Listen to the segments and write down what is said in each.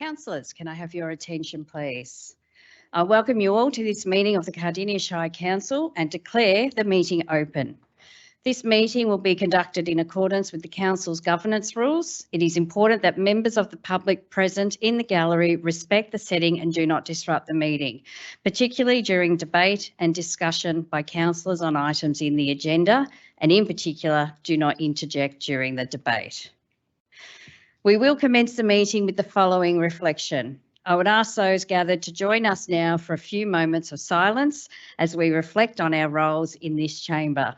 Councillors, can I have your attention, please? I welcome you all to this meeting of the Cardinia Shire Council and declare the meeting open. This meeting will be conducted in accordance with the Council's governance rules. It is important that members of the public present in the gallery respect the setting and do not disrupt the meeting, particularly during debate and discussion by councillors on items in the agenda, and in particular, do not interject during the debate. We will commence the meeting with the following reflection. I would ask those gathered to join us now for a few moments of silence as we reflect on our roles in this chamber.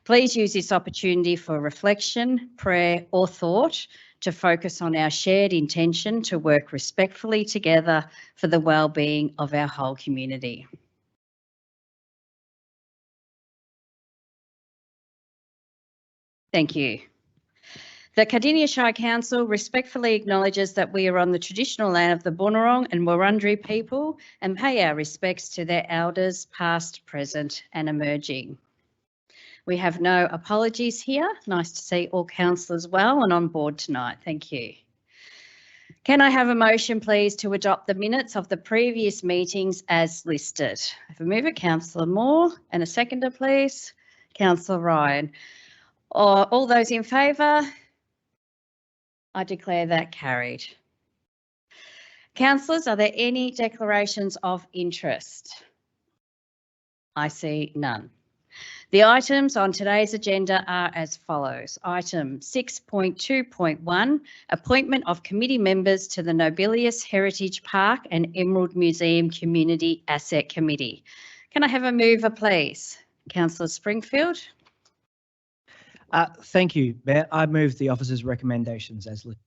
Please use this opportunity for reflection, prayer or thought to focus on our shared intention to work respectfully together for the well-being of our whole community. Thank you. The Cardinia Shire Council respectfully acknowledges that we are on the traditional land of the Boonwurrung and Wurundjeri people and pay our respects to their elders past, present and emerging. We have no apologies here. Nice to see all councillors well and on board tonight. Thank you. Can I have a motion, please, to adopt the minutes of the previous meetings as listed? I have a mover, Councillor Moore, and a seconder, please, Councillor Ryan. All those in favour? I declare that carried. Councillors, are there any declarations of interest? I see none. The items on today's agenda are as follows. Item 6.2.1, appointment of committee members to the Nobilius Heritage Park and Emerald Museum Community Asset Committee. Can I have a mover, please? Councillor Springfield. Thank you, Mayor. I move the officer's recommendations as listed.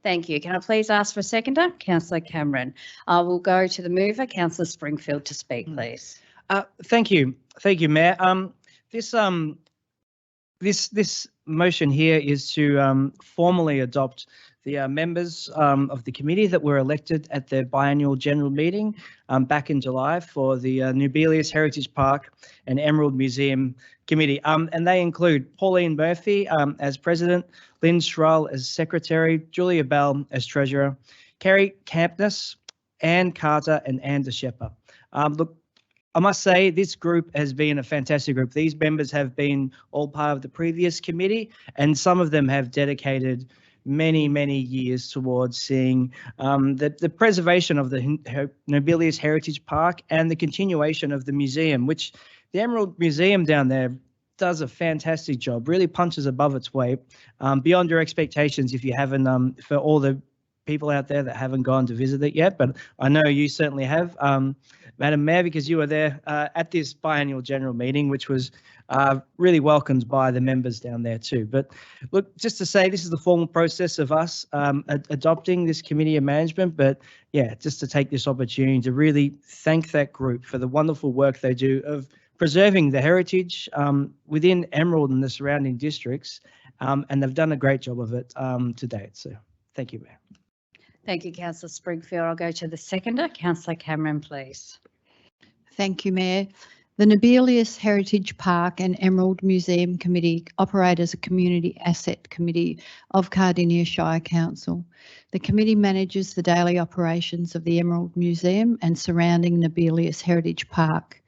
Thank you. Can I please ask for a seconder? Councillor Cameron. I will go to the mover, Councillor Springfield, to speak, please. Thank you, Mayor. This motion here is to formally adopt the members of the committee that were elected at the biannual general meeting back in July for the Nobilius Heritage Park and Emerald Museum Committee. And they include Pauline Murphy as president, Lynn Schrull as secretary, Julia Bell as treasurer, Kerry Campness, Anne Carter and Anne De Shepper. Look, I must say this group has been a fantastic group. These members have been all part of the previous committee, and some of them have dedicated many, many years towards seeing the preservation of the Nobilius Heritage Park and the continuation of the museum, which the Emerald Museum down there does a fantastic job, really punches above its weight, beyond your expectations if you haven't, for all the people out there that haven't gone to visit it yet, but I know you certainly have, Madam Mayor, because you were there at this biannual general meeting, which was really welcomed by the members down there too. But look, just to say, this is the formal process of us adopting this committee of management, but yeah, just to take this opportunity to really thank that group for the wonderful work they do of preserving the heritage within Emerald and the surrounding districts, and they've done a great job of it to date. So thank you, Mayor. Thank you, Councillor Springfield. I'll go to the seconder, Councillor Cameron, please. Thank you, Mayor. The Nobilius Heritage Park and Emerald Museum Committee operate as a community asset committee of Cardinia Shire Council. The committee manages the daily operations of the Emerald Museum and surrounding Nobilius Heritage Park.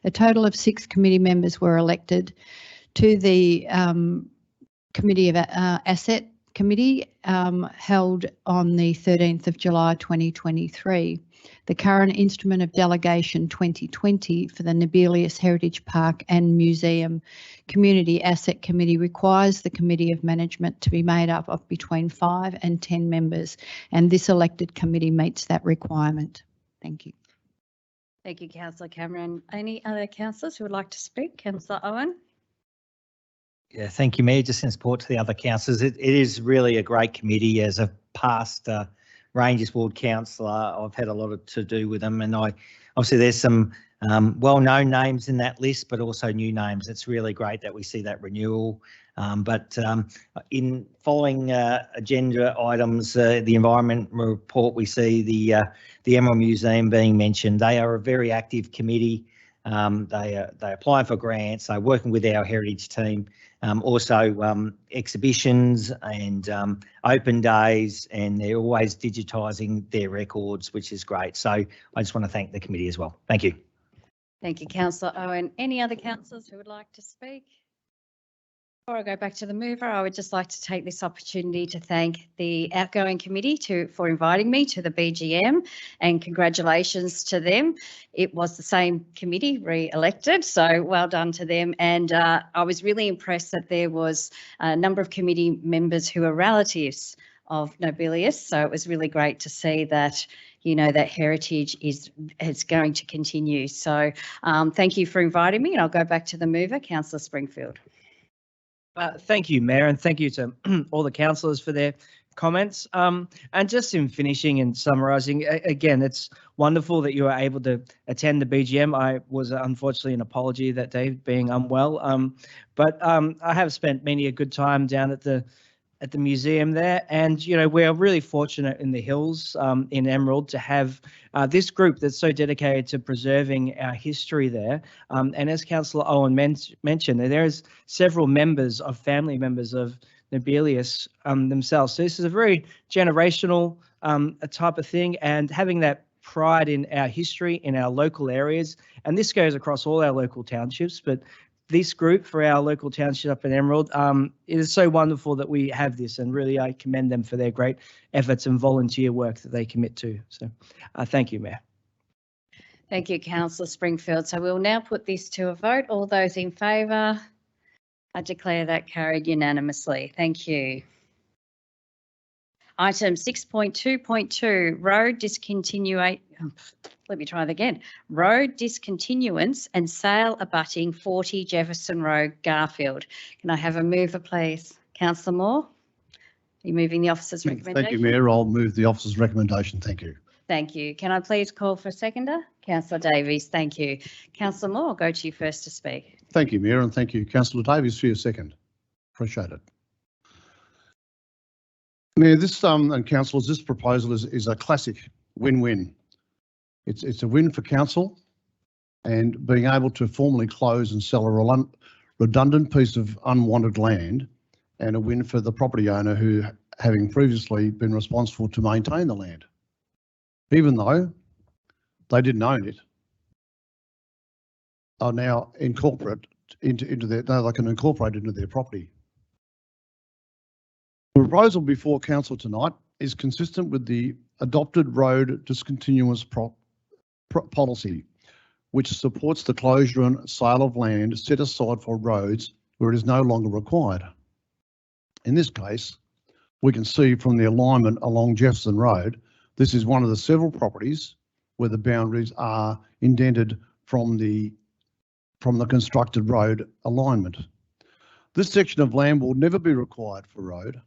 A total of 6 committee members were elected to the Committee of Asset Committee held on the 13th of July 2023. The current instrument of delegation 2020 for the Nobilius Heritage Park and Museum Community Asset Committee requires the Committee of Management to be made up of between 5 and 10 members, and this elected committee meets that requirement. Thank you. Thank you, Councillor Cameron. Any other councillors who would like to speak? Councillor Owen. Yeah, thank you, Mayor. Just in support to the other councillors, it is really a great committee. As a past Rangers Ward councillor, I've had a lot to do with them, and obviously there's some well-known names in that list, but also new names. It's really great that we see that renewal. But in following agenda items, the environment report, we see the Emerald Museum being mentioned. They are a very active committee. They're applying for grants. They're working with our heritage team. Also exhibitions and open days, and they're always digitising their records, which is great. So I just want to thank the committee as well. Thank you. Thank you, Councillor Owen. Any other councillors who would like to speak? Before I go back to the mover, I would just like to take this opportunity to thank the outgoing committee for inviting me to the BGM, and congratulations to them. It was the same committee re-elected, so well done to them. And I was really impressed that there was a number of committee members who are relatives of Nobelius, so it was really great to see that, you know, that heritage is going to continue. So thank you for inviting me, and I'll go back to the mover, Councillor Springfield. Thank you, Mayor, and thank you to all the councillors for their comments. And just in finishing and summarising, again, it's wonderful that you were able to attend the BGM. I was unfortunately an apology that day, being unwell, but I have spent many a good time down at the museum there, and you know, we're really fortunate in the hills in Emerald to have this group that's so dedicated to preserving our history there. And as Councillor Owen mentioned, there's several family members of Nobelius themselves. So this is a very generational type of thing, and having that pride in our history in our local areas, and this goes across all our local townships, but this group for our local township up in Emerald, it is so wonderful that we have this, and really I commend them for their great efforts and volunteer work that they commit to. So thank you, Mayor. Thank you, Councillor Springfield. So we'll now put this to a vote. All those in favour, I declare that carried unanimously. Thank you. Item 6.2.2, road discontinuation. Let me try that again. Road discontinuance and sale abutting 40 Jefferson Road, Garfield. Can I have a mover, please? Councillor Moore, are you moving the officer's recommendation? Thank you, Mayor. I'll move the officer's recommendation. Thank you. Thank you. Can I please call for a seconder? Councillor Davies, thank you. Councillor Moore, I'll go to you first to speak. Thank you, Mayor, and thank you, Councillor Davies, for your second. Appreciate it. Mayor, this and councillors, this proposal is a classic win-win. It's a win for council, and being able to formally close and sell a redundant piece of unwanted land, and a win for the property owner who, having previously been responsible to maintain the land, even though they didn't own it, are now incorporate into their, no, they can incorporate into their property. The proposal before council tonight is consistent with the adopted road discontinuance policy, which supports the closure and sale of land set aside for roads where it is no longer required. In this case, we can see from the alignment along Jefferson Road, this is one of the several properties where the boundaries are indented from the constructed road alignment. This section of land will never be required for road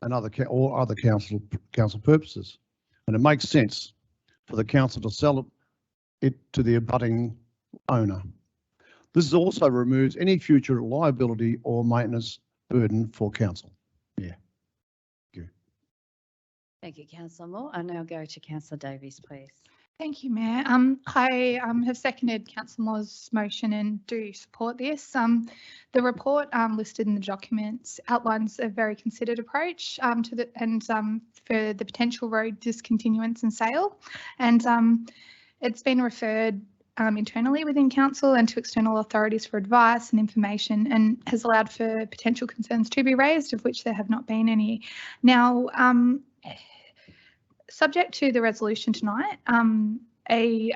and other council purposes, and it makes sense for the council to sell it to the abutting owner. This also removes any future liability or maintenance burden for council. Yeah. Thank you. Thank you, Councillor Moore. I now go to Councillor Davies, please. Thank you, Mayor. I have seconded Councillor Moore's motion and do support this. The report listed in the documents outlines a very considered approach for the potential road discontinuance and sale, and it's been referred internally within council and to external authorities for advice and information, and has allowed for potential concerns to be raised, of which there have not been any. Now, subject to the resolution tonight, a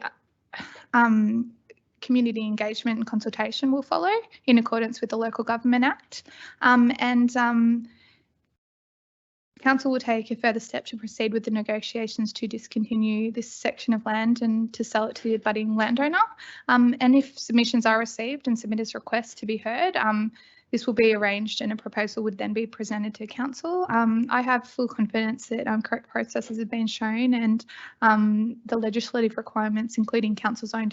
community engagement and consultation will follow in accordance with the Local Government Act, and council will take a further step to proceed with the negotiations to discontinue this section of land and to sell it to the abutting landowner. And if submissions are received and submitters request to be heard, this will be arranged and a proposal would then be presented to council. I have full confidence that correct processes have been shown, and the legislative requirements, including council's own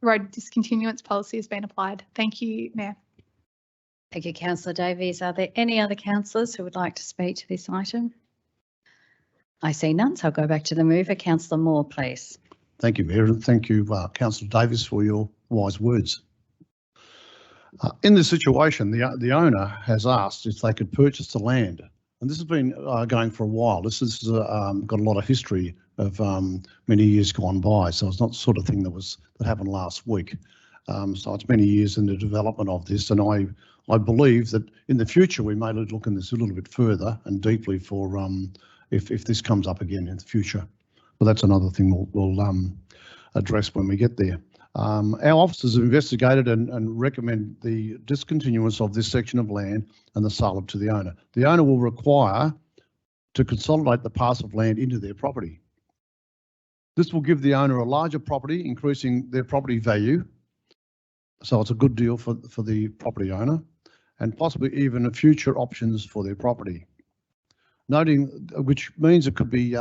road discontinuance policy, has been applied. Thank you, Mayor. Thank you, Councillor Davies. Are there any other councillors who would like to speak to this item? I see none, so I'll go back to the mover. Councillor Moore, please. Thank you, Mayor, and thank you, Councillor Davis, for your wise words. In this situation, the owner has asked if they could purchase the land, and this has been going for a while. This has got a lot of history of many years gone by, so it's not the sort of thing that happened last week. So it's many years in the development of this, and I believe that in the future we may look in this a little bit further and deeply for if this comes up again in the future. But that's another thing we'll address when we get there. Our officers have investigated and recommend the discontinuance of this section of land and the sale it to the owner. The owner will require to consolidate the parcel of land into their property. This will give the owner a larger property, increasing their property value. So it's a good deal for the property owner, and possibly even future options for their property. Noting, which means it could be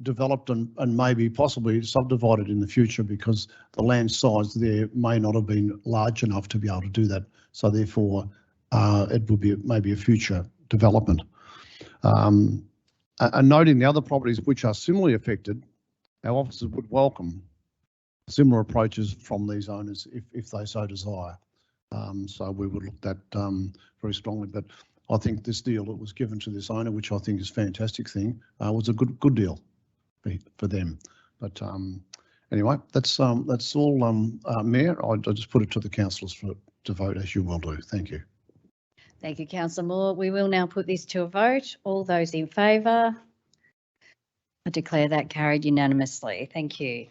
developed and maybe possibly subdivided in the future, because the land size there may not have been large enough to be able to do that. So therefore, it would be maybe a future development. And noting the other properties which are similarly affected, our officers would welcome similar approaches from these owners if they so desire. So we would look at that very strongly. But I think this deal that was given to this owner, which I think is a fantastic thing, was a good deal for them. But anyway, that's all, Mayor. I just put it to the councillors to vote, as you will do. Thank you. Thank you, Councillor Moore. We will now put this to a vote. All those in favour? I declare that carried unanimously. Thank you.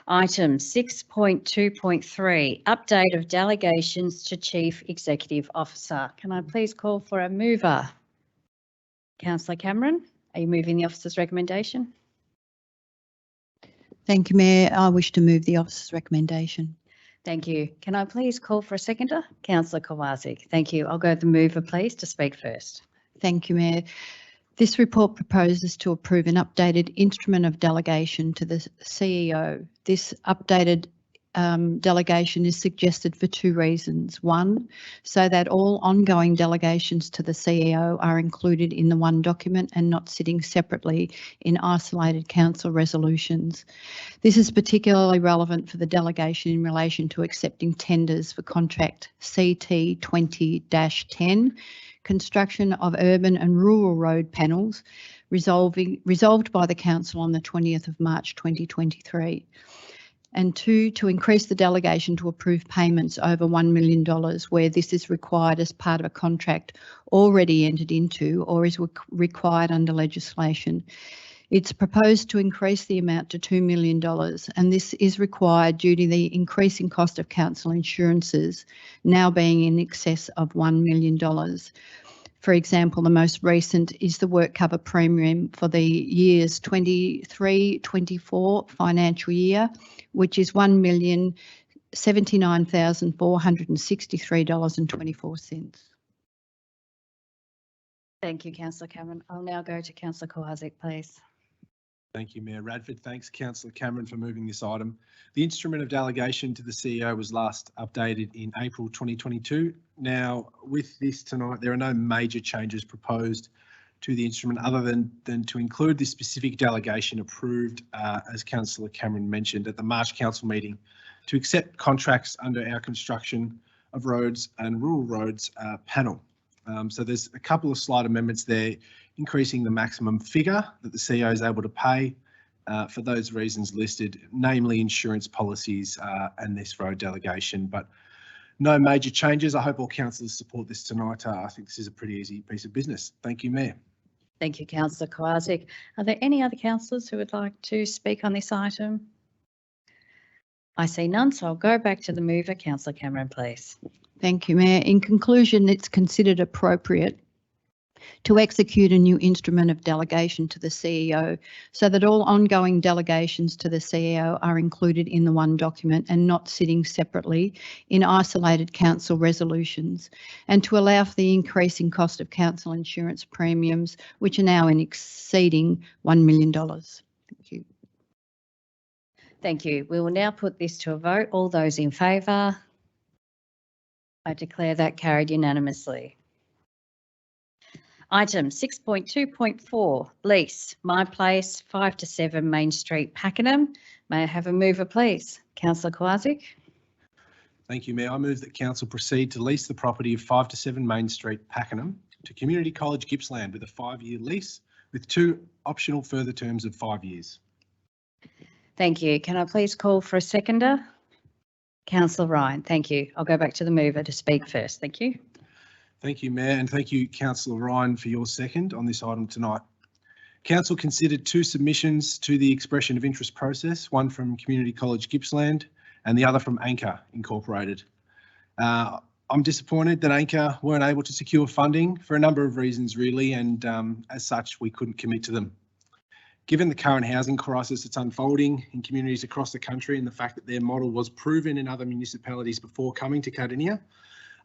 Item 6.2.3, update of delegations to Chief Executive Officer. Can I please call for a mover? Councillor Cameron, are you moving the officer's recommendation? Thank you, Mayor. I wish to move the officer's recommendation. Thank you. Can I please call for a seconder? Councillor Kowalczyk. Thank you. I'll go the mover, please, to speak first. Thank you, Mayor. This report proposes to approve an updated instrument of delegation to the CEO. This updated delegation is suggested for two reasons. One, so that all ongoing delegations to the CEO are included in the one document and not sitting separately in isolated council resolutions. This is particularly relevant for the delegation in relation to accepting tenders for contract CT 20-10, construction of urban and rural road panels, resolved by the Council on the 20th of March 2023. And two, to increase the delegation to approve payments over $1 million where this is required as part of a contract already entered into or is required under legislation. It's proposed to increase the amount to $2 million, and this is required due to the increasing cost of council insurances now being in excess of $1 million. For example, the most recent is the work cover premium for the years 23-24 financial year, which is $1,079,463.24. Thank you, Councillor Cameron. I'll now go to Councillor Kowalczyk, please. Thank you, Mayor Radford. Thanks, Councillor Cameron, for moving this item. The instrument of delegation to the CEO was last updated in April 2022. Now, with this tonight, there are no major changes proposed to the instrument other than to include this specific delegation approved, as Councillor Cameron mentioned, at the March Council meeting to accept contracts under our construction of roads and rural roads panel. So there's a couple of slight amendments there, increasing the maximum figure that the CEO is able to pay for those reasons listed, namely insurance policies and this road delegation, but no major changes. I hope all councillors support this tonight. I think this is a pretty easy piece of business. Thank you, Mayor. Thank you, Councillor Kowalczyk. Are there any other councillors who would like to speak on this item? I see none, so I'll go back to the mover, Councillor Cameron, please. Thank you, Mayor. In conclusion, it's considered appropriate to execute a new instrument of delegation to the CEO so that all ongoing delegations to the CEO are included in the one document and not sitting separately in isolated council resolutions, and to allow for the increasing cost of council insurance premiums, which are now exceeding $1 million. Thank you. Thank you. We will now put this to a vote. All those in favour? I declare that carried unanimously. Item 6.2.4, lease, My Place, 5 to 7 Main Street, Pakenham. May I have a mover, please? Councillor Kowalczyk. Thank you, Mayor. I move that council proceed to lease the property of 5 to 7 Main Street, Pakenham to Community College Gippsland with a 5-year lease with 2 optional further terms of 5 years. Thank you. Can I please call for a seconder? Councillor Ryan, thank you. I'll go back to the mover to speak first. Thank you. Thank you, Mayor, and thank you, Councillor Ryan, for your second on this item tonight. Council considered 2 submissions to the expression of interest process, one from Community College Gippsland and the other from Anchor Incorporated. I'm disappointed that Anchor weren't able to secure funding for a number of reasons, really, and as such, we couldn't commit to them. Given the current housing crisis that's unfolding in communities across the country and the fact that their model was proven in other municipalities before coming to Cardinia,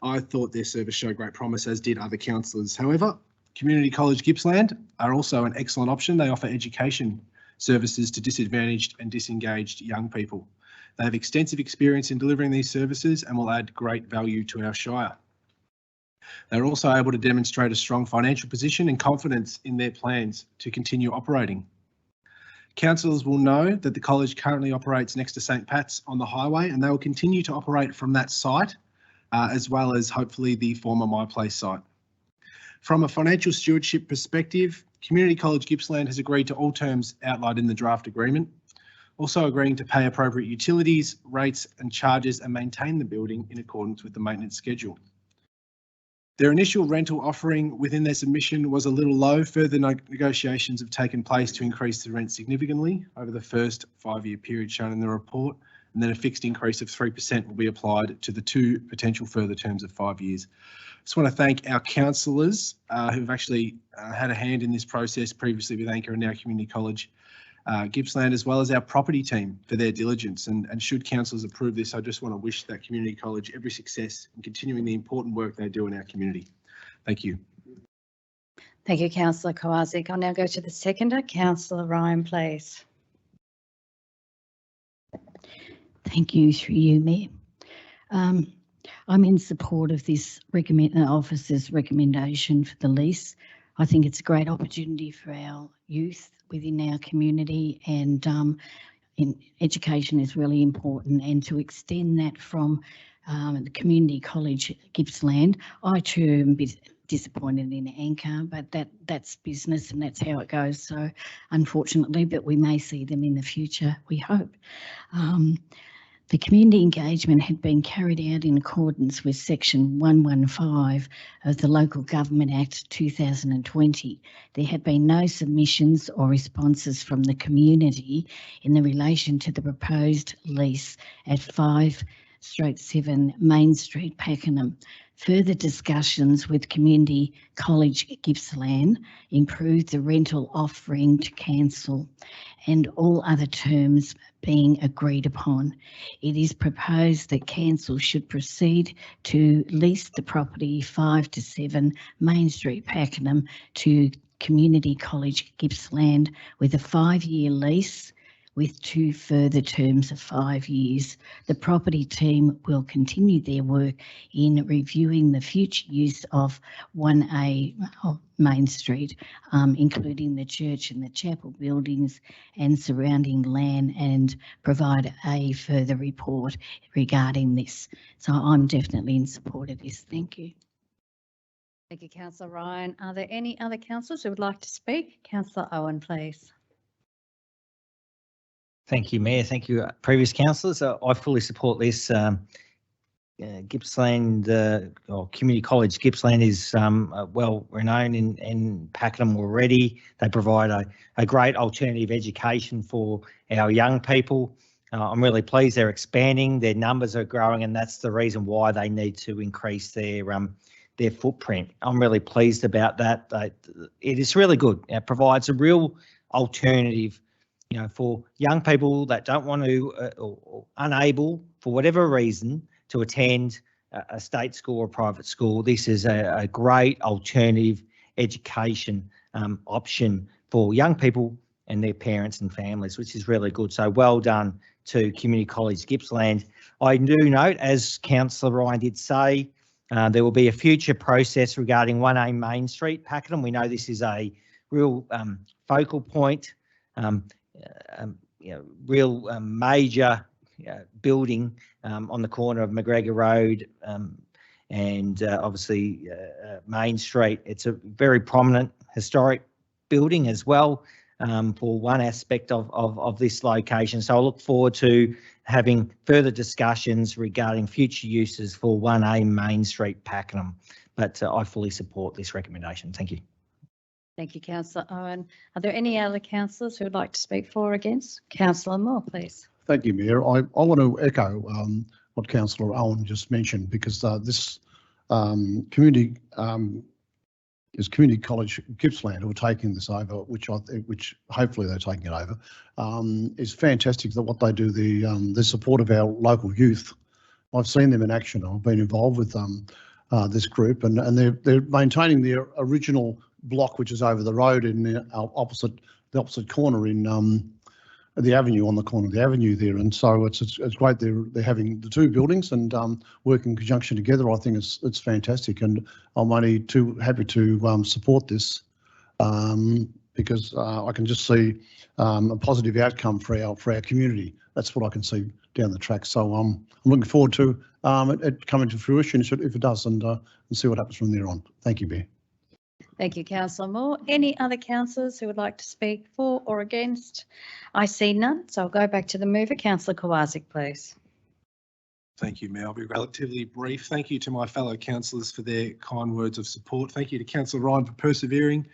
I thought their service showed great promise, as did other councillors. However, Community College Gippsland are also an excellent option. They offer education services to disadvantaged and disengaged young people. They have extensive experience in delivering these services and will add great value to our Shire. They're also able to demonstrate a strong financial position and confidence in their plans to continue operating. Councillors will know that the college currently operates next to St Pat's on the highway, and they will continue to operate from that site, as well as hopefully the former My Place site. From a financial stewardship perspective, Community College Gippsland has agreed to all terms outlined in the draft agreement, also agreeing to pay appropriate utilities, rates and charges and maintain the building in accordance with the maintenance schedule. Their initial rental offering within their submission was a little low. Further negotiations have taken place to increase the rent significantly over the first 5-year period shown in the report, and then a fixed increase of 3% will be applied to the 2 potential further terms of 5 years. I just want to thank our councillors who've actually had a hand in this process previously with Anchor and now Community College Gippsland, as well as our property team for their diligence. And should councillors approve this, I just want to wish that Community College every success in continuing the important work they do in our community. Thank you. Thank you, Councillor Kowalczyk. I'll now go to the seconder. Councillor Ryan, please. Thank you, through you, Mayor. I'm in support of this officer's recommendation for the lease. I think it's a great opportunity for our youth within our community, and education is really important, and to extend that from the Community College Gippsland. I too am a bit disappointed in Anchor, but that's business and that's how it goes. So unfortunately, but we may see them in the future, we hope. The community engagement had been carried out in accordance with Section 115 of the Local Government Act 2020. There had been no submissions or responses from the community in the relation to the proposed lease at 5/7 Main Street, Pakenham. Further discussions with Community College Gippsland improved the rental offering to cancel, and all other terms being agreed upon. It is proposed that council should proceed to lease the property 5 to 7 Main Street, Pakenham to Community College Gippsland with a 5-year lease with 2 further terms of 5 years. The property team will continue their work in reviewing the future use of 1A of Main Street, including the church and the chapel buildings and surrounding land, and provide a further report regarding this. So I'm definitely in support of this. Thank you. Thank you, Councillor Ryan. Are there any other councillors who would like to speak? Councillor Owen, please. Thank you, Mayor. Thank you, previous councillors. I fully support this. Gippsland, or Community College Gippsland, is well renowned in Pakenham already. They provide a great alternative education for our young people. I'm really pleased they're expanding, their numbers are growing, and that's the reason why they need to increase their footprint. I'm really pleased about that. It is really good. It provides a real alternative, for young people that don't want to or unable for whatever reason to attend a state school or private school. This is a great alternative education option for young people and their parents and families, which is really good. So well done to Community College Gippsland. I do note, as Councillor Ryan did say, There will be a future process regarding 1A Main Street, Pakenham. We know this is a real focal point, real major building on the corner of McGregor Road and obviously Main Street. It's a very prominent historic building as well for one aspect of this location. So I look forward to having further discussions regarding future uses for 1A Main Street, Pakenham. But I fully support this recommendation. Thank you. Thank you, Councillor Owen. Are there any other councillors who would like to speak for or against? Councillor Moore, please. Thank you, Mayor. I want to echo what Councillor Owen just mentioned, because this community college Gippsland, who are taking this over, which hopefully they're taking it over, is fantastic. That what they do, the support of our local youth. I've seen them in action. I've been involved with this group, and they're maintaining their original block, which is over the road in the opposite corner in the avenue, on the corner of the avenue there. And so it's great they're having the two buildings and working in conjunction together. I think it's fantastic, and I'm only too happy to support this because I can just see a positive outcome for our community. That's what I can see down the track. So I'm looking forward to it coming to fruition if it does, and see what happens from there on. Thank you, Mayor. Thank you, Councillor Moore. Any other councillors who would like to speak for or against? I see none, so I'll go back to the mover. Councillor Kowalczyk, please. Thank you, Mayor. I'll be relatively brief. Thank you to my fellow councillors for their kind words of support. Thank you to Councillor Ryan for persevering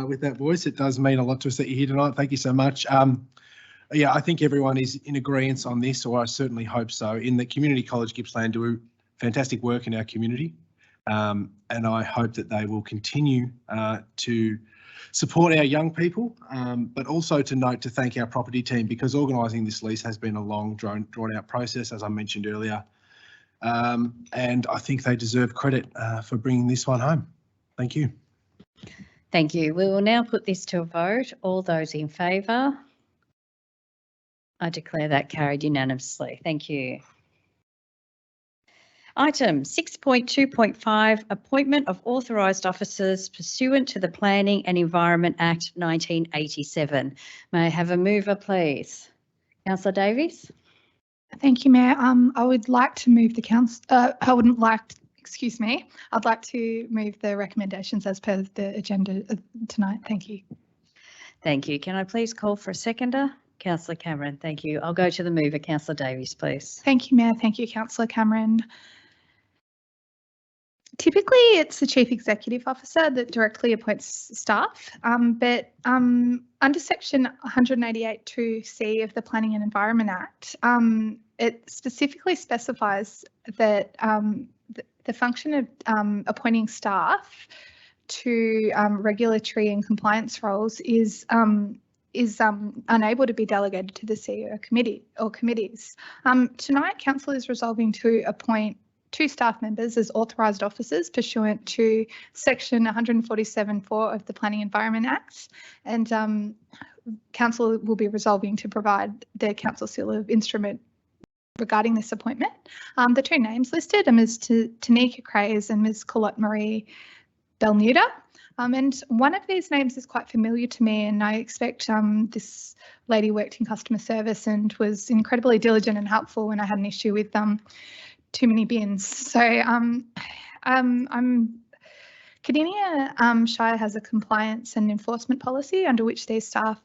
with that voice. It does mean a lot to us that you're here tonight. Thank you so much. Yeah, I think everyone is in agreement on this, or I certainly hope so, in that Community College Gippsland do fantastic work in our community. And I hope that they will continue to support our young people, but also to thank our property team, because organising this lease has been a long, drawn out process, as I mentioned earlier. And I think they deserve credit for bringing this one home. Thank you. Thank you. We will now put this to a vote. All those in favour? I declare that carried unanimously. Thank you. Item 6.2.5, appointment of authorised officers pursuant to the Planning and Environment Act 1987. May I have a mover, please? Councillor Davies? Thank you, Mayor. I would like to move the council. Excuse me. I'd like to move the recommendations as per the agenda tonight. Thank you. Thank you. Can I please call for a seconder? Councillor Cameron, thank you. I'll go to the mover. Councillor Davies, please. Thank you, Mayor. Thank you, Councillor Cameron. Typically, it's the Chief Executive Officer that directly appoints staff, but under Section 188(2)(c) of the Planning and Environment Act, it specifically specifies that the function of appointing staff to regulatory and compliance roles is unable to be delegated to the CEO committee or committees. Tonight, Council is resolving to appoint 2 staff members as authorised officers pursuant to Section 147(4) of the Planning Environment Act, and Council will be resolving to provide the Council seal of instrument regarding this appointment. The 2 names listed are Ms. Tanika Craze and Ms. Colette Marie Belmuda. And one of these names is quite familiar to me, and I expect this lady worked in customer service and was incredibly diligent and helpful when I had an issue with too many bins. So Cardinia Shire has a compliance and enforcement policy under which these staff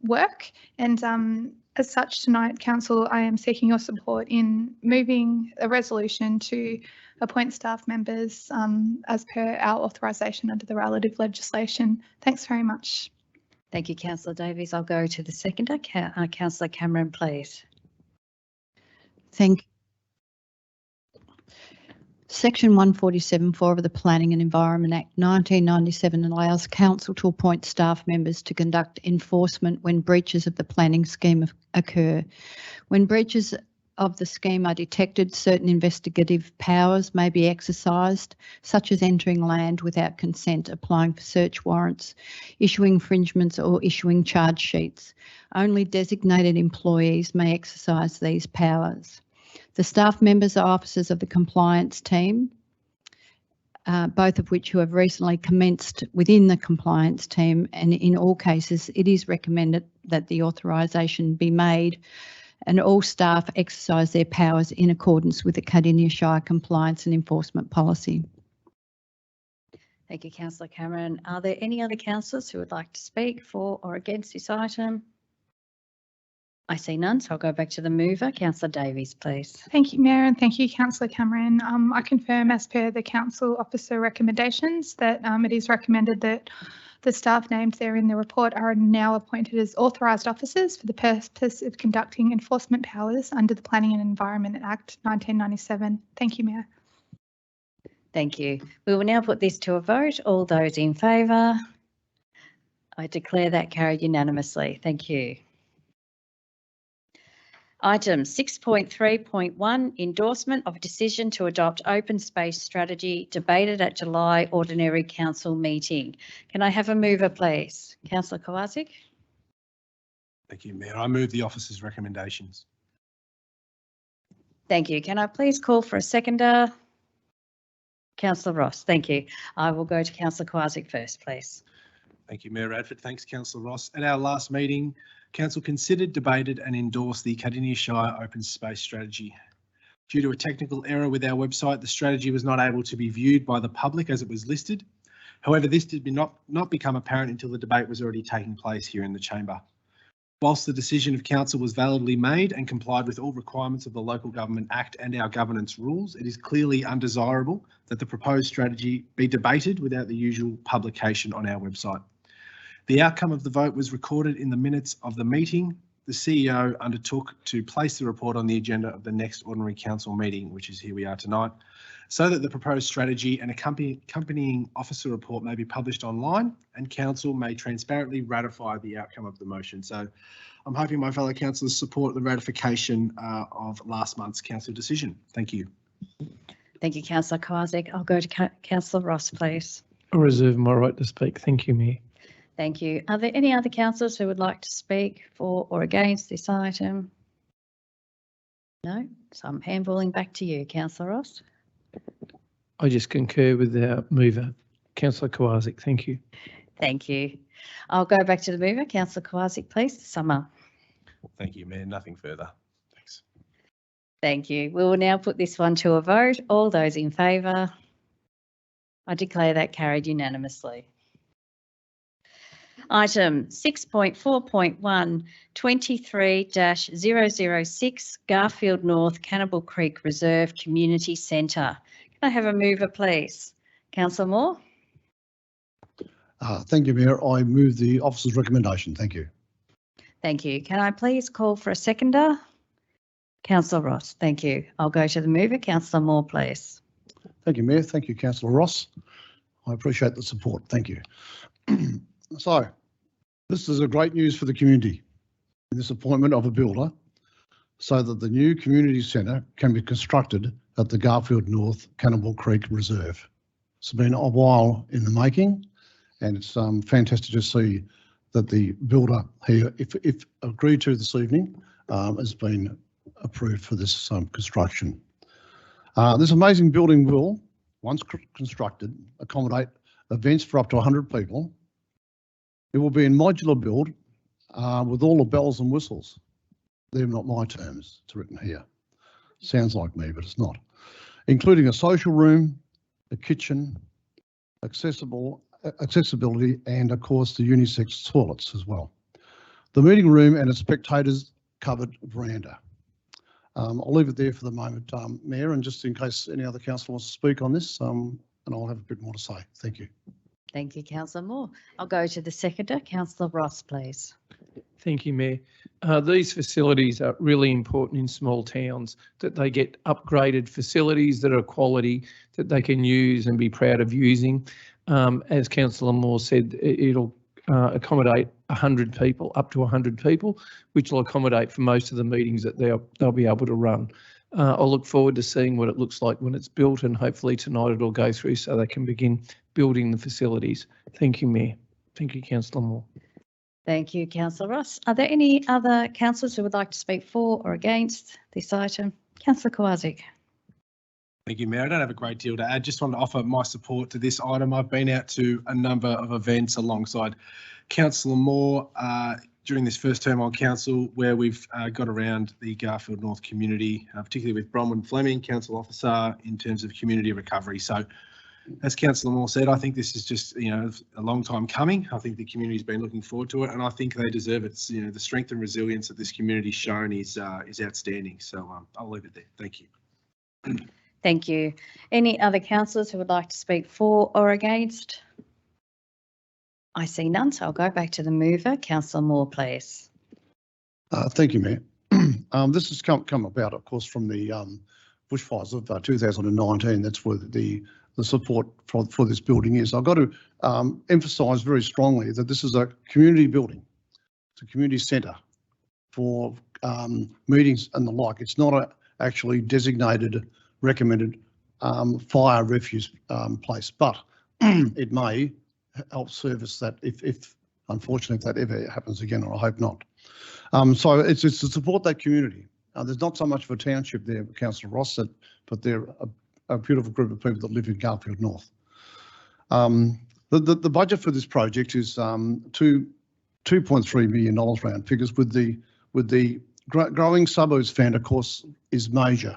work, and as such tonight, Council, I am seeking your support in moving a resolution to appoint staff members as per our authorisation under the relative legislation. Thanks very much. Thank you, Councillor Davies. I'll go to the seconder. Councillor Cameron, please. Thank you. Section 147(4) of the Planning and Environment Act 1997 allows Council to appoint staff members to conduct enforcement when breaches of the planning scheme occur. When breaches of the scheme are detected, certain investigative powers may be exercised, such as entering land without consent, applying for search warrants, issuing infringements or issuing charge sheets. Only designated employees may exercise these powers. The staff members are officers of the compliance team, both of which who have recently commenced within the compliance team, and in all cases it is recommended that the authorisation be made and all staff exercise their powers in accordance with the Cardinia Shire compliance and enforcement policy. Thank you, Councillor Cameron. Are there any other councillors who would like to speak for or against this item? I see none, so I'll go back to the mover. Councillor Davies, please. Thank you, Mayor, and thank you, Councillor Cameron. I confirm, as per the council officer recommendations, that it is recommended that the staff named there in the report are now appointed as authorised officers for the purpose of conducting enforcement powers under the Planning and Environment Act 1997. Thank you, Mayor. Thank you. We will now put this to a vote. All those in favour? I declare that carried unanimously. Thank you. Item 6.3.1, endorsement of decision to adopt open space strategy, debated at July Ordinary Council meeting. Can I have a mover, please? Councillor Kowalczyk. Thank you, Mayor. I move the officer's recommendations. Thank you. Can I please call for a seconder? Councillor Ross. Thank you. I will go to Councillor Kowalczyk first, please. Thank you, Mayor Radford. Thanks, Councillor Ross. At our last meeting, Council considered, debated and endorsed the Cardinia Shire Open Space Strategy. Due to a technical error with our website, the strategy was not able to be viewed by the public as it was listed. However, this did not become apparent until the debate was already taking place here in the chamber. Whilst the decision of Council was validly made and complied with all requirements of the Local Government Act and our governance rules, it is clearly undesirable that the proposed strategy be debated without the usual publication on our website. The outcome of the vote was recorded in the minutes of the meeting. The CEO undertook to place the report on the agenda of the next Ordinary Council meeting, which is here we are tonight, so that the proposed strategy and accompanying officer report may be published online and Council may transparently ratify the outcome of the motion. So I'm hoping my fellow councillors support the ratification of last month's Council decision. Thank you. Thank you, Councillor Kowalczyk. I'll go to Councillor Ross, please. I reserve my right to speak. Thank you, Mayor. Thank you. Are there any other councillors who would like to speak for or against this item? No? So I'm handballing back to you, Councillor Ross. I just concur with our mover, Councillor Kowalczyk. Thank you. Thank you. I'll go back to the mover, Councillor Kowalczyk, please. Summer. Thank you, Mayor. Nothing further. Thanks. Thank you. We will now put this one to a vote. All those in favour? I declare that carried unanimously. Item 6.4.1, 23-006 Garfield North Cannibal Creek Reserve Community Centre. Can I have a mover, please? Councillor Moore. Thank you, Mayor. I move the officer's recommendation. Thank you. Thank you. Can I please call for a seconder? Councillor Ross. Thank you. I'll go to the mover. Councillor Moore, please. Thank you, Mayor. Thank you, Councillor Ross. I appreciate the support. Thank you. So, this is a great news for the community, this appointment of a builder so that the new community centre can be constructed at the Garfield North Cannibal Creek Reserve. It's been a while in the making and it's fantastic to see that the builder here, if agreed to this evening, has been approved for this construction. This amazing building will, once constructed, accommodate events for up to 100 people. It will be in modular build with all the bells and whistles. They're not my terms, it's written here. Sounds like me, but it's not. Including a social room, a kitchen, accessibility, and of course the unisex toilets as well. The meeting room and a spectators covered veranda. I'll leave it there for the moment, Mayor, and just in case any other councillor wants to speak on this, and I'll have a bit more to say. Thank you. Thank you, Councillor Moore. I'll go to the seconder, Councillor Ross, please. Thank you, Mayor. These facilities are really important in small towns, that they get upgraded facilities that are quality, that they can use and be proud of using. As Councillor Moore said, it'll accommodate 100 people, up to 100 people, which will accommodate for most of the meetings that they'll be able to run. I'll look forward to seeing what it looks like when it's built, and hopefully tonight it'll go through so they can begin building the facilities. Thank you, Mayor. Thank you, Councillor Moore. Thank you, Councillor Ross. Are there any other councillors who would like to speak for or against this item? Councillor Kowalczyk. Thank you, Mayor. I don't have a great deal to add. Just want to offer my support to this item. I've been out to a number of events alongside Councillor Moore during this first term on council, where we've got around the Garfield North community, particularly with Bronwyn Fleming, council officer, in terms of community recovery. So, as Councillor Moore said, I think this is just, a long time coming. I think the community's been looking forward to it, and I think they deserve it. It's, the strength and resilience that this community's shown is outstanding. So I'll leave it there. Thank you. Thank you. Any other councillors who would like to speak for or against? I see none, so I'll go back to the mover. Councillor Moore, please. Thank you, Mayor. This has come about, of course, from the bushfires of 2019. That's where the support for this building is. I've got to emphasise very strongly that this is a community building. It's a community centre for meetings and the like. It's not a actually designated, recommended fire refuge place, but it may help service that if unfortunately if that ever happens again, or I hope not. So it's to support that community. There's not so much of a township there, Councillor Ross said, but they're a beautiful group of people that live in Garfield North. The budget for this project is $2.3 million round figures, with the growing suburbs fund, of course, is major,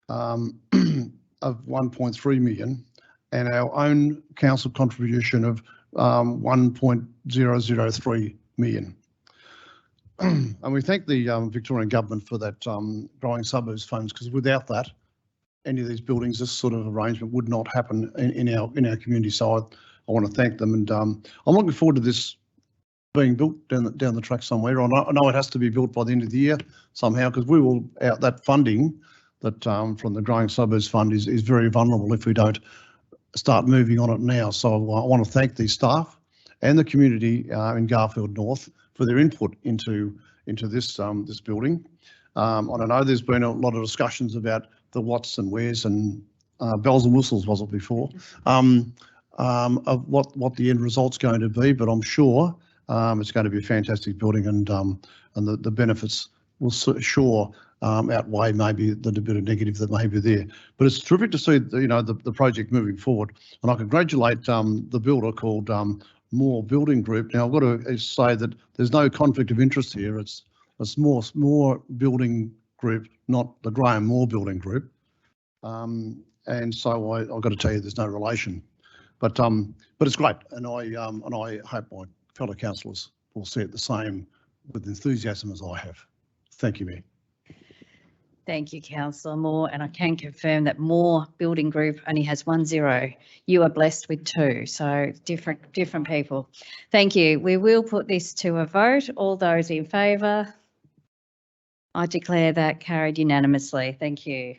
of 1.3 million, and our own council contribution of 1.003 million. And we thank the Victorian government for that growing suburbs funds, because without that, any of these buildings, this sort of arrangement would not happen in our community. So I want to thank them, and I'm looking forward to this being built down the track somewhere. I know it has to be built by the end of the year somehow, because we will out that funding that from the Growing Suburbs Fund is very vulnerable if we don't start moving on it now. So I want to thank the staff and the community in Garfield North for their input into this building. I don't know, there's been a lot of discussions about the whats and wheres and bells and whistles, was it before, of what the end result's going to be, but I'm sure it's going to be a fantastic building, and the benefits will sure outweigh maybe the bit of negative that may be there. But it's terrific to see the project moving forward, and I congratulate the builder called Moore Building Group. Now I've got to say that there's no conflict of interest here. It's Moore Building Group, not the Graham Moore Building Group, and so I've got to tell you there's no relation. But it's great, and I hope my fellow councillors will see it the same with enthusiasm as I have. Thank you, Mayor. Thank you, Councillor Moore, and I can confirm that Moore Building Group only has 10. You are blessed with 2, so different people. Thank you. We will put this to a vote. All those in favour? I declare that carried unanimously. Thank you.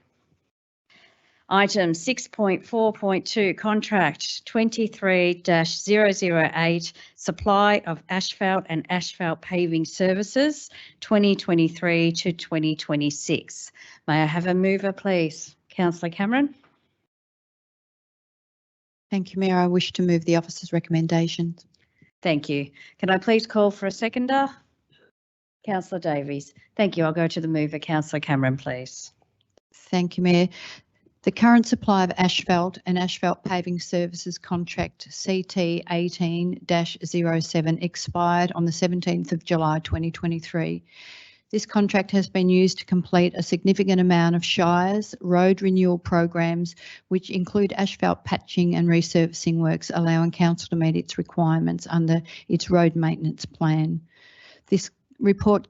Item 6.4.2, contract 23-008, supply of asphalt and asphalt paving services 2023 to 2026. May I have a mover, please? Councillor Cameron. Thank you, Mayor. I wish to move the officer's recommendations. Thank you. Can I please call for a seconder? Councillor Davies. Thank you. I'll go to the mover. Councillor Cameron, please. Thank you, Mayor. The current supply of asphalt and asphalt paving services contract CT 18-07 expired on the 17th of July 2023. This contract has been used to complete a significant amount of Shire's road renewal programs, which include asphalt patching and resurfacing works, allowing council to meet its requirements under its road maintenance plan. This report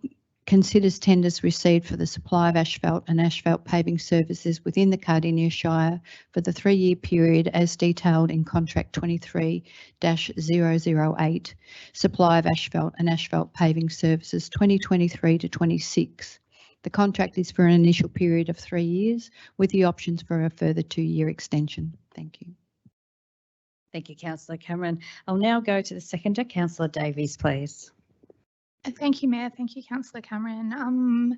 considers tenders received for the supply of asphalt and asphalt paving services within the Cardinia Shire for the 3-year period as detailed in contract 23-008, supply of asphalt and asphalt paving services 2023 to 26. The contract is for an initial period of 3 years with the options for a further 2-year extension. Thank you. Thank you, Councillor Cameron. I'll now go to the seconder, Councillor Davies, please. Thank you, Mayor. Thank you, Councillor Cameron.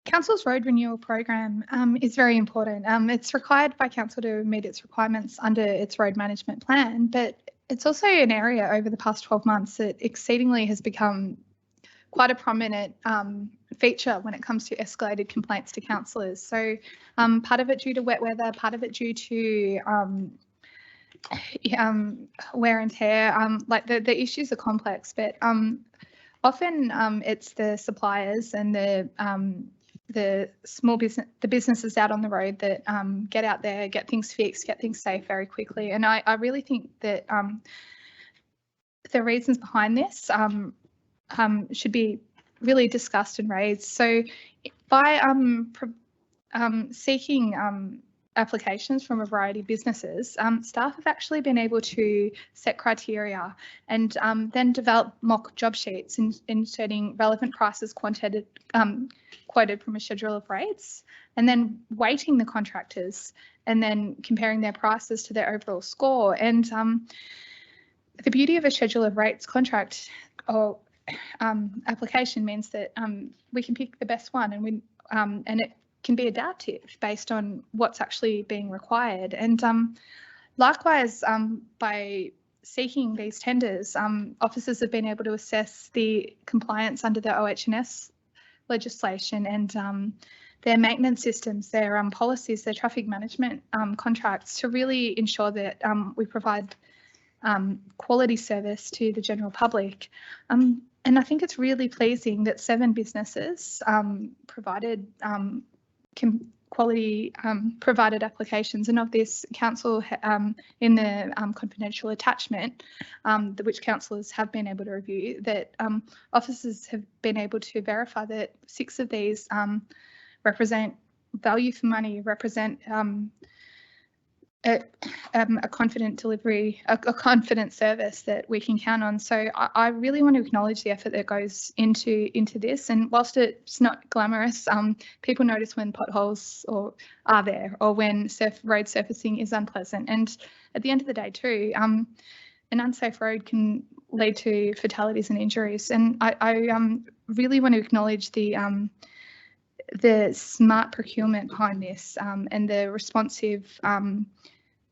Council's road renewal program is very important. It's required by council to meet its requirements under its road management plan, but it's also an area over the past 12 months that exceedingly has become quite a prominent feature when it comes to escalated complaints to councillors. So part of it due to wet weather, part of it due to wear and tear. Like the issues are complex, but often it's the suppliers and the small business, the businesses out on the road that get out there, get things fixed, get things safe very quickly. And I really think that the reasons behind this should be really discussed and raised. So by seeking applications from a variety of businesses, staff have actually been able to set criteria and then develop mock job sheets inserting relevant prices quoted from a schedule of rates, and then weighting the contractors and then comparing their prices to their overall score. And the beauty of a schedule of rates contract or application means that we can pick the best one, and it can be adaptive based on what's actually being required. And likewise, by seeking these tenders, officers have been able to assess the compliance under the OH&S legislation and their maintenance systems, their policies, their traffic management contracts, to really ensure that we provide quality service to the general public. And I think it's really pleasing that 7 businesses provided quality provided applications, and of this, council in the confidential attachment, which councillors have been able to review, that officers have been able to verify that 6 of these represent value for money, represent a confident delivery, a confident service that we can count on. So I really want to acknowledge the effort that goes into this. And whilst it's not glamorous, people notice when potholes are there, or when road surfacing is unpleasant. And at the end of the day too, an unsafe road can lead to fatalities and injuries. And I really want to acknowledge the smart procurement behind this, and the responsive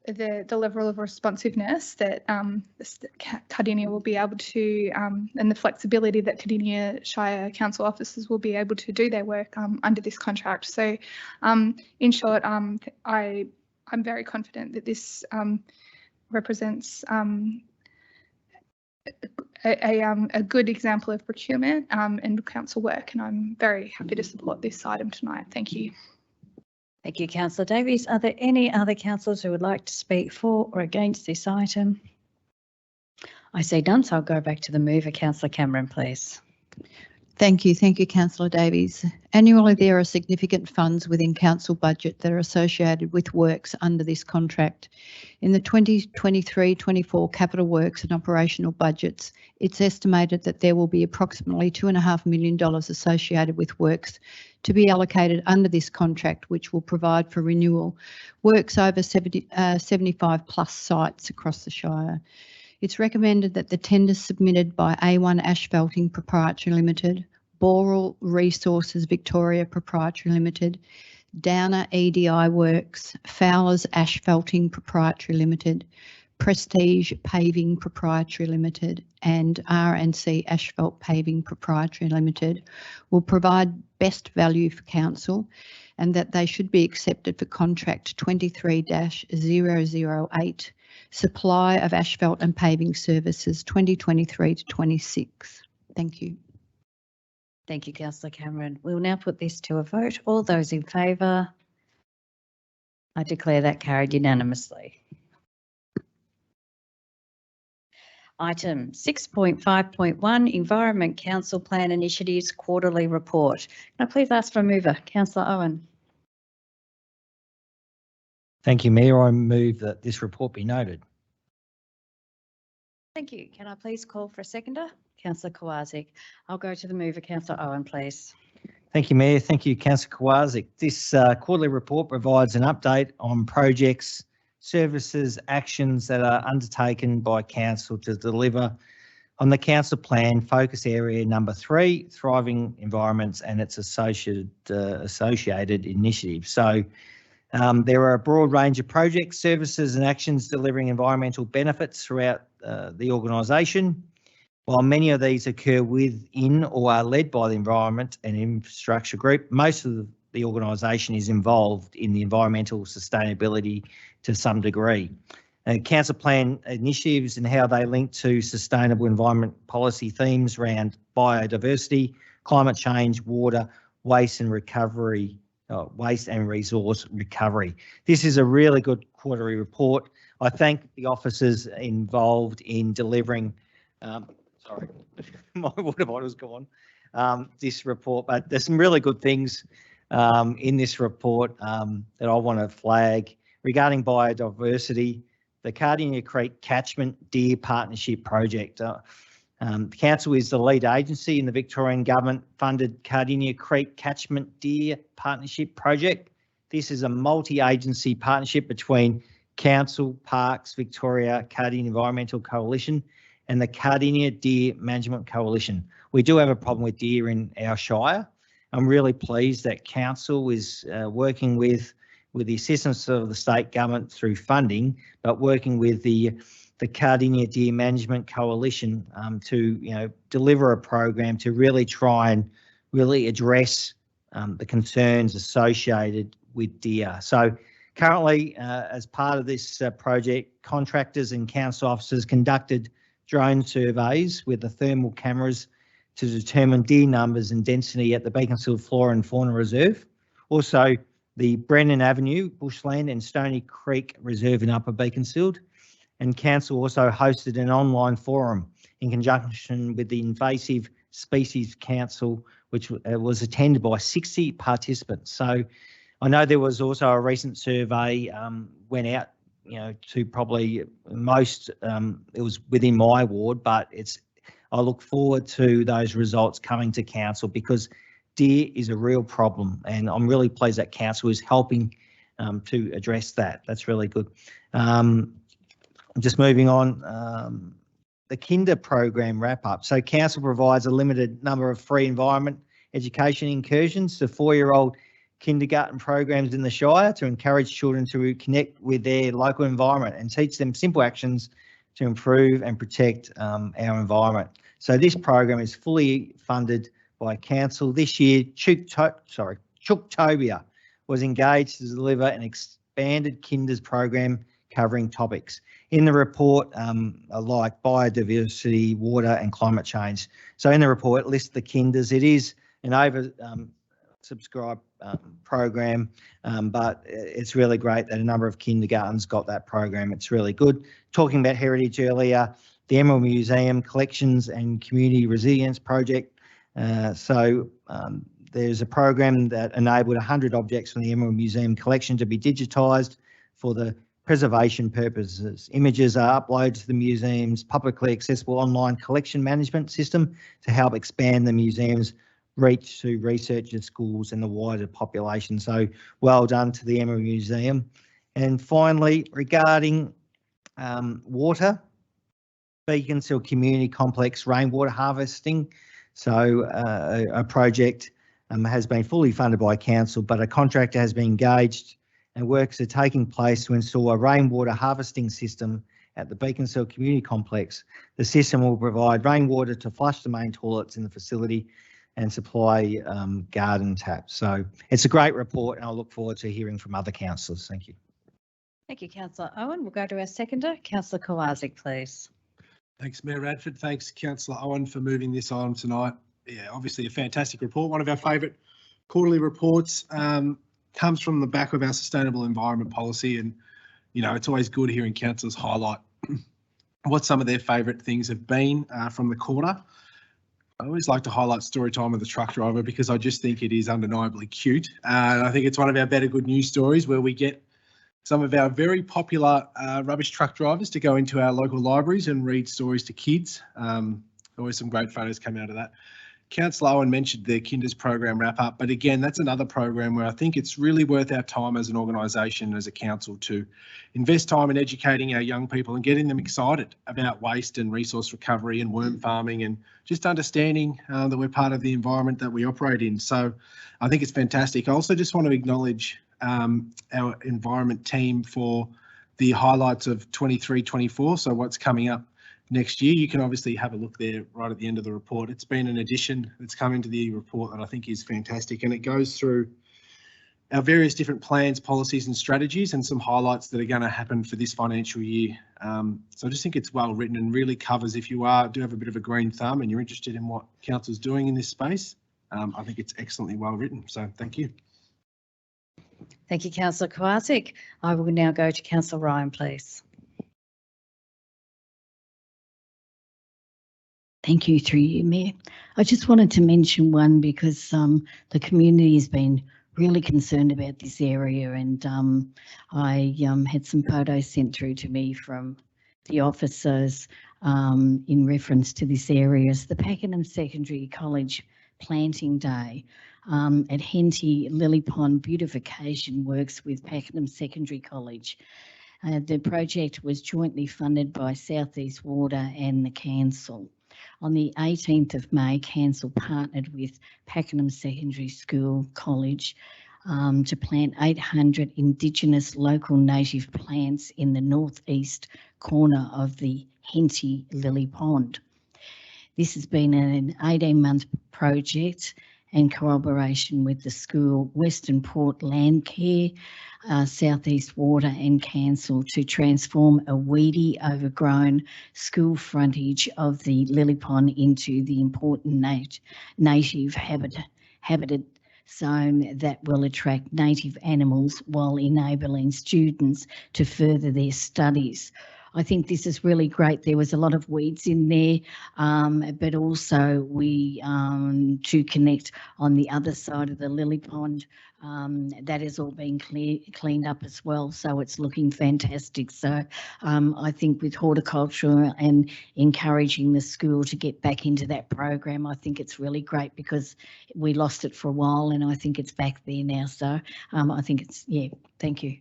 the level of responsiveness that Cardinia will be able to, and the flexibility that Cardinia Shire Council officers will be able to do their work under this contract. So in short, I'm very confident that this represents a good example of procurement and council work, and I'm very happy to support this item tonight. Thank you. Thank you, Councillor Davies. Are there any other councillors who would like to speak for or against this item? I see none, so I'll go back to the mover. Councillor Cameron, please. Thank you, Councillor Davies. Annually, there are significant funds within council budget that are associated with works under this contract. In the 2023-24 capital works and operational budgets, it's estimated that there will be approximately $2.5 million associated with works to be allocated under this contract, which will provide for renewal works over 75 plus sites across the Shire. It's recommended that the tenders submitted by A1 Asphalting Proprietary Limited, Boral Resources Victoria Proprietary Limited, Downer EDI Works, Fowler's Asphalting Proprietary Limited, Prestige Paving Proprietary Limited, and R&C Asphalt Paving Proprietary Limited will provide best value for council, and that they should be accepted for contract 23-008, supply of asphalt and paving services 2023 to 26. Thank you. Thank you, Councillor Cameron. We'll now put this to a vote. All those in favour? I declare that carried unanimously. Item 6.5.1, Environment Council Plan Initiatives Quarterly Report. Can I please ask for a mover? Councillor Owen. Thank you, Mayor. I move that this report be noted. Thank you. Can I please call for a seconder? Councillor Kowalczyk. I'll go to the mover, Councillor Owen, please. Thank you, Mayor. Thank you, Councillor Kowalczyk. This quarterly report provides an update on projects, services, actions that are undertaken by council to deliver on the council plan focus area number 3, thriving environments and its associated initiatives. So there are a broad range of projects, services and actions delivering environmental benefits throughout the organisation. While many of these occur within or are led by the Environment and Infrastructure Group, most of the organisation is involved in the environmental sustainability to some degree. Council plan initiatives and how they link to sustainable environment policy themes around biodiversity, climate change, water, waste and recovery, waste and resource recovery. This is a really good quarterly report. I thank the officers involved in delivering, sorry, my water bottle's gone, this report, but there's some really good things in this report that I want to flag. Regarding biodiversity, the Cardinia Creek Catchment Deer Partnership Project. The council is the lead agency in the Victorian Government funded Cardinia Creek Catchment Deer Partnership Project. This is a multi-agency partnership between Council, Parks Victoria, Cardinia Environmental Coalition and the Cardinia Deer Management Coalition. We do have a problem with deer in our Shire. I'm really pleased that Council is working with the assistance of the state government through funding, but working with the Cardinia Deer Management Coalition to deliver a program to really try and really address the concerns associated with deer. So currently, as part of this project, contractors and council officers conducted drone surveys with the thermal cameras to determine deer numbers and density at the Beaconsfield Flora and Fauna Reserve. Also, the Brennan Avenue Bushland and Stony Creek Reserve in Upper Beaconsfield. And Council also hosted an online forum in conjunction with the Invasive Species Council, which was attended by 60 participants. So I know there was also a recent survey went out, to probably most, it was within my ward, but I look forward to those results coming to Council because deer is a real problem, and I'm really pleased that Council is helping to address that. That's really good. Just moving on, the Kinder program wrap up. So Council provides a limited number of free environment education incursions to 4-year-old kindergarten programs in the Shire to encourage children to connect with their local environment and teach them simple actions to improve and protect our environment. So this program is fully funded by Council. This year, Chooktopia was engaged to deliver an expanded Kinders program covering topics. In the report, like biodiversity, water and climate change. So in the report, it lists the Kinders. It is an over-subscribed program, but it's really great that a number of kindergartens got that program. It's really good. Talking about heritage earlier, the Emerald Museum Collections and Community Resilience Project. There's a program that enabled 100 objects from the Emerald Museum collection to be digitised for the preservation purposes. Images are uploaded to the museum's publicly accessible online collection management system to help expand the museum's reach to researchers, schools and the wider population. So well done to the Emerald Museum. And finally, regarding water, Beaconsfield Community Complex rainwater harvesting. So a project has been fully funded by Council, but a contractor has been engaged and works are taking place to install a rainwater harvesting system at the Beaconsfield Community Complex. The system will provide rainwater to flush the main toilets in the facility and supply garden taps. So it's a great report and I look forward to hearing from other councillors. Thank you. Thank you, Councillor Owen. We'll go to our seconder, Councillor Kowalczyk, please. Thanks, Mayor Radford. Thanks, Councillor Owen, for moving this on tonight. Yeah, obviously a fantastic report. One of our favourite quarterly reports. Comes from the back of our sustainable environment policy, and it's always good hearing councillors highlight what some of their favourite things have been from the quarter. I always like to highlight story time of the truck driver because I just think it is undeniably cute. And I think it's one of our better good news stories where we get some of our very popular rubbish truck drivers to go into our local libraries and read stories to kids. Always some great photos come out of that. Councillor Owen mentioned the Kinders program wrap up, but again, that's another program where I think it's really worth our time as an organisation, as a council, to invest time in educating our young people and getting them excited about waste and resource recovery and worm farming and just understanding that we're part of the environment that we operate in. So I think it's fantastic. I also just want to acknowledge our environment team for the highlights of 23-24, so what's coming up next year. You can obviously have a look there right at the end of the report. It's been an addition that's come into the report that I think is fantastic, and it goes through our various different plans, policies and strategies, and some highlights that are going to happen for this financial year. So I just think it's well written and really covers, if you do have a bit of a green thumb and you're interested in what council's doing in this space, I think it's excellently well written. So thank you. Thank you, Councillor Kowalczyk. I will now go to Councillor Ryan, please. Thank you, through you, Mayor. I just wanted to mention one because the community has been really concerned about this area, and I had some photos sent through to me from the officers in reference to this area. It's the Pakenham Secondary College Planting Day at Henty Lily Pond Beautification Works with Pakenham Secondary College. The project was jointly funded by South East Water and the Council. On the 18th of May, Council partnered with Pakenham Secondary School College to plant 800 Indigenous local native plants in the northeast corner of the Henty Lily Pond. This has been an 18-month project in cooperation with the school, Western Port Land Care, South East Water and Council to transform a weedy, overgrown school frontage of the Lily Pond into the important native habitat zone that will attract native animals while enabling students to further their studies. I think this is really great. There was a lot of weeds in there, but also we to connect on the other side of the Lily Pond. That has all been cleaned up as well, so it's looking fantastic. So I think with horticulture and encouraging the school to get back into that program, I think it's really great because we lost it for a while and I think it's back there now. So I think it's, yeah, thank you.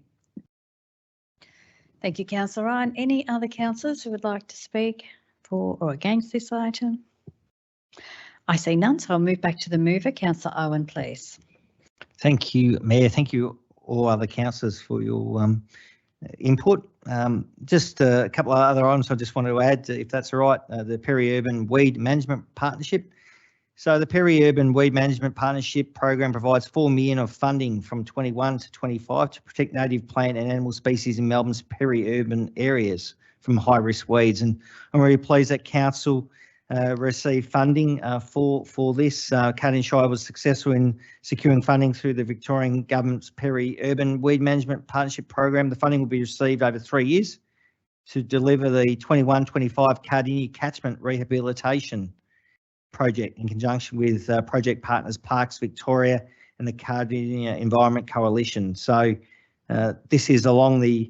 Thank you, Councillor Ryan. Any other councillors who would like to speak for or against this item? I see none, so I'll move back to the mover. Councillor Owen, please. Thank you, Mayor. Thank you all other councillors for your input. Just a couple of other items I just wanted to add, if that's all right. The Peri-Urban Weed Management Partnership. So the Peri-Urban Weed Management Partnership program provides $4 million of funding from 21 to 25 to protect native plant and animal species in Melbourne's peri-urban areas from high-risk weeds. And I'm really pleased that council received funding for this. Cardinia Shire was successful in securing funding through the Victorian Government's Peri-Urban Weed Management Partnership program. The funding will be received over 3 years to deliver the 21-25 Cardinia catchment rehabilitation project in conjunction with project partners Parks Victoria and the Cardinia Environment Coalition. So this is along the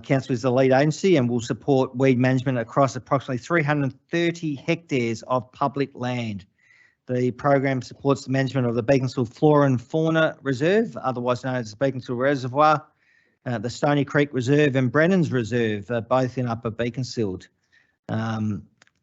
council is the lead agency and will support weed management across approximately 330 hectares of public land. The program supports the management of the Beaconsfield Flora and Fauna Reserve, otherwise known as the Beaconsfield Reservoir, the Stony Creek Reserve and Brennan's Reserve, both in Upper Beaconsfield.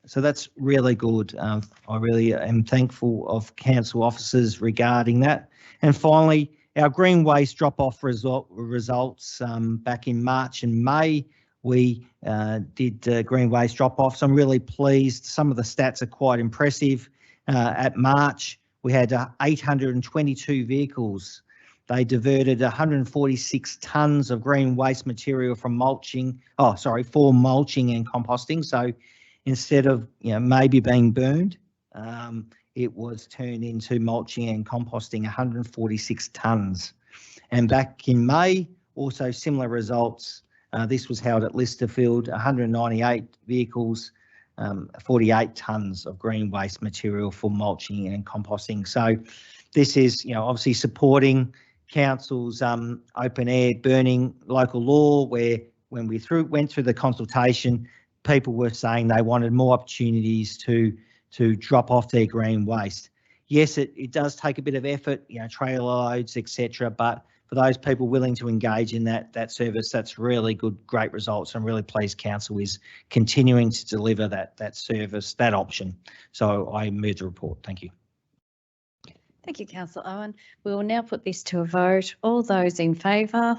So that's really good. I really am thankful of council officers regarding that. And finally, our green waste drop-off results back in March and May, we did green waste drop-offs. I'm really pleased. Some of the stats are quite impressive. At March, we had 822 vehicles. They diverted 146 tonnes of green waste material from for mulching and composting. So instead of maybe being burned, it was turned into mulching and composting, 146 tonnes. And back in May, also similar results. This was held at Listerfield, 198 vehicles, 48 tonnes of green waste material for mulching and composting. So this is, obviously supporting council's open air burning local law, where when we went through the consultation, people were saying they wanted more opportunities to drop off their green waste. Yes, it does take a bit of effort, trailer loads, etc. But for those people willing to engage in that service, that's really good, great results. I'm really pleased council is continuing to deliver that service, that option. So I move the report. Thank you. Thank you, Councillor Owen. We will now put this to a vote. All those in favour?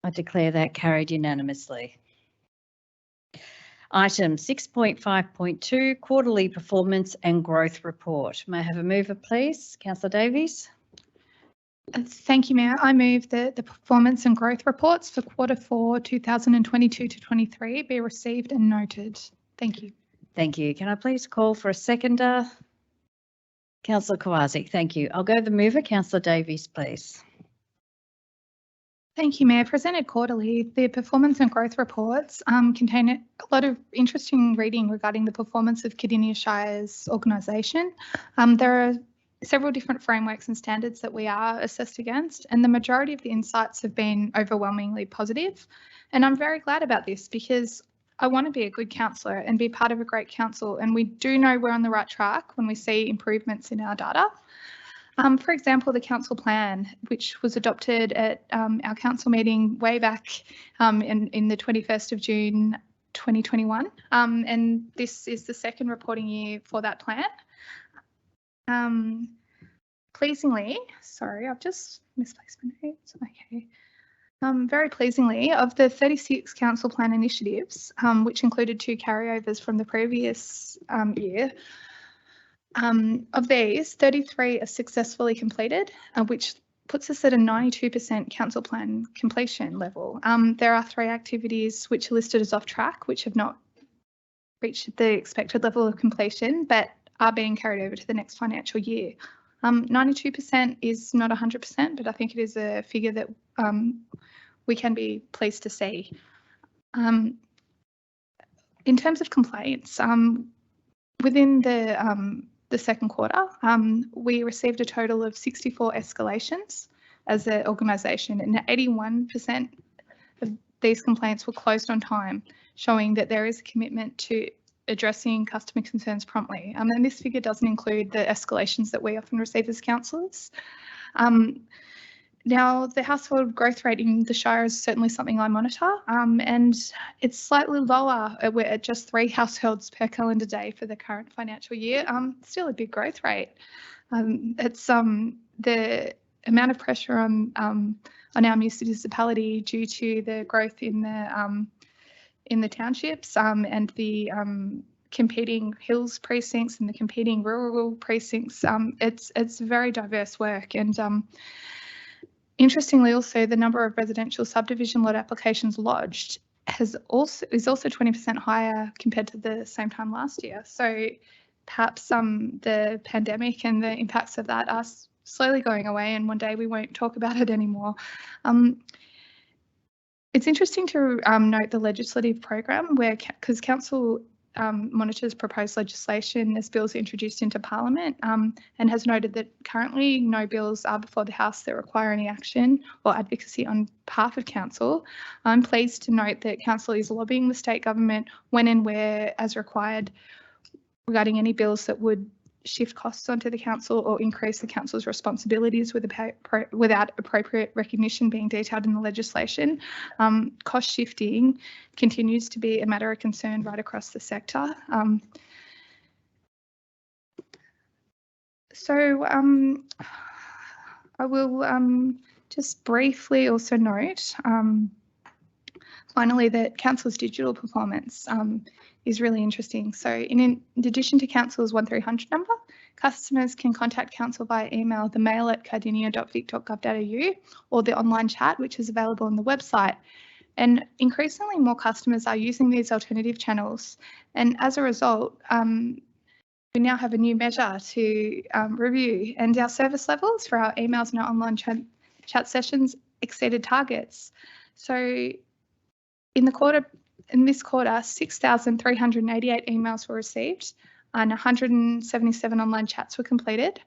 I declare that carried unanimously. Item 6.5.2, Quarterly Performance and Growth Report. May I have a mover, please? Councillor Davies. Thank you, Mayor. I move that the performance and growth reports for Q4 2022 to 23 be received and noted. Thank you. Thank you. Can I please call for a seconder? Councillor Kowalczyk, thank you. I'll go to the mover, Councillor Davies, please. Thank you, Mayor. Presented quarterly, the performance and growth reports contain a lot of interesting reading regarding the performance of Cardinia Shire's organisation. There are several different frameworks and standards that we are assessed against, and the majority of the insights have been overwhelmingly positive. And I'm very glad about this because I want to be a good councillor and be part of a great council, and we do know we're on the right track when we see improvements in our data. For example, the council plan, which was adopted at our council meeting way back in the 21st of June 2021, and this is the second reporting year for that plan. Pleasingly, sorry, I've just misplaced my notes. Okay. Very pleasingly, of the 36 council plan initiatives, which included 2 carryovers from the previous year, of these, 33 are successfully completed, which puts us at a 92% council plan completion level. There are 3 activities which are listed as off track, which have not reached the expected level of completion, but are being carried over to the next financial year. 92% is not 100%, but I think it is a figure that we can be pleased to see. In terms of complaints, within the second quarter, we received a total of 64 escalations as an organisation, and 81% of these complaints were closed on time, showing that there is a commitment to addressing customer concerns promptly. And this figure doesn't include the escalations that we often receive as councillors. Now, the household growth rate in the Shire is certainly something I monitor, and it's slightly lower. We're at just 3 households per calendar day for the current financial year. Still a big growth rate. It's the amount of pressure on our municipality due to the growth in the townships and the competing hills precincts and the competing rural precincts. It's very diverse work, and interestingly, also the number of residential subdivision lot applications lodged is also 20% higher compared to the same time last year. So perhaps the pandemic and the impacts of that are slowly going away, and one day we won't talk about it anymore. It's interesting to note the legislative program where, because council monitors proposed legislation as bills are introduced into Parliament, and has noted that currently no bills are before the House that require any action or advocacy on behalf of council. I'm pleased to note that council is lobbying the state government when and where as required regarding any bills that would shift costs onto the council or increase the council's responsibilities without appropriate recognition being detailed in the legislation. Cost shifting continues to be a matter of concern right across the sector. I will just briefly also note finally that council's digital performance is really interesting. So in addition to council's 1300 number, customers can contact council via email, the mail at cardinia.vic.gov.au, or the online chat, which is available on the website. And increasingly more customers are using these alternative channels. And as a result, we now have a new measure to review, and our service levels for our emails and our online chat sessions exceeded targets. So in this quarter, 6,388 emails were received and 177 online chats were completed.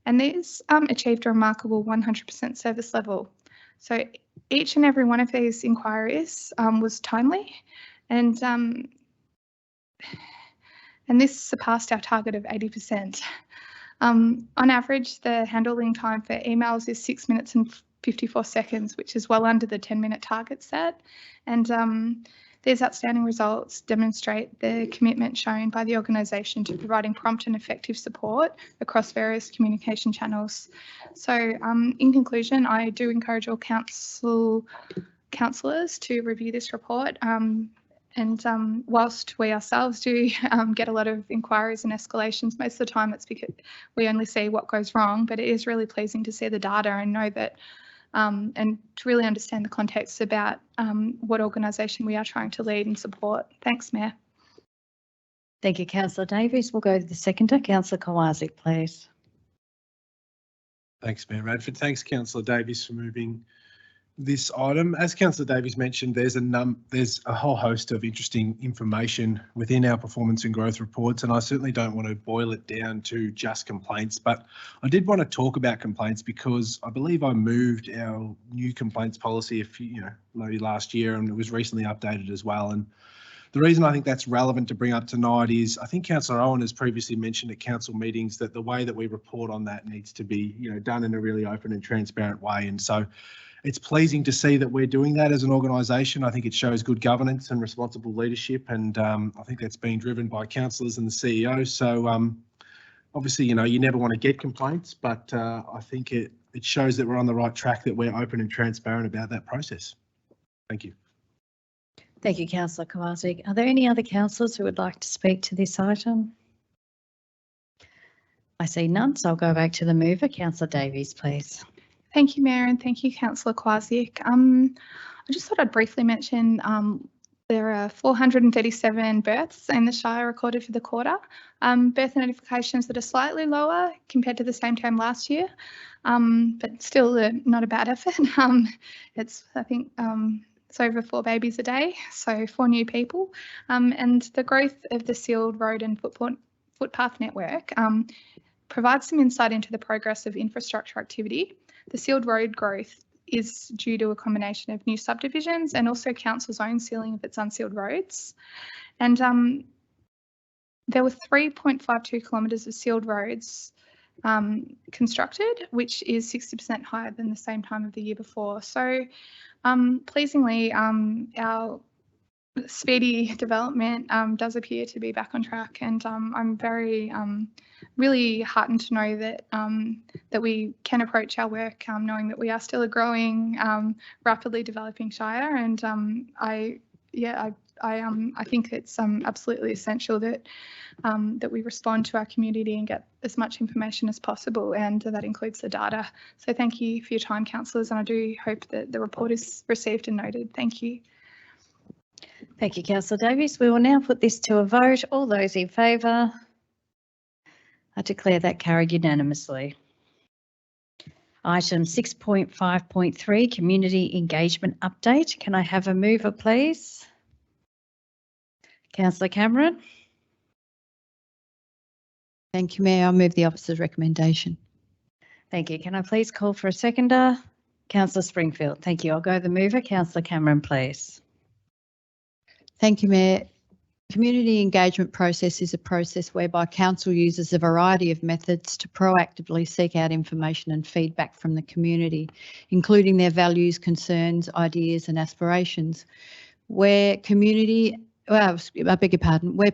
And these achieved a remarkable 100% service level. So each and every one of these inquiries was timely, and this surpassed our target of 80%. On average, the handling time for emails is 6 minutes and 54 seconds, which is well under the 10-minute target set. And these outstanding results demonstrate the commitment shown by the organisation to providing prompt and effective support across various communication channels. So in conclusion, I do encourage all councillors to review this report And whilst we ourselves do get a lot of inquiries and escalations, most of the time it's because we only see what goes wrong, but it is really pleasing to see the data and know that and to really understand the context about what organisation we are trying to lead and support. Thanks, Mayor. Thank you, Councillor Davies. We'll go to the seconder, Councillor Kowalczyk, please. Thanks, Mayor Radford. Thanks, Councillor Davies, for moving this item. As Councillor Davies mentioned, there's a whole host of interesting information within our performance and growth reports, and I certainly don't want to boil it down to just complaints, but I did want to talk about complaints because I believe I moved our new complaints policy maybe last year, and it was recently updated as well. And the reason I think that's relevant to bring up tonight is I think Councillor Owen has previously mentioned at council meetings that the way that we report on that needs to be, done in a really open and transparent way. And so it's pleasing to see that we're doing that as an organisation. I think it shows good governance and responsible leadership, and I think that's being driven by councillors and the CEO. So obviously, you never want to get complaints, but I think it shows that we're on the right track, that we're open and transparent about that process. Thank you. Thank you, Councillor Kowalczyk. Are there any other councillors who would like to speak to this item? I see none, so I'll go back to the mover. Councillor Davies, please. Thank you, Mayor, and thank you, Councillor Kowalczyk. I just thought I'd briefly mention there are 437 births in the Shire recorded for the quarter. Birth notifications that are slightly lower compared to the same time last year, but still not a bad effort. I think it's over 4 babies a day, so 4 new people. And the growth of the sealed road and footpath network provides some insight into the progress of infrastructure activity. The sealed road growth is due to a combination of new subdivisions and also council's own sealing of its unsealed roads. And there were 3.52 kilometres of sealed roads constructed, which is 60% higher than the same time of the year before. So pleasingly, our speedy development does appear to be back on track, and I'm very really heartened to know that that we can approach our work knowing that we are still a growing, rapidly developing Shire, and I think it's absolutely essential that that we respond to our community and get as much information as possible, and that includes the data. So thank you for your time, councillors, and I do hope that the report is received and noted. Thank you. Thank you, Councillor Davies. We will now put this to a vote. All those in favour? I declare that carried unanimously. Item 6.5.3, Community Engagement Update. Can I have a mover, please? Councillor Cameron. Thank you, Mayor. I'll move the officer's recommendation. Thank you. Can I please call for a seconder? Councillor Springfield. Thank you. I'll go the mover. Councillor Cameron, please. Thank you, Mayor. Community engagement process is a process whereby council uses a variety of methods to proactively seek out information and feedback from the community, including their values, concerns, ideas and aspirations. Where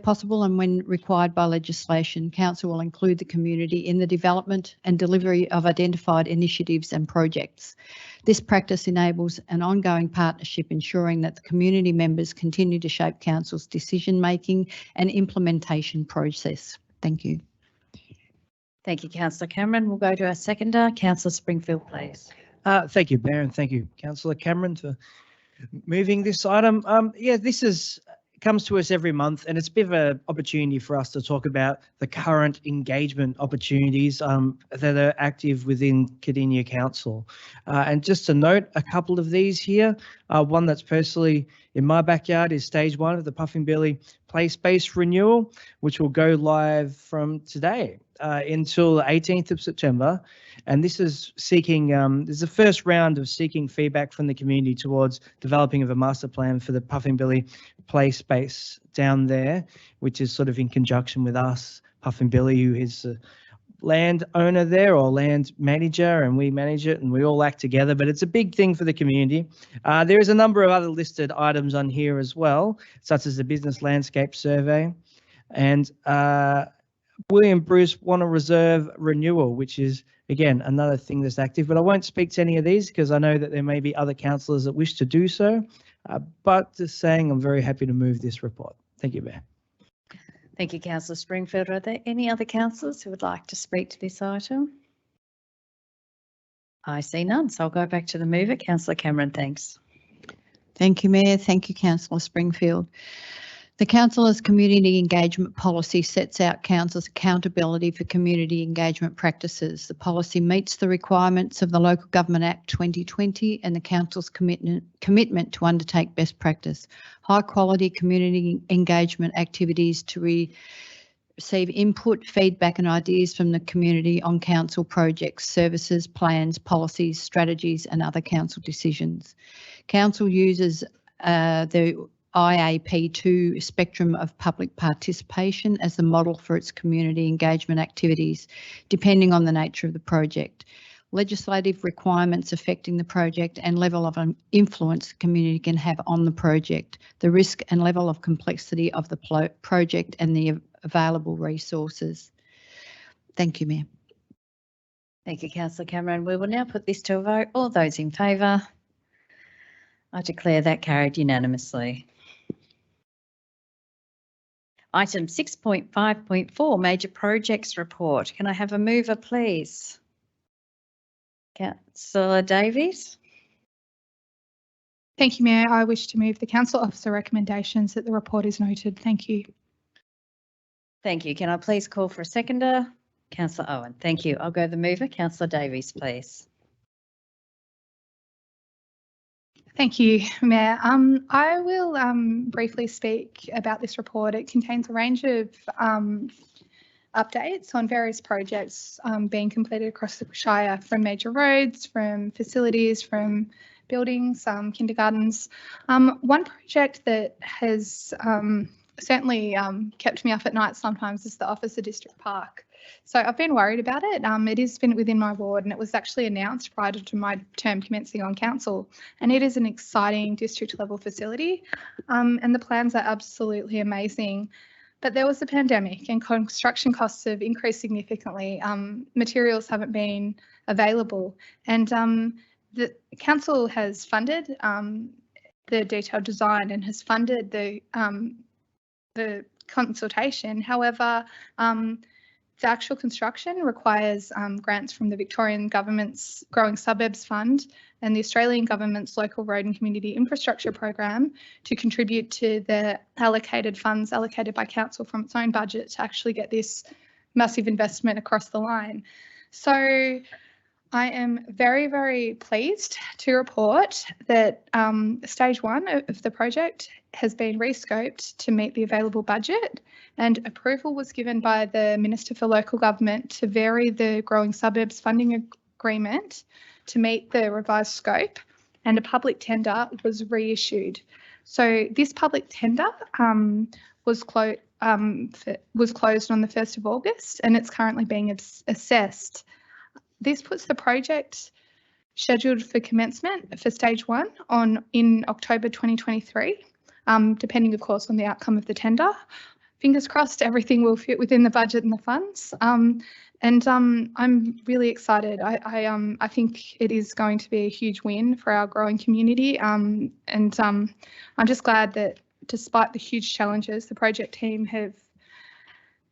possible and when required by legislation, council will include the community in the development and delivery of identified initiatives and projects. This practice enables an ongoing partnership, ensuring that the community members continue to shape council's decision-making and implementation process. Thank you. Thank you, Councillor Cameron. We'll go to our seconder, Councillor Springfield, please. Thank you, Mayor, and thank you, Councillor Cameron, for moving this item. This comes to us every month, and it's a bit of an opportunity for us to talk about the current engagement opportunities that are active within Cardinia Council. And just to note a couple of these here, one that's personally in my backyard is stage 1 of the Puffing Billy Play Space renewal, which will go live from today until the 18th of September. And this is seeking, this is the first round of seeking feedback from the community towards developing of a master plan for the Puffing Billy Play Space down there, which is sort of in conjunction with us, Puffing Billy, who is the land owner there or land manager, and we manage it and we all act together, but it's a big thing for the community. There is a number of other listed items on here as well, such as the business landscape survey and William Bruce Wanna Reserve renewal, which is again another thing that's active, but I won't speak to any of these because I know that there may be other councillors that wish to do so. But just saying, I'm very happy to move this report. Thank you, Mayor. Thank you, Councillor Springfield. Are there any other councillors who would like to speak to this item? I see none, so I'll go back to the mover. Councillor Cameron, thanks. Thank you, Mayor. Thank you, Councillor Springfield. The Council's Community Engagement Policy sets out Council's accountability for community engagement practices. The policy meets the requirements of the Local Government Act 2020 and the Council's commitment to undertake best practice, high quality community engagement activities to receive input, feedback and ideas from the community on Council projects, services, plans, policies, strategies and other Council decisions. Council uses the IAP2 spectrum of public participation as the model for its community engagement activities, depending on the nature of the project. Legislative requirements affecting the project and level of influence the community can have on the project, the risk and level of complexity of the project and the available resources. Thank you, Mayor. Thank you, Councillor Cameron. We will now put this to a vote. All those in favour? I declare that carried unanimously. Item 6.5.4, Major Projects Report. Can I have a mover, please? Councillor Davies. Thank you, Mayor. I wish to move the Council Officer recommendations that the report is noted. Thank you. Thank you. Can I please call for a seconder? Councillor Owen. Thank you. I'll go the mover. Councillor Davies, please. Thank you, Mayor. I will briefly speak about this report. It contains a range of updates on various projects being completed across the Shire, from major roads, from facilities, from buildings, kindergartens. One project that has certainly kept me up at night sometimes is the Officer District Park. So I've been worried about it. It has been within my ward and it was actually announced prior to my term commencing on council. And it is an exciting district level facility and the plans are absolutely amazing. But there was a pandemic and construction costs have increased significantly. Materials haven't been available and the council has funded the detailed design and has funded the consultation. However, the actual construction requires grants from the Victorian Government's Growing Suburbs Fund and the Australian Government's Local Road and Community Infrastructure Program to contribute to the allocated funds allocated by council from its own budget to actually get this massive investment across the line. So I am very, very pleased to report that stage one of the project has been rescoped to meet the available budget, and approval was given by the Minister for Local Government to vary the Growing Suburbs funding agreement to meet the revised scope, and a public tender was reissued. So this public tender was closed on the 1st of August and it's currently being assessed. This puts the project scheduled for commencement for stage one in October 2023, depending of course on the outcome of the tender. Fingers crossed everything will fit within the budget and the funds. I'm really excited. I think it is going to be a huge win for our growing community. I'm just glad that despite the huge challenges, the project team have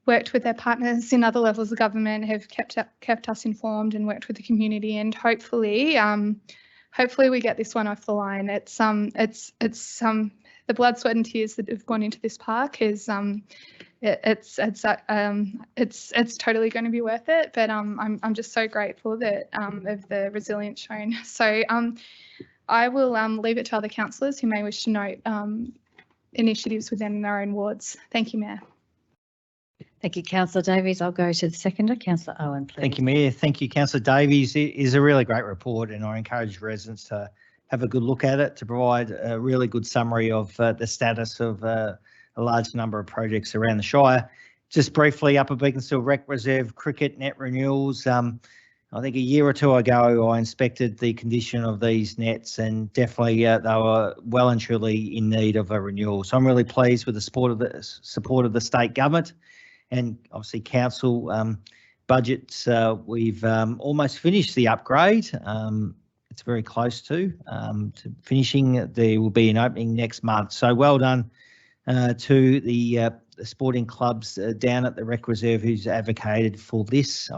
worked with their partners in other levels of government, have kept us informed and worked with the community, and hopefully we get this one off the line. It's the blood, sweat and tears that have gone into this park is it's totally going to be worth it. But I'm just so grateful that of the resilience shown. So I will leave it to other councillors who may wish to note initiatives within their own wards. Thank you, Mayor. Thank you, Councillor Davies. I'll go to the seconder, Councillor Owen, please. Thank you, Mayor. Thank you, Councillor Davies. It is a really great report and I encourage residents to have a good look at it to provide a really good summary of the status of a large number of projects around the Shire. Just briefly, Upper Beaconsfield Rec Reserve cricket net renewals. I think a year or two ago, I inspected the condition of these nets and definitely they were well and truly in need of a renewal. So I'm really pleased with the support of the state government and obviously council budgets. We've almost finished the upgrade. it's very close to finishing. There will be an opening next month. So well done to the sporting clubs down at the Rec Reserve who's advocated for this.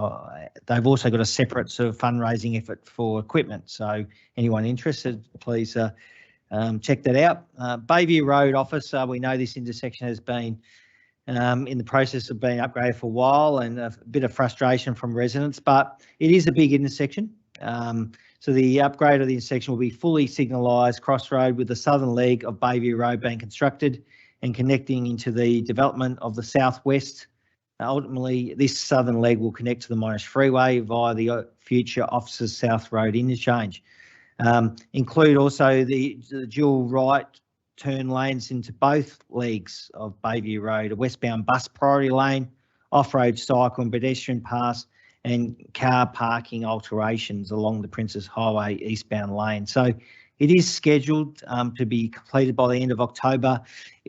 They've also got a separate sort of fundraising effort for equipment. So anyone interested, please check that out. Bayview Road office, we know this intersection has been in the process of being upgraded for a while, and a bit of frustration from residents, but it is a big intersection. So the upgrade of the intersection will be fully signalised crossroad, with the southern leg of Bayview Road being constructed and connecting into the development of the southwest. Ultimately, this southern leg will connect to the Monash Freeway via the future Officers South Road interchange. Include also the dual right turn lanes into both legs of Bayview Road, a westbound bus priority lane, off-road cycle and pedestrian pass, and car parking alterations along the Princess Highway eastbound lane. So it is scheduled to be completed by the end of October.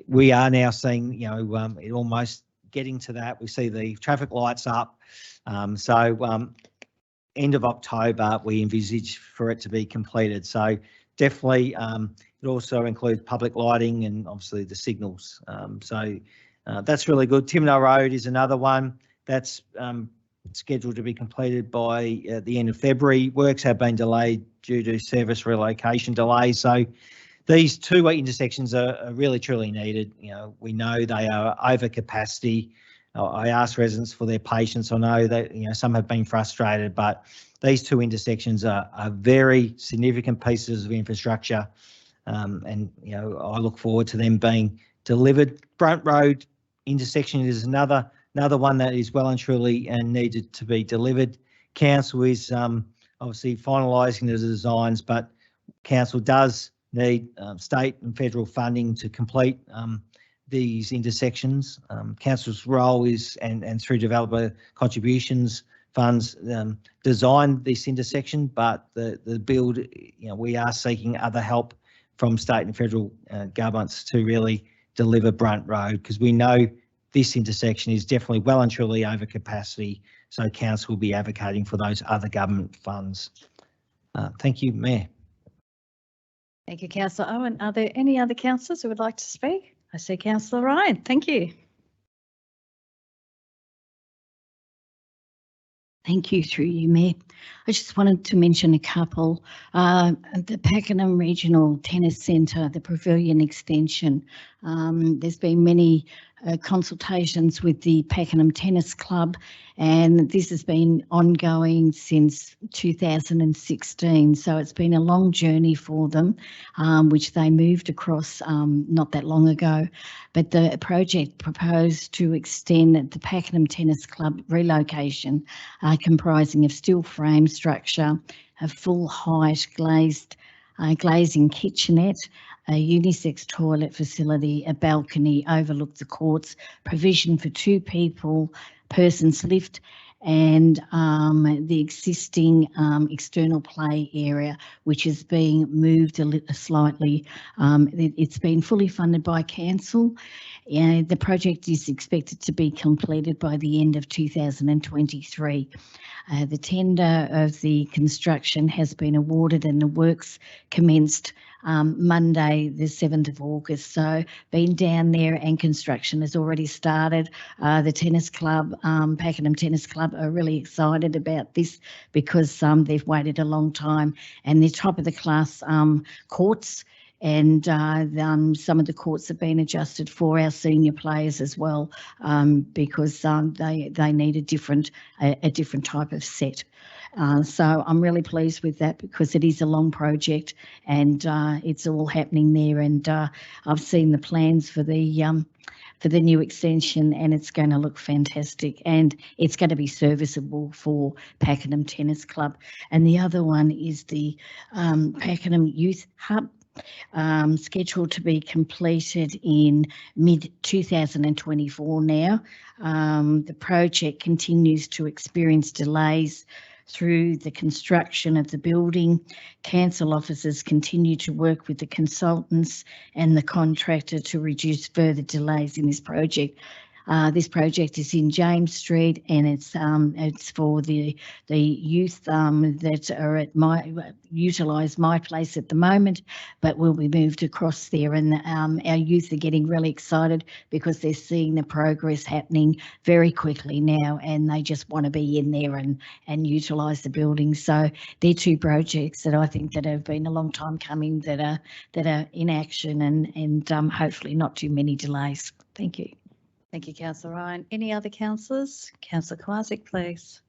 We are now seeing, it almost getting to that. We see the traffic lights up. End of October, we envisage for it to be completed. So definitely, it also includes public lighting and obviously the signals. That's really good. Timno Road is another one that's scheduled to be completed by the end of February. Works have been delayed due to service relocation delays. So these two intersections are really truly needed. We know they are over capacity. I asked residents for their patience. I know that some have been frustrated, but these two intersections are very significant pieces of infrastructure, and I look forward to them being delivered. Brunt Road intersection is another one that is well and truly and needed to be delivered. Council is obviously finalising the designs, but council does need state and federal funding to complete these intersections. Council's role is, and through developer contributions funds, designed this intersection, but the build, we are seeking other help from state and federal governments to really deliver Brunt Road, because we know this intersection is definitely well and truly over capacity. So council will be advocating for those other government funds. Thank you, Mayor. Thank you, Councillor Owen. Are there any other councillors who would like to speak? I see Councillor Ryan. Thank you. Thank you, through you, Mayor. I just wanted to mention a couple. The Pakenham Regional Tennis Centre, the Pavilion Extension. There's been many consultations with the Pakenham Tennis Club, and this has been ongoing since 2016. So it's been a long journey for them, which they moved across not that long ago. But the project proposed to extend the Pakenham Tennis Club relocation, comprising of steel frame structure, a full height glazing kitchenette, a unisex toilet facility, a balcony, overlook the courts, provision for 2 persons lift, and the existing external play area, which is being moved slightly. It's been fully funded by council. The project is expected to be completed by the end of 2023. The tender of the construction has been awarded and the works commenced Monday, the 7th of August. So been down there and construction has already started. The tennis club, Pakenham Tennis Club, are really excited about this because they've waited a long time, and they're top of the class courts, and some of the courts have been adjusted for our senior players as well, because they need a different type of set. So I'm really pleased with that because it is a long project, and it's all happening there. And I've seen the plans for the new extension, and it's going to look fantastic, and it's going to be serviceable for Pakenham Tennis Club. And the other one is the Pakenham Youth Hub, scheduled to be completed in mid-2024 now. The project continues to experience delays through the construction of the building. Council officers continue to work with the consultants and the contractor to reduce further delays in this project. This project is in James Street, and it's for the youth that are at utilise my place at the moment, but will be moved across there. And our youth are getting really excited because they're seeing the progress happening very quickly now, and they just want to be in there and utilise the building. So they're two projects that I think that have been a long time coming, that are in action, and hopefully not too many delays. Thank you. Thank you, Councillor Ryan. Any other councillors? Councillor Kowalczyk, please.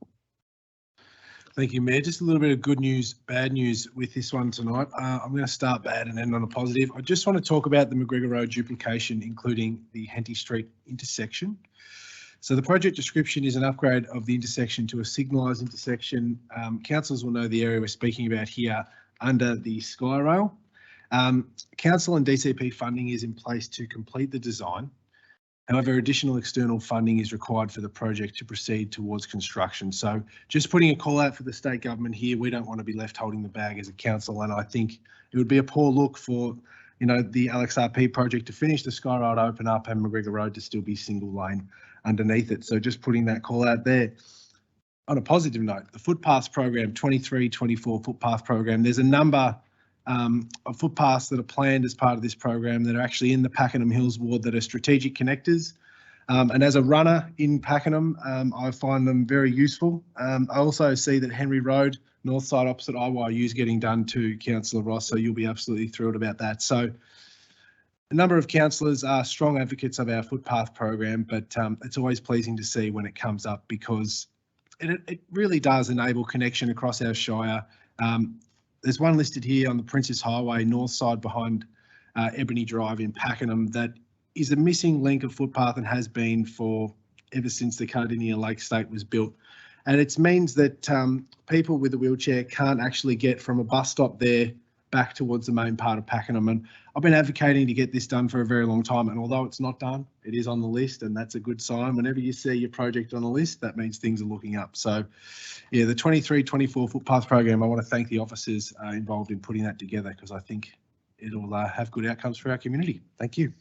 Thank you, Mayor. Just a little bit of good news, bad news with this one tonight. I'm going to start bad and end on a positive. I just want to talk about the McGregor Road duplication, including the Henty Street intersection. So the project description is an upgrade of the intersection to a signalised intersection. Councillors will know the area we're speaking about here under the Sky Rail. Council and DCP funding is in place to complete the design. However, additional external funding is required for the project to proceed towards construction. So just putting a call out for the state government here, we don't want to be left holding the bag as a council, and I think it would be a poor look for, you know, the LXRP project to finish, the Sky Rail to open up, and McGregor Road to still be single lane underneath it. So just putting that call out there. On a positive note, the footpaths program, 23-24 footpath program, there's a number of footpaths that are planned as part of this program that are actually in the Pakenham Hills ward that are strategic connectors. And as a runner in Pakenham, I find them very useful. I also see that Henry Road, north side opposite IYU, is getting done too, Councillor Ross, so you'll be absolutely thrilled about that. So a number of councillors are strong advocates of our footpath program, but it's always pleasing to see when it comes up, because it really does enable connection across our Shire. There's one listed here on the Princess Highway, north side behind Ebony Drive in Pakenham, that is a missing link of footpath and has been for ever since the Cardinia Lake State was built. And it means that people with a wheelchair can't actually get from a bus stop there back towards the main part of Pakenham. And I've been advocating to get this done for a very long time. And although it's not done, it is on the list, and that's a good sign. Whenever you see your project on the list, that means things are looking up. So yeah, the 23-24 footpath program, I want to thank the officers involved in putting that together, because I think it'll have good outcomes for our community. Thank you.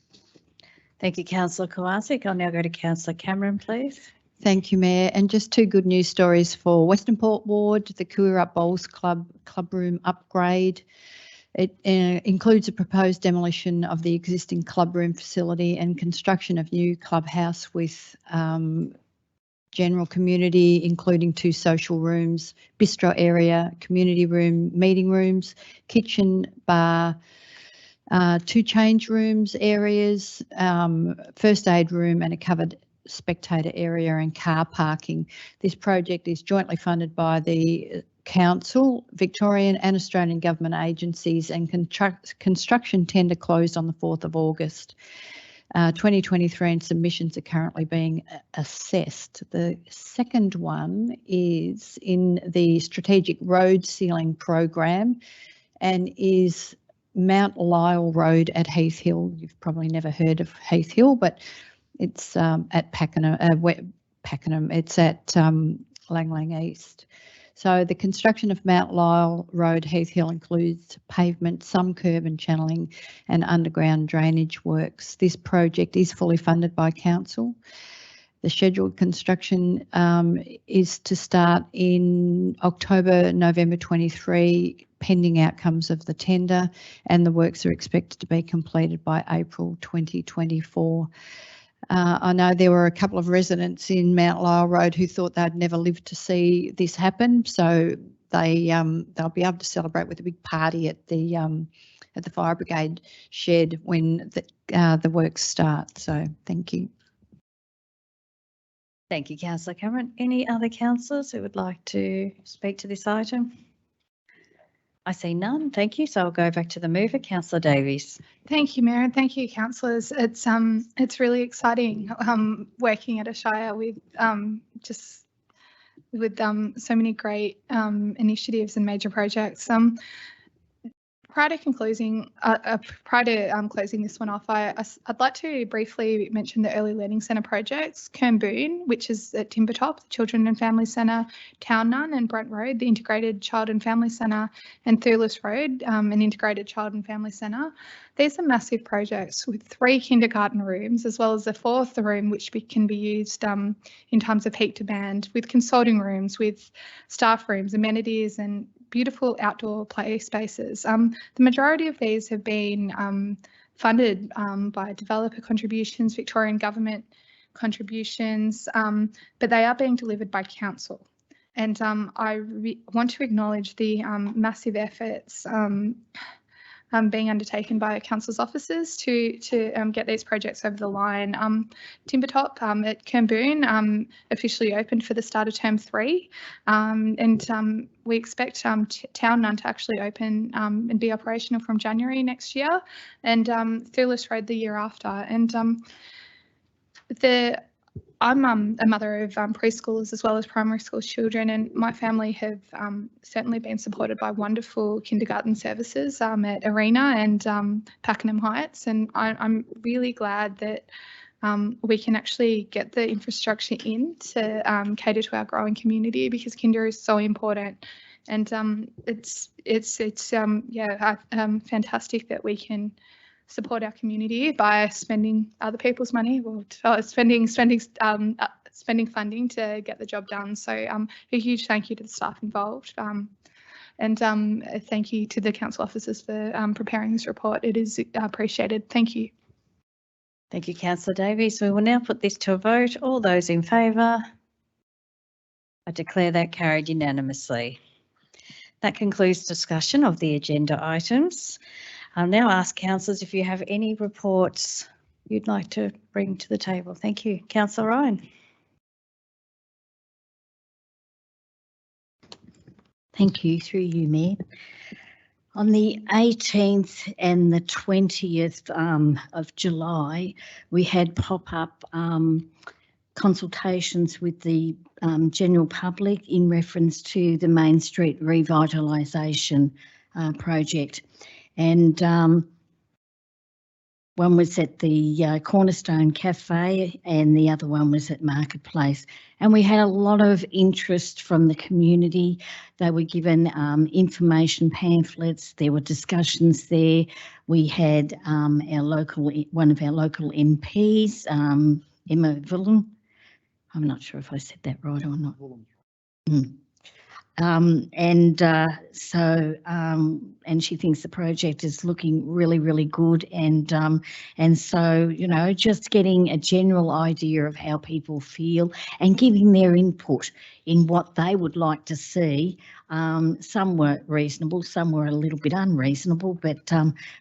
Thank you, Councillor Kowalczyk. I'll now go to Councillor Cameron, please. Thank you, Mayor. And just two good news stories for Western Port Ward, the Kooyurup Bowls Club room upgrade. It includes a proposed demolition of the existing clubroom facility and construction of new clubhouse with general community, including 2 social rooms, bistro area, community room, meeting rooms, kitchen, bar, 2 change rooms areas, first aid room, and a covered spectator area and car parking. This project is jointly funded by the Council, Victorian and Australian government agencies, and construction tender closed on the 4th of August 2023, and submissions are currently being assessed. The second one is in the Strategic Road Sealing Program and is Mount Lyell Road at Heath Hill. You've probably never heard of Heath Hill, but it's at Pakenham. It's at Lang Lang East. So the construction of Mount Lyell Road, Heath Hill, includes pavement, some curb and channeling, and underground drainage works. This project is fully funded by Council. The scheduled construction is to start in October, November 23, pending outcomes of the tender, and the works are expected to be completed by April 2024. I know there were a couple of residents in Mount Lyell Road who thought they'd never live to see this happen, so they'll be able to celebrate with a big party at the fire brigade shed when the works start. So thank you. Thank you, Councillor Cameron. Any other councillors who would like to speak to this item? I see none. Thank you. So I'll go back to the mover, Councillor Davies. Thank you, Mayor, and thank you, councillors. It's really exciting working at a Shire with so many great initiatives and major projects. Prior to closing this one off, I'd like to briefly mention the Early Learning Centre projects, Kernboon, which is at Timbertop, the Children and Family Centre, Townnan and Brent Road, the Integrated Child and Family Centre, and Thurles Road, an Integrated Child and Family Centre. These are massive projects with 3 kindergarten rooms, as well as a 4th room which can be used in times of peak demand, with consulting rooms, with staff rooms, amenities, and beautiful outdoor play spaces. The majority of these have been funded by developer contributions, Victorian government contributions, but they are being delivered by council. And I want to acknowledge the massive efforts being undertaken by council's officers to get these projects over the line. Timbertop at Kernboon officially opened for the start of term 3, and we expect Townnan to actually open and be operational from January next year, and Thurles Road the year after. And I'm a mother of preschoolers as well as primary school children, and my family have certainly been supported by wonderful kindergarten services at Arena and Pakenham Heights, and I'm really glad that we can actually get the infrastructure in to cater to our growing community, because kinder is so important, and it's fantastic that we can support our community by spending other people's money, or spending funding to get the job done. So a huge thank you to the staff involved, and thank you to the council officers for preparing this report. It is appreciated. Thank you. Thank you, Councillor Davies. We will now put this to a vote. All those in favour? I declare that carried unanimously. That concludes discussion of the agenda items. I'll now ask councillors if you have any reports you'd like to bring to the table. Thank you. Councillor Ryan. Thank you, through you, Mayor. On the 18th and the 20th of July, we had pop-up consultations with the general public in reference to the Main Street revitalisation project. And one was at the Cornerstone Cafe and the other one was at Marketplace. And we had a lot of interest from the community. They were given information pamphlets. There were discussions there. We had one of our local MPs, Emma Villan. I'm not sure if I said that right or not. And she thinks the project is looking really, really good, and so, you know, just getting a general idea of how people feel and giving their input in what they would like to see. Some were reasonable, some were a little bit unreasonable, but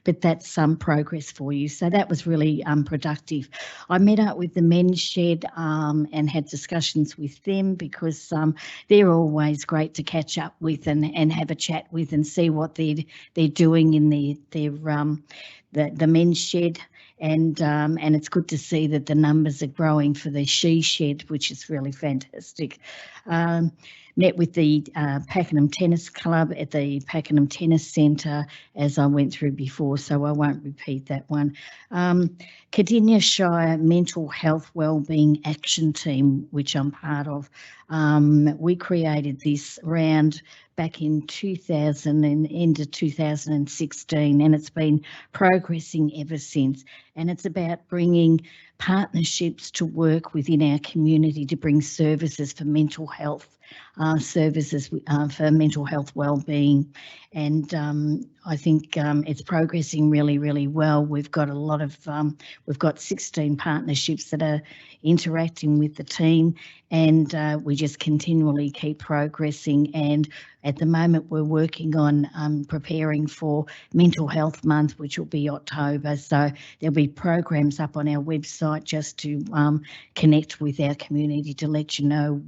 that's some progress for you. So that was really productive. I met up with the men's shed and had discussions with them, because they're always great to catch up with and have a chat with and see what they're doing in the men's shed. And it's good to see that the numbers are growing for the she shed, which is really fantastic. Met with the Pakenham Tennis Club at the Pakenham Tennis Centre, as I went through before, so I won't repeat that one. Cardinia Shire Mental Health Wellbeing Action Team, which I'm part of, we created this round back in 2000 and into 2016, and it's been progressing ever since. And it's about bringing partnerships to work within our community to bring services for mental health, for mental health wellbeing. And I think it's progressing really, really well. We've got a lot of, we've got 16 partnerships that are interacting with the team, and we just continually keep progressing. And at the moment we're working on preparing for Mental Health Month, which will be October. So there'll be programs up on our website just to connect with our community, to let you know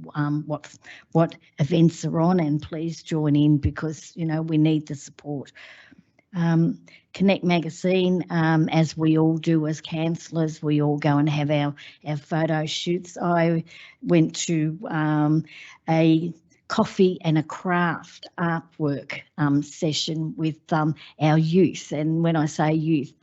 what events are on, and please join in, because, you know, we need the support. Connect Magazine, as we all do as councillors, we all go and have our photo shoots. I went to a coffee and a craft artwork session with our youth. And when I say youth,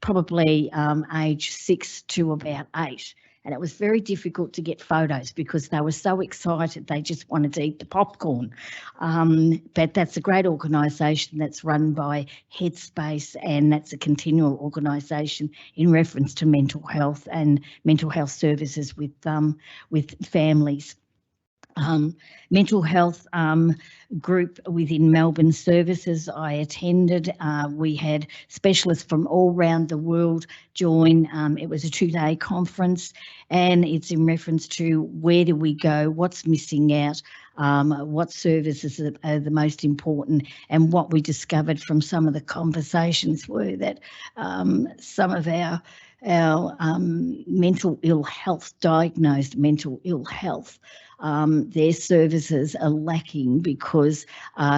probably age 6 to about 8. And it was very difficult to get photos because they were so excited. They just wanted to eat the popcorn. But that's a great organisation that's run by Headspace, and that's a continual organisation in reference to mental health and mental health services with families. Mental health group within Melbourne Services I attended. We had specialists from all around the world join. It was a 2-day conference, and it's in reference to where do we go, what's missing out, what services are the most important. And what we discovered from some of the conversations were that some of our mental ill health, diagnosed mental ill health, their services are lacking because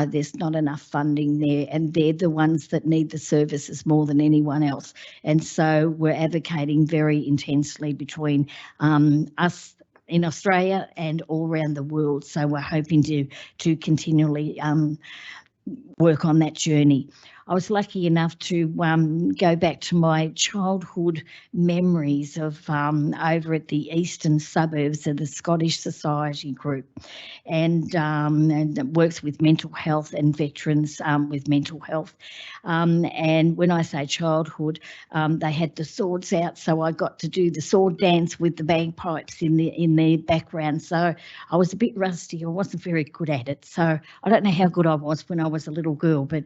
there's not enough funding there, and they're the ones that need the services more than anyone else. And so we're advocating very intensely between us in Australia and all around the world. So we're hoping to continually work on that journey. I was lucky enough to go back to my childhood memories of over at the eastern suburbs of the Scottish Society Group, and works with mental health and veterans with mental health. And when I say childhood, they had the swords out, so I got to do the sword dance with the bagpipes in the background. So I was a bit rusty. I wasn't very good at it. So I don't know how good I was when I was a little girl, but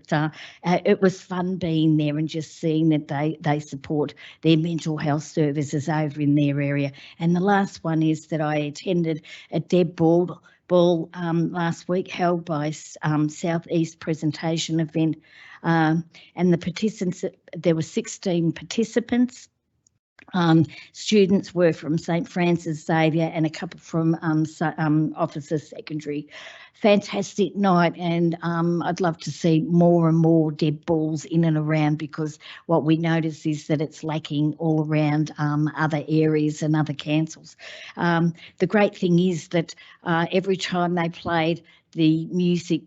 it was fun being there and just seeing that they support their mental health services over in their area. And the last one is that I attended a Deb Ball last week, held by Southeast Presentation Event, and the participants, there were 16 participants. Students were from St Francis Xavier and a couple from Officers Secondary. Fantastic night, and I'd love to see more and more Deb Balls in and around, because what we notice is that it's lacking all around other areas and other councils. The great thing is that every time they played the music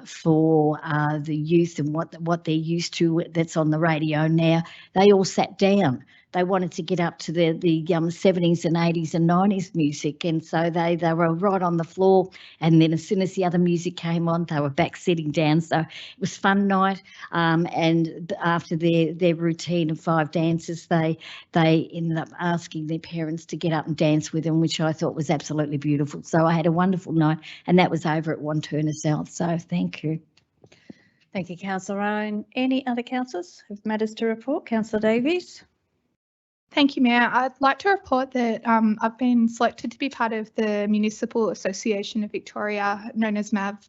for the youth and what they're used to that's on the radio now, they all sat down. They wanted to get up to the 70s and 80s and 90s music, and so they were right on the floor, and then as soon as the other music came on, they were back sitting down. So it was a fun night, and after their routine of 5 dances, they ended up asking their parents to get up and dance with them, which I thought was absolutely beautiful. So I had a wonderful night, and that was over at Wantirna South. So thank you. Thank you, Councillor Ryan. Any other councillors who have matters to report? Councillor Davies. Thank you, Mayor. I'd like to report that I've been selected to be part of the Municipal Association of Victoria, known as MAV,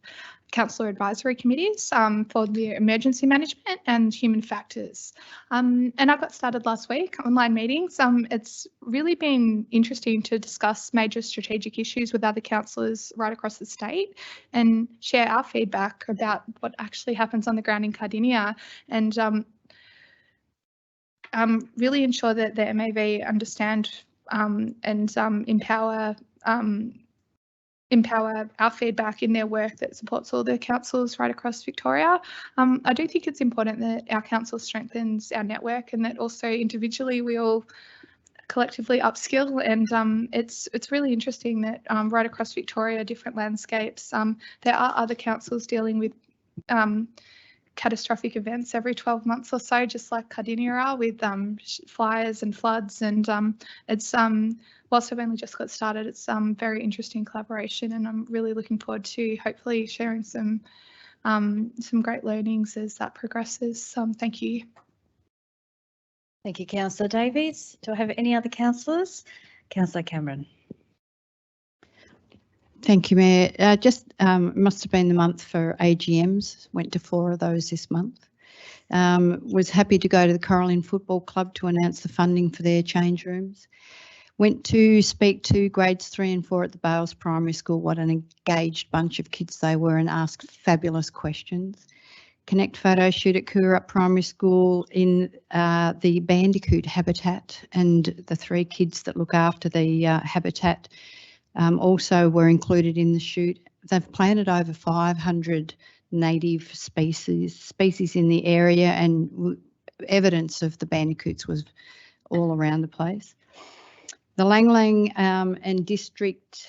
Councillor Advisory Committees for the Emergency Management and Human Factors. And I got started last week, online meetings. It's really been interesting to discuss major strategic issues with other councillors right across the state and share our feedback about what actually happens on the ground in Cardinia, and really ensure that the MAV understand and empower our feedback in their work that supports all the councils right across Victoria. I do think it's important that our council strengthens our network, and that also individually we all collectively upskill, and it's really interesting that right across Victoria, different landscapes, there are other councils dealing with catastrophic events every 12 months or so, just like Cardinia are, with fires and floods, and it's whilst I've only just got started, it's very interesting collaboration, and I'm really looking forward to hopefully sharing some great learnings as that progresses. Thank you. Thank you, Councillor Davies. Do I have any other councillors? Councillor Cameron. Thank you, Mayor. Just must have been the month for AGMs. Went to 4 of those this month. Was happy to go to the Coralline Football Club to announce the funding for their change rooms. Went to speak to grades 3 and 4 at the Bales Primary School. What an engaged bunch of kids they were, and asked fabulous questions. Connect photo shoot at Coorup Primary School in the Bandicoot habitat, and the 3 kids that look after the habitat also were included in the shoot. they've planted over 500 native species in the area, and evidence of the bandicoots was all around the place. The Lang Lang and District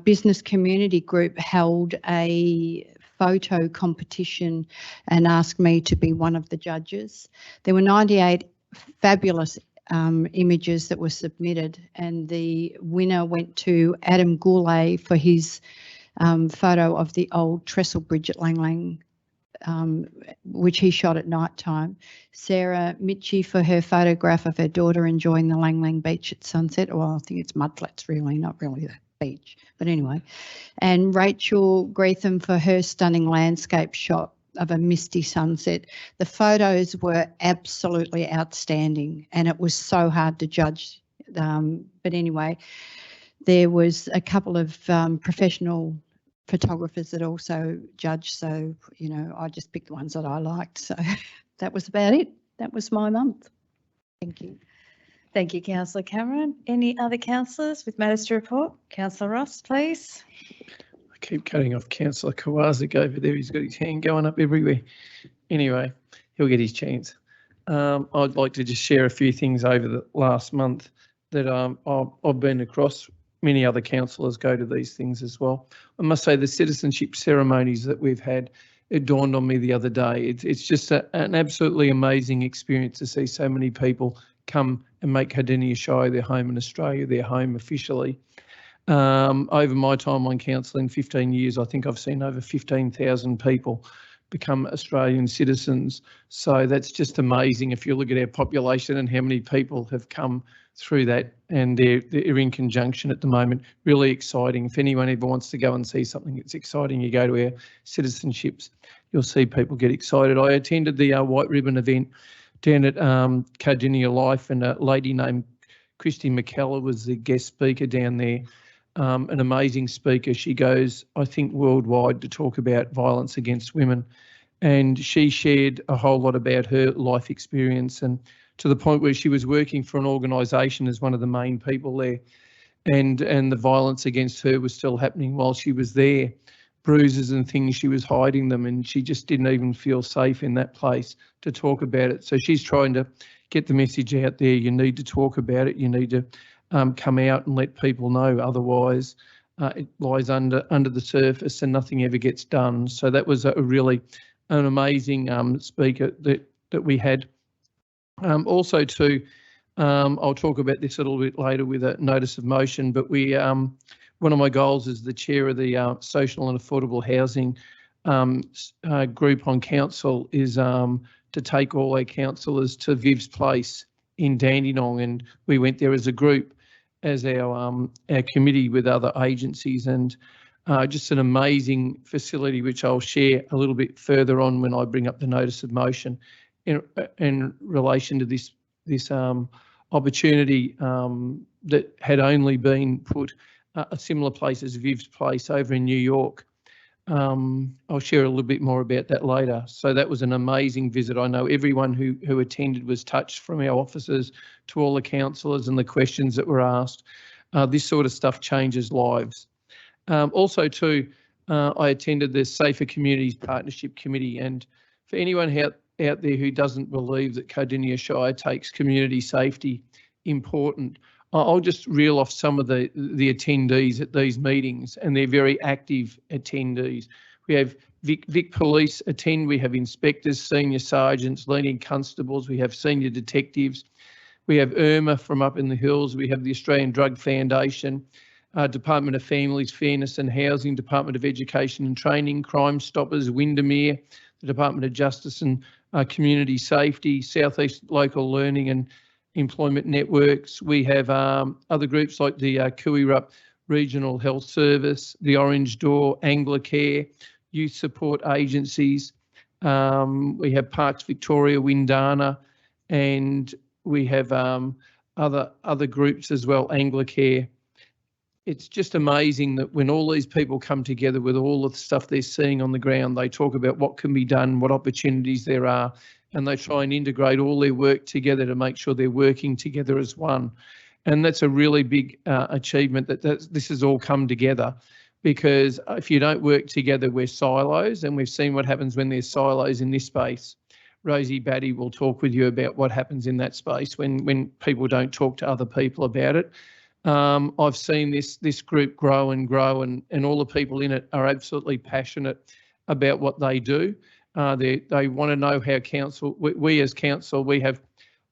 Business Community Group held a photo competition and asked me to be one of the judges. There were 98 fabulous images that were submitted, and the winner went to Adam Goulet for his photo of the old trestle bridge at Lang Lang, which he shot at night time. Sarah Mitchie for her photograph of her daughter enjoying the Lang Lang beach at sunset. Well, I think it's mudflats really, not really the beach, but anyway. And Rachel Greetham for her stunning landscape shot of a misty sunset. The photos were absolutely outstanding, and it was so hard to judge. But anyway, there was a couple of professional photographers that also judged, so you know, I just picked the ones that I liked. So that was about it. That was my month. Thank you. Thank you, Councillor Cameron. Any other councillors with matters to report? Councillor Ross, please. I keep cutting off Councillor Kowazik over there. He's got his hand going up everywhere. Anyway, he'll get his chance. I'd like to just share a few things over the last month that I've been across. Many other councillors go to these things as well. I must say the citizenship ceremonies that we've had, it dawned on me the other day. It's just an absolutely amazing experience to see so many people come and make Cardinia Shire their home in Australia, their home officially. Over my time on council in 15 years, I think I've seen over 15,000 people become Australian citizens. So that's just amazing if you look at our population and how many people have come through that, and they're in conjunction at the moment. Really exciting. If anyone ever wants to go and see something that's exciting, you go to our citizenships, you'll see people get excited. I attended the White Ribbon event down at Cardinia Life, and a lady named Christy McKellar was the guest speaker down there. An amazing speaker. She goes, I think, worldwide to talk about violence against women. And she shared a whole lot about her life experience, and to the point where she was working for an organisation as one of the main people there. And the violence against her was still happening while she was there. Bruises and things, she was hiding them, and she just didn't even feel safe in that place to talk about it. So she's trying to get the message out there. You need to talk about it. You need to come out and let people know. Otherwise, it lies under the surface and nothing ever gets done. So that was a really an amazing speaker that we had. Also too, I'll talk about this a little bit later with a notice of motion, but we one of my goals as the chair of the social and affordable housing group on council is to take all our councillors to Viv's Place in Dandenong, and we went there as a group, as our committee with other agencies, and just an amazing facility which I'll share a little bit further on when I bring up the notice of motion in relation to this opportunity that had only been put a similar place as Viv's Place over in New York. I'll share a little bit more about that later. So that was an amazing visit. I know everyone who attended was touched, from our officers to all the councillors, and the questions that were asked. This sort of stuff changes lives. Also too, I attended the Safer Communities Partnership Committee, and for anyone out there who doesn't believe that Cardinia Shire takes community safety important, I'll just reel off some of the attendees at these meetings, and they're very active attendees. We have Vic Police attend, we have inspectors, senior sergeants, leading constables, we have senior detectives, we have Irma from up in the hills, we have the Australian Drug Foundation, Department of Families, Fairness and Housing, Department of Education and Training, Crime Stoppers, Windermere, the Department of Justice and Community Safety, South East Local Learning and Employment Networks. We have other groups like the Kuirup Regional Health Service, the Orange Door, Anglicare, Youth Support Agencies. We have Parks Victoria, Windana, and we have other groups as well, Anglicare. It's just amazing that when all these people come together with all of the stuff they're seeing on the ground, they talk about what can be done, what opportunities there are, and they try and integrate all their work together to make sure they're working together as one. And that's a really big achievement, that this has all come together. because if you don't work together, we're silos, and we've seen what happens when there's silos in this space. Rosie Batty will talk with you about what happens in that space when people don't talk to other people about it. I've seen this group grow and grow, and all the people in it are absolutely passionate about what they do. They want to know how council, we as council, we have,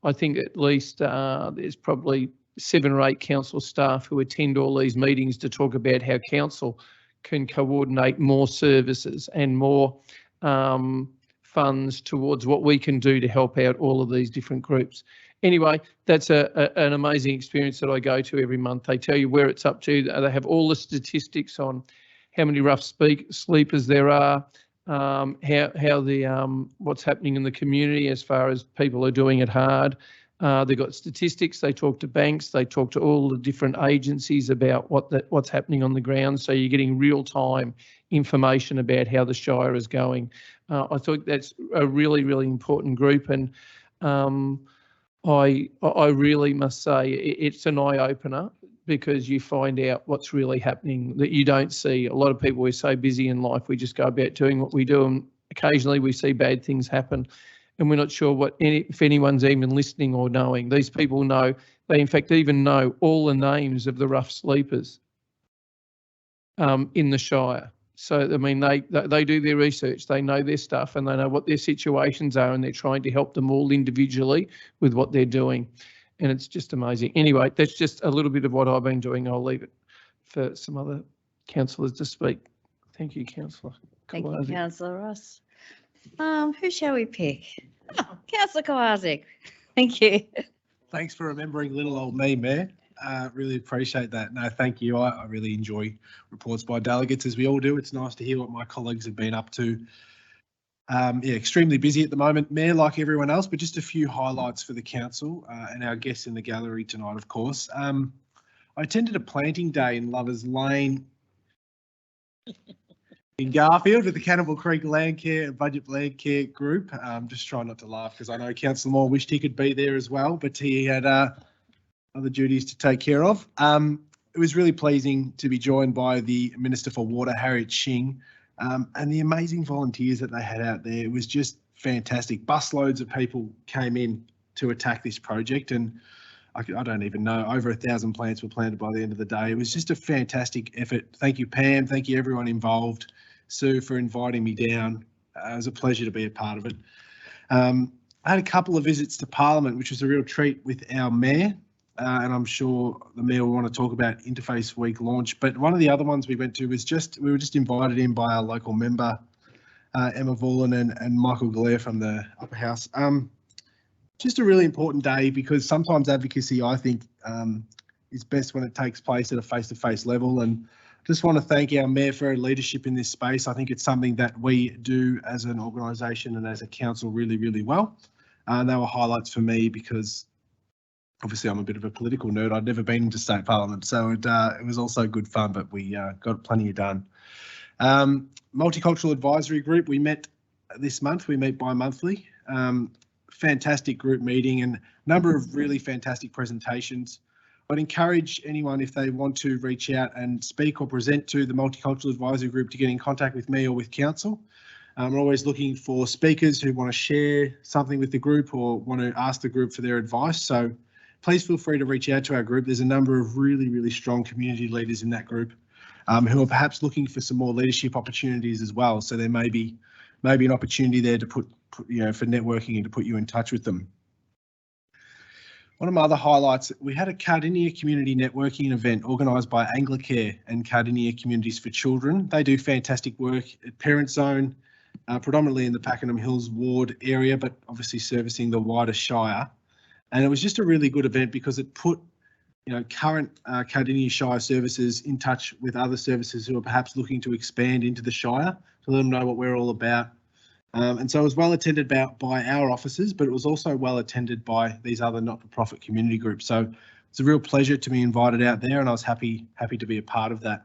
I think at least there's probably 7 or 8 council staff who attend all these meetings to talk about how council can coordinate more services and more funds towards what we can do to help out all of these different groups. Anyway, that's an amazing experience that I go to every month. They tell you where it's up to. They have all the statistics on how many rough sleepers there are, how the what's happening in the community as far as people are doing it hard. They've got statistics. They talk to banks. They talk to all the different agencies about what's happening on the ground. So you're getting real-time information about how the Shire is going. I thought that's a really, really important group, and I really must say it's an eye-opener, because you find out what's really happening that you don't see. A lot of people, we're so busy in life, we just go about doing what we do, and occasionally we see bad things happen, and we're not sure if anyone's even listening or knowing. These people know, they in fact even know all the names of the rough sleepers in the Shire. So, I mean, they do their research, they know their stuff, and they know what their situations are, and they're trying to help them all individually with what they're doing. And it's just amazing. Anyway, that's just a little bit of what I've been doing. I'll leave it for some other councillors to speak. Thank you, Councillor. Thank you, Councillor Ross. Who shall we pick? Oh, Councillor Kowaczyk. Thank you. Thanks for remembering little old me, Mayor. Really appreciate that. No, thank you. I really enjoy reports by delegates, as we all do. It's nice to hear what my colleagues have been up to. Yeah, extremely busy at the moment, Mayor, like everyone else, but just a few highlights for the council and our guests in the gallery tonight, of course. I attended a planting day in Lovers Lane in Garfield with the Cannibal Creek Land Care and Budget Land Care group. Just trying not to laugh because I know Councillor Moore wished he could be there as well, but he had other duties to take care of. It was really pleasing to be joined by the Minister for Water, Harriet Shing, and the amazing volunteers that they had out there. It was just fantastic. Busloads of people came in to attack this project, and I don't even know, over 1,000 plants were planted by the end of the day. It was just a fantastic effort. Thank you, Pam. Thank you, everyone involved. Sue, for inviting me down. It was a pleasure to be a part of it. I had a couple of visits to Parliament, which was a real treat with our Mayor. And I'm sure the Mayor will want to talk about Interface Week launch. But one of the other ones we went to was we were just invited in by our local member, Emma Vorlin and Michael Galea from the Upper House. Just a really important day, because sometimes advocacy, I think, is best when it takes place at a face-to-face level. And just want to thank our Mayor for her leadership in this space. I think it's something that we do as an organisation and as a council really, really well. They were highlights for me because obviously I'm a bit of a political nerd. I'd never been into state parliament, so it was also good fun, but we got plenty done. Multicultural Advisory Group, we met this month. We meet bi-monthly. Fantastic group meeting and a number of really fantastic presentations. I'd encourage anyone, if they want to reach out and speak or present to the Multicultural Advisory Group, to get in contact with me or with council. We're always looking for speakers who want to share something with the group or want to ask the group for their advice. So please feel free to reach out to our group. There's a number of really, really strong community leaders in that group who are perhaps looking for some more leadership opportunities as well. So there may be an opportunity there to put for networking and to put you in touch with them. One of my other highlights, we had a Cardinia community networking event organised by Anglicare and Cardinia Communities for Children. They do fantastic work at Parent Zone, predominantly in the Pakenham Hills ward area, but obviously servicing the wider Shire. And it was just a really good event because it put current Cardinia Shire services in touch with other services who are perhaps looking to expand into the Shire, to let them know what we're all about. And so it was well attended by our officers, but it was also well attended by these other not-for-profit community groups. So it's a real pleasure to be invited out there, and I was happy to be a part of that.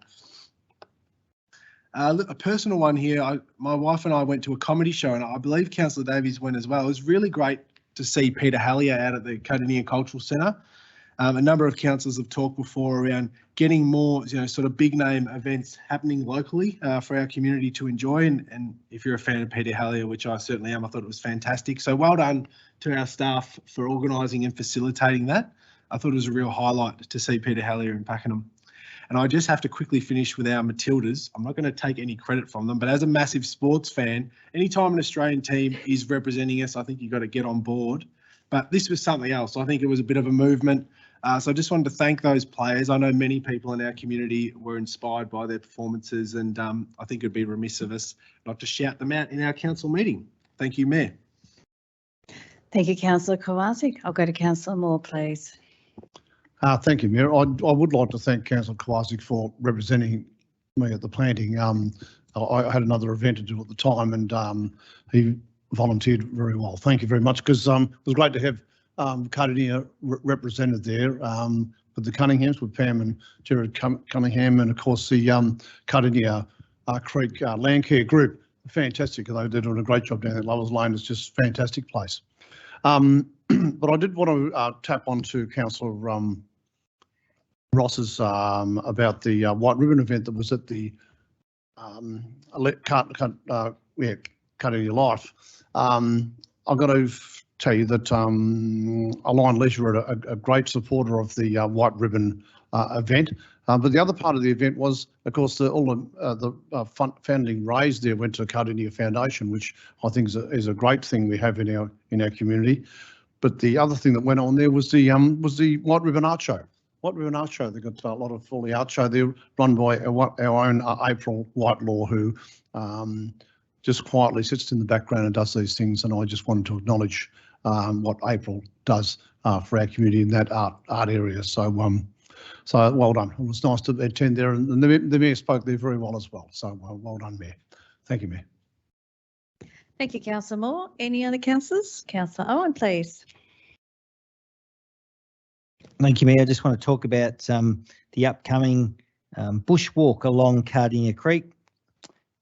A personal one here, my wife and I went to a comedy show, and I believe Councillor Davies went as well. It was really great to see Peter Hallier out at the Cardinia Cultural Centre. A number of councillors have talked before around getting more, sort of big name events happening locally for our community to enjoy. And if you're a fan of Peter Hallier, which I certainly am, I thought it was fantastic. So well done to our staff for organising and facilitating that. I thought it was a real highlight to see Peter Hallier in Pakenham. And I just have to quickly finish with our Matildas. I'm not going to take any credit from them, but as a massive sports fan, anytime an Australian team is representing us, I think you've got to get on board. But this was something else. I think it was a bit of a movement. So I just wanted to thank those players. I know many people in our community were inspired by their performances, and I think it'd be remiss of us not to shout them out in our council meeting. Thank you, Mayor. Thank you, Councillor Kowalczyk. I'll go to Councillor Moore, please. Thank you, Mayor. I would like to thank Councillor Kowalczyk for representing me at the planting. I had another event to do at the time, and he volunteered very well. Thank you very much, because it was great to have Cardinia represented there, with the Cunninghams, with Pam and Jared Cunningham, and of course the Cardinia Creek Land Care Group. Fantastic. They're doing a great job down there. Lovers Lane is just a fantastic place. But I did want to tap onto Councillor Ross's about the White Ribbon event that was at the Cardinia Life. I've got to tell you that Align Leisure are a great supporter of the White Ribbon event. But the other part of the event was, of course, all the funding raised there went to Cardinia Foundation, which I think is a great thing we have in our community. But the other thing that went on there was the White Ribbon Art Show. White Ribbon Art Show. They've got a lot of fully art show there, run by our own April Whitelaw, who just quietly sits in the background and does these things. And I just wanted to acknowledge what April does for our community in that art area. So well done. It was nice to attend there, and the Mayor spoke there very well as well. So well done, Mayor. Thank you, Mayor. Thank you, Councillor Moore. Any other councillors? Councillor Owen, please. Thank you, Mayor. I just want to talk about the upcoming bushwalk along Cardinia Creek,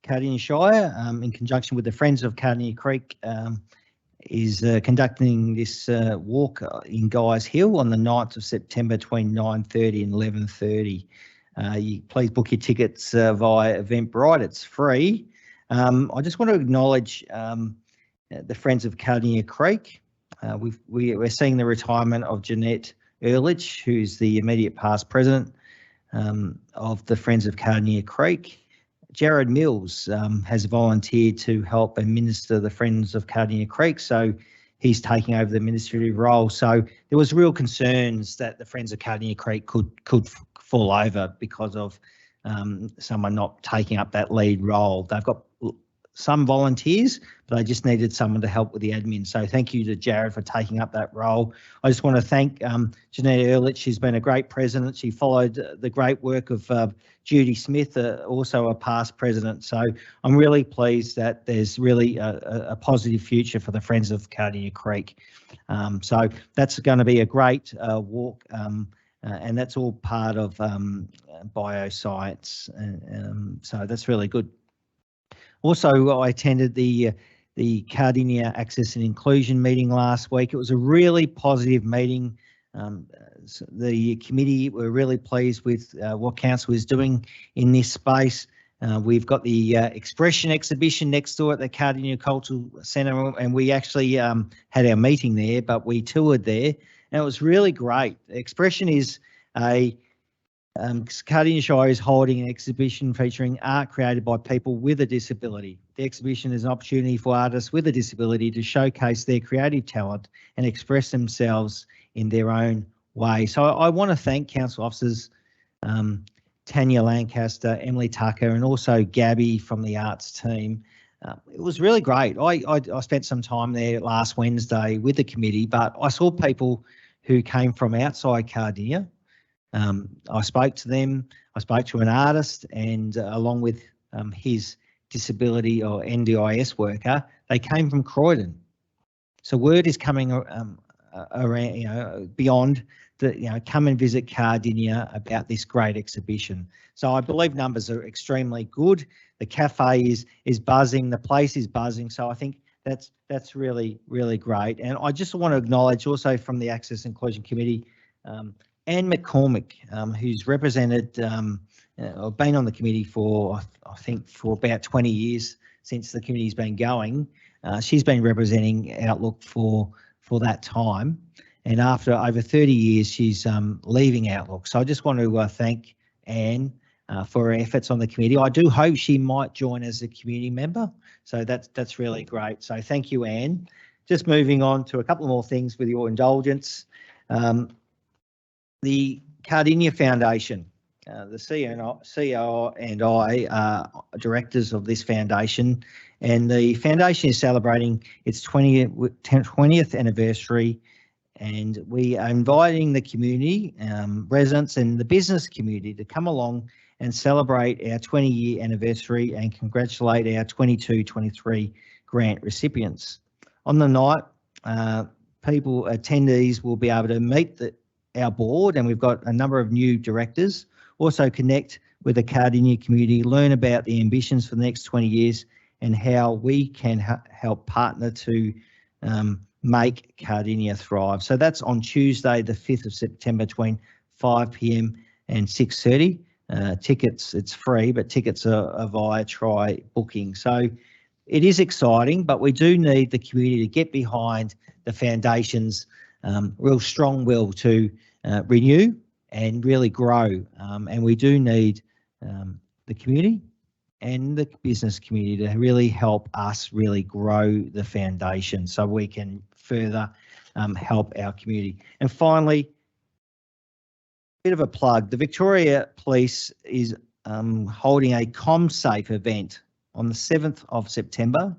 Cardinia Shire, in conjunction with the Friends of Cardinia Creek, is conducting this walk in Guy's Hill on the 9th of September between 9:30 and 11:30. Please book your tickets via Eventbrite. It's free. I just want to acknowledge the Friends of Cardinia Creek. We're seeing the retirement of Jeanette Ehrlich, who's the immediate past president of the Friends of Cardinia Creek. Jared Mills has volunteered to help administer the Friends of Cardinia Creek, so he's taking over the administrative role. So there was real concerns that the Friends of Cardinia Creek could fall over because of someone not taking up that lead role. They've got some volunteers, but they just needed someone to help with the admin. So thank you to Jared for taking up that role. I just want to thank Jeanette Ehrlich. She's been a great president. She followed the great work of Judy Smith, also a past president. So I'm really pleased that there's really a positive future for the Friends of Cardinia Creek. So that's going to be a great walk, and that's all part of bioscience. So that's really good. Also, I attended the Cardinia Access and Inclusion meeting last week. It was a really positive meeting. The committee were really pleased with what council is doing in this space. We've got the Expression exhibition next door at the Cardinia Cultural Centre, and we actually had our meeting there, but we toured there, and it was really great. Expression is Cardinia Shire is holding an exhibition featuring art created by people with a disability. The exhibition is an opportunity for artists with a disability to showcase their creative talent and express themselves in their own way. So I want to thank council officers, Tanya Lancaster, Emily Tucker, and also Gabby from the arts team. It was really great. I spent some time there last Wednesday with the committee, but I saw people who came from outside Cardinia. I spoke to them. I spoke to an artist, and along with his disability or NDIS worker, they came from Croydon. So word is coming around, beyond the, come and visit Cardinia about this great exhibition. So I believe numbers are extremely good. The cafe is buzzing. The place is buzzing. So I think that's really, really great. And I just want to acknowledge also from the Access Inclusion Committee, Anne McCormick, who's represented or been on the committee for, I think, for about 20 years since the committee's been going. She's been representing Outlook for that time. And after over 30 years, she's leaving Outlook. So I just want to thank Anne for her efforts on the committee. I do hope she might join as a community member. So that's really great. So thank you, Anne. Just moving on to a couple more things with your indulgence. The Cardinia Foundation, the CEO and I are directors of this foundation, and the foundation is celebrating its 20th anniversary, and we are inviting the community, residents and the business community to come along and celebrate our 20-year anniversary and congratulate our 22-23 grant recipients. On the night, attendees will be able to meet our board, and we've got a number of new directors, also connect with the Cardinia community, learn about the ambitions for the next 20 years and how we can help partner to make Cardinia thrive. So that's on Tuesday, the 5th of September, between 5 p.m. and 6:30. Tickets, it's free, but tickets are via Try booking. So it is exciting, but we do need the community to get behind the foundation's real strong will to renew and really grow. And we do need the community and the business community to really help us really grow the foundation so we can further help our community. And finally, bit of a plug, the Victoria Police is holding a ComSafe event on the 7th of September.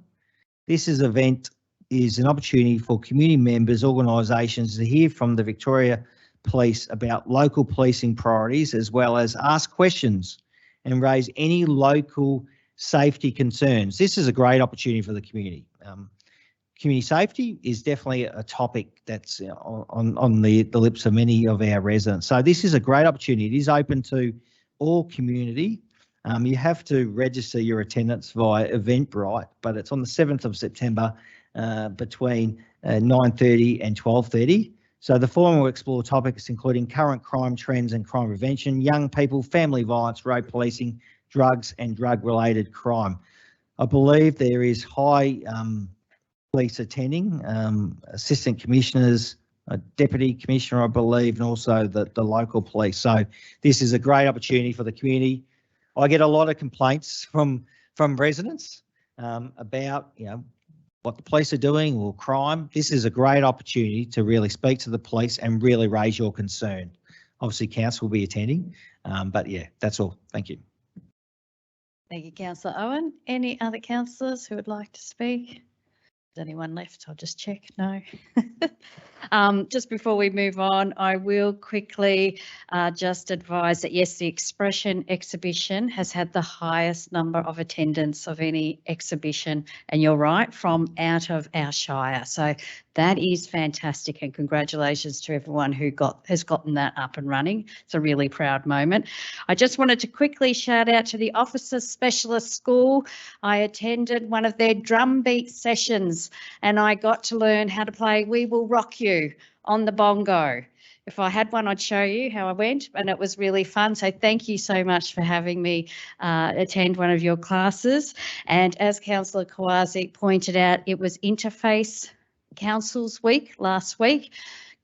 This event is an opportunity for community members, organisations to hear from the Victoria Police about local policing priorities, as well as ask questions and raise any local safety concerns. This is a great opportunity for the community. Community safety is definitely a topic that's on the lips of many of our residents. So this is a great opportunity. It is open to all community. You have to register your attendance via Eventbrite, but it's on the 7th of September between 9:30 and 12:30. So the forum will explore topics including current crime trends and crime prevention, young people, family violence, road policing, drugs and drug-related crime. I believe there is high police attending, assistant commissioners, a deputy commissioner, I believe, and also the local police. So this is a great opportunity for the community. I get a lot of complaints from residents about, what the police are doing or crime. This is a great opportunity to really speak to the police and really raise your concern. Obviously, council will be attending, but yeah, that's all. Thank you. Thank you, Councillor Owen. Any other councillors who would like to speak? Is anyone left? I'll just check. No. Just before we move on, I will quickly just advise that yes, the Expression exhibition has had the highest number of attendance of any exhibition, and you're right, from out of our Shire. So that is fantastic, and congratulations to everyone who has gotten that up and running. It's a really proud moment. I just wanted to quickly shout out to the Officer Specialist School. I attended one of their drum beat sessions and I got to learn how to play We Will Rock You on the bongo. If I had one, I'd show you how I went, and it was really fun. So thank you so much for having me attend one of your classes. And as Councillor Kowalczyk pointed out, it was Interface Councils Week last week.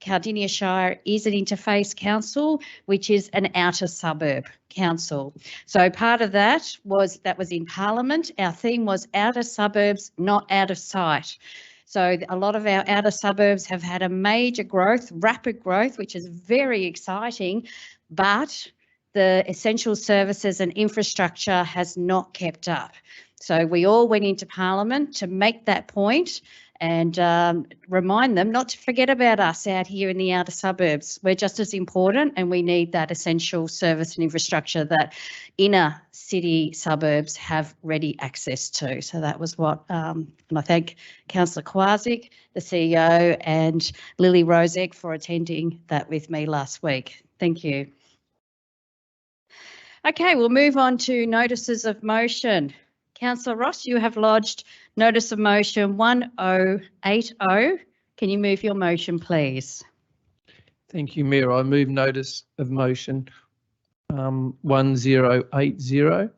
Cardinia Shire is an interface council, which is an outer suburb council. So part of that was in Parliament. Our theme was outer suburbs, not out of sight. So a lot of our outer suburbs have had a major growth, rapid growth, which is very exciting, but the essential services and infrastructure has not kept up. So we all went into Parliament to make that point and remind them not to forget about us out here in the outer suburbs. We're just as important, and we need that essential service and infrastructure that inner city suburbs have ready access to. So that was what, and I thank Councillor Kowalczyk, the CEO, and Lily Rozek for attending that with me last week. Thank you. Okay, we'll move on to notices of motion. Councillor Ross, you have lodged notice of motion 1080. Can you move your motion, please? Thank you, Mayor. I move notice of motion 1080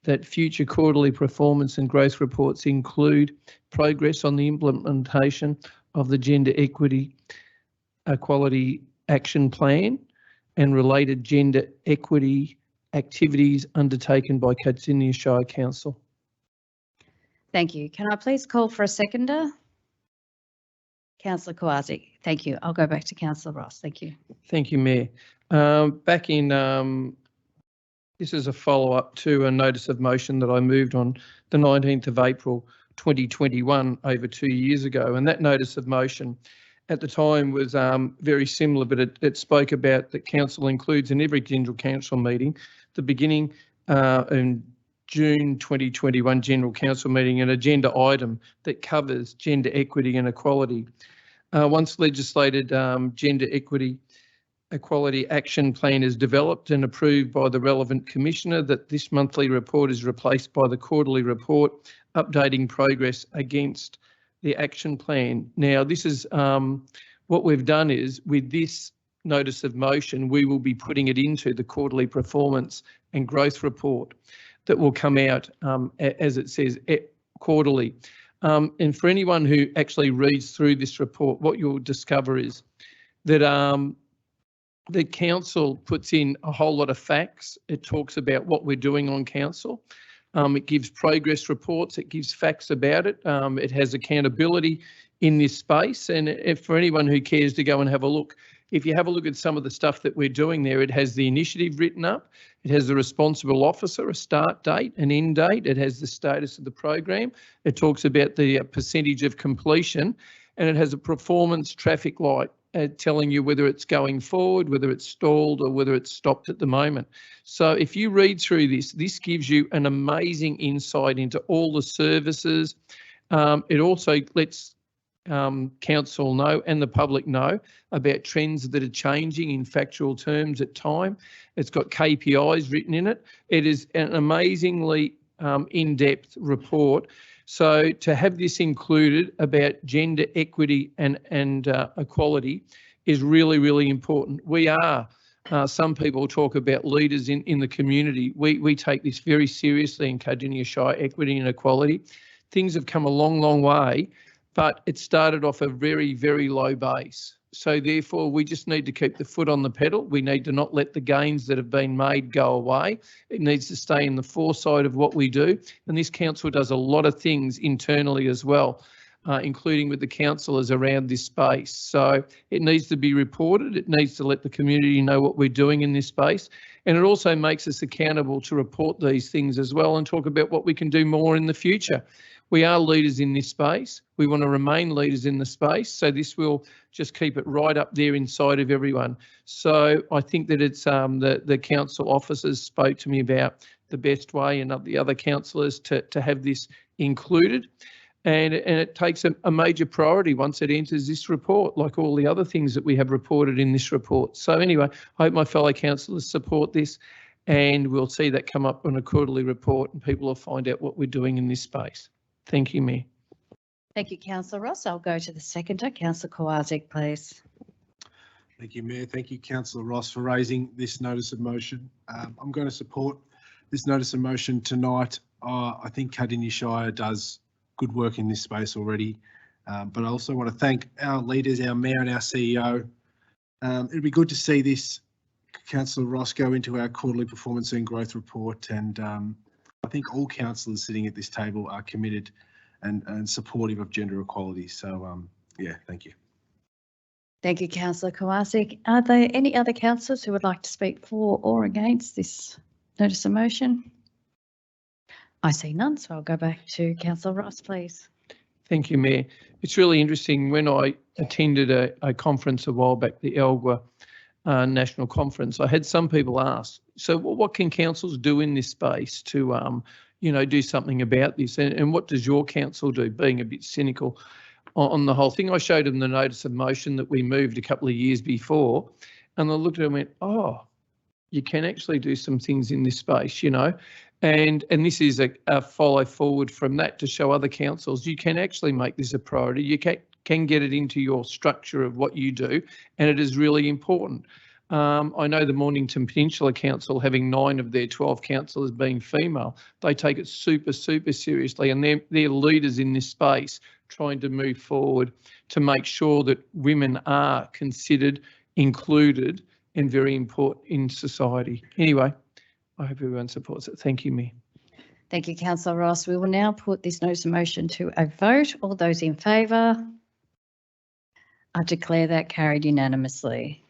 that future quarterly performance and growth reports include progress on the implementation of the Gender Equity Action Plan and related gender equity activities undertaken by Cardinia Shire Council. Thank you. Can I please call for a seconder? Councillor Kowalczyk. Thank you. I'll go back to Councillor Ross. Thank you. Thank you, Mayor. Back in, this is a follow-up to a notice of motion that I moved on the 19th of April 2021, over 2 years ago. And that notice of motion at the time was very similar, but it spoke about that council includes in every general council meeting, the beginning in June 2021 general council meeting, an agenda item that covers gender equity and equality. Once legislated gender equity action plan is developed and approved by the relevant commissioner, that this monthly report is replaced by the quarterly report updating progress against the action plan. Now, this is what we've done is with this notice of motion, we will be putting it into the quarterly performance and growth report that will come out, as it says, quarterly. And for anyone who actually reads through this report, what you'll discover is that the council puts in a whole lot of facts. It talks about what we're doing on council. It gives progress reports. It gives facts about it. It has accountability in this space. And if for anyone who cares to go and have a look, if you have a look at some of the stuff that we're doing there, it has the initiative written up. It has the responsible officer, a start date, an end date. It has the status of the program. It talks about the percentage of completion, and it has a performance traffic light telling you whether it's going forward, whether it's stalled, or whether it's stopped at the moment. So if you read through this, this gives you an amazing insight into all the services. It also lets council know and the public know about trends that are changing in factual terms at time. It's got KPIs written in it. It is an amazingly in-depth report. So to have this included about gender equity and equality is really, really important. We are, some people talk about leaders in the community. We take this very seriously in Cardinia Shire, equity and equality. Things have come a long, long way, but it started off a very, very low base. So therefore, we just need to keep the foot on the pedal. We need to not let the gains that have been made go away. It needs to stay in the foresight of what we do. And this council does a lot of things internally as well, including with the councillors around this space. So it needs to be reported. It needs to let the community know what we're doing in this space. And it also makes us accountable to report these things as well and talk about what we can do more in the future. We are leaders in this space. We want to remain leaders in the space. So this will just keep it right up there inside of everyone. So I think that it's the council officers spoke to me about the best way, and the other councillors to have this included. And it takes a major priority once it enters this report, like all the other things that we have reported in this report. So anyway, I hope my fellow councillors support this, and we'll see that come up on a quarterly report and people will find out what we're doing in this space. Thank you, Mayor. Thank you, Councillor Ross. I'll go to the seconder. Councillor Kowalczyk, please. Thank you, Mayor. Thank you, Councillor Ross, for raising this notice of motion. I'm going to support this notice of motion tonight. I think Cardinia Shire does good work in this space already, but I also want to thank our leaders, our Mayor and our CEO. It'd be good to see this, Councillor Ross, go into our quarterly performance and growth report, and I think all councillors sitting at this table are committed and supportive of gender equality. So, yeah, thank you. Thank you, Councillor Kowalczyk. Are there any other councillors who would like to speak for or against this notice of motion? I see none, so I'll go back to Councillor Ross, please. Thank you, Mayor. It's really interesting. When I attended a conference a while back, the ELGWA National Conference, I had some people ask, so what can councils do in this space to, do something about this? And what does your council do, being a bit cynical on the whole thing? I showed them the notice of motion that we moved a couple of years before, and I looked at it and went, oh, you can actually do some things in this space, and this is a follow forward from that to show other councils you can actually make this a priority. You can get it into your structure of what you do, and it is really important. I know the Mornington Peninsula Council, having 9 of their 12 councillors being female, they take it super, super seriously, and they're leaders in this space, trying to move forward to make sure that women are considered, included, and very important in society. Anyway, I hope everyone supports it. Thank you, Mayor. Thank you, Councillor Ross. We will now put this notice of motion to a vote. All those in favour? I declare that carried unanimously.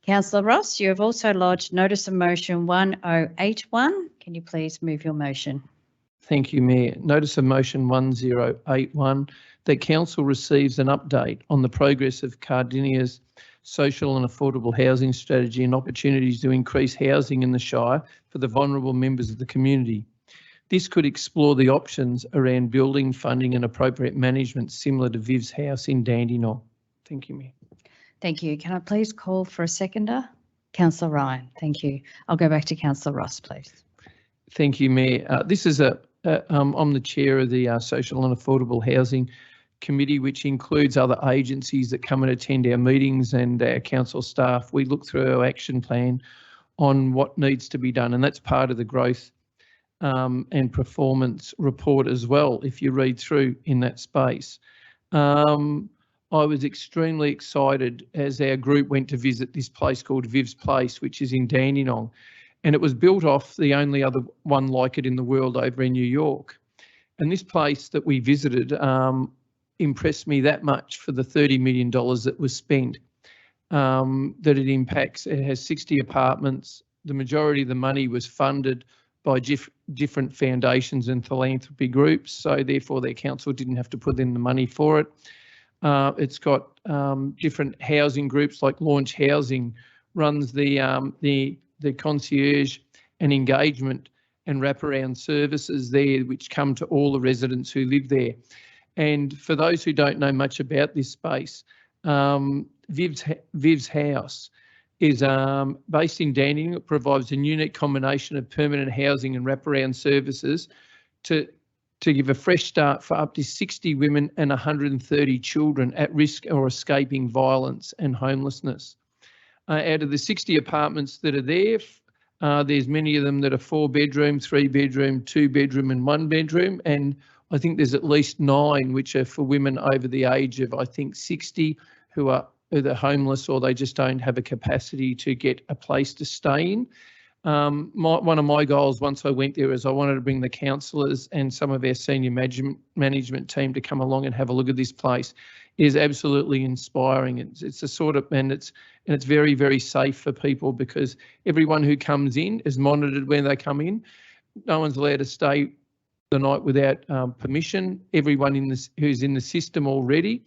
Councillor Ross, you have also lodged notice of motion 1081. Can you please move your motion? Thank you, Mayor. Notice of motion 1081 that Council receives an update on the progress of Cardinia's social and affordable housing strategy and opportunities to increase housing in the Shire for the vulnerable members of the community. This could explore the options around building, funding and appropriate management similar to Viv's house in Dandenong. Thank you, Mayor. Thank you. Can I please call for a seconder? Councillor Ryan, thank you. I'll go back to Councillor Ross, please. Thank you, Mayor. This is I'm the chair of the Social and Affordable Housing Committee, which includes other agencies that come and attend our meetings and our council staff. We look through our action plan on what needs to be done, and that's part of the growth and performance report as well, if you read through in that space. I was extremely excited as our group went to visit this place called Viv's Place, which is in Dandenong, and it was built off the only other one like it in the world over in New York. And this place that we visited impressed me that much for the $30 million that was spent, that it impacts. It has 60 apartments. The majority of the money was funded by different foundations and philanthropy groups, so therefore their council didn't have to put in the money for it. It's got different housing groups like Launch Housing runs the concierge and engagement and wraparound services there, which come to all the residents who live there. And for those who don't know much about this space, Viv's house is based in Dandenong. It provides a unique combination of permanent housing and wraparound services to give a fresh start for up to 60 women and 130 children at risk or escaping violence and homelessness. Out of the 60 apartments that are there, there's many of them that are 4-bedroom, 3-bedroom, 2-bedroom and 1-bedroom. And I think there's at least 9 which are for women over the age of, I think, 60 who are either homeless or they just don't have a capacity to get a place to stay in. One of my goals once I went there is I wanted to bring the councillors and some of our senior management team to come along and have a look at this place. It is absolutely inspiring. It's a sort of, and it's very, very safe for people because everyone who comes in is monitored when they come in. No one's allowed to stay the night without permission. Everyone who's in the system already.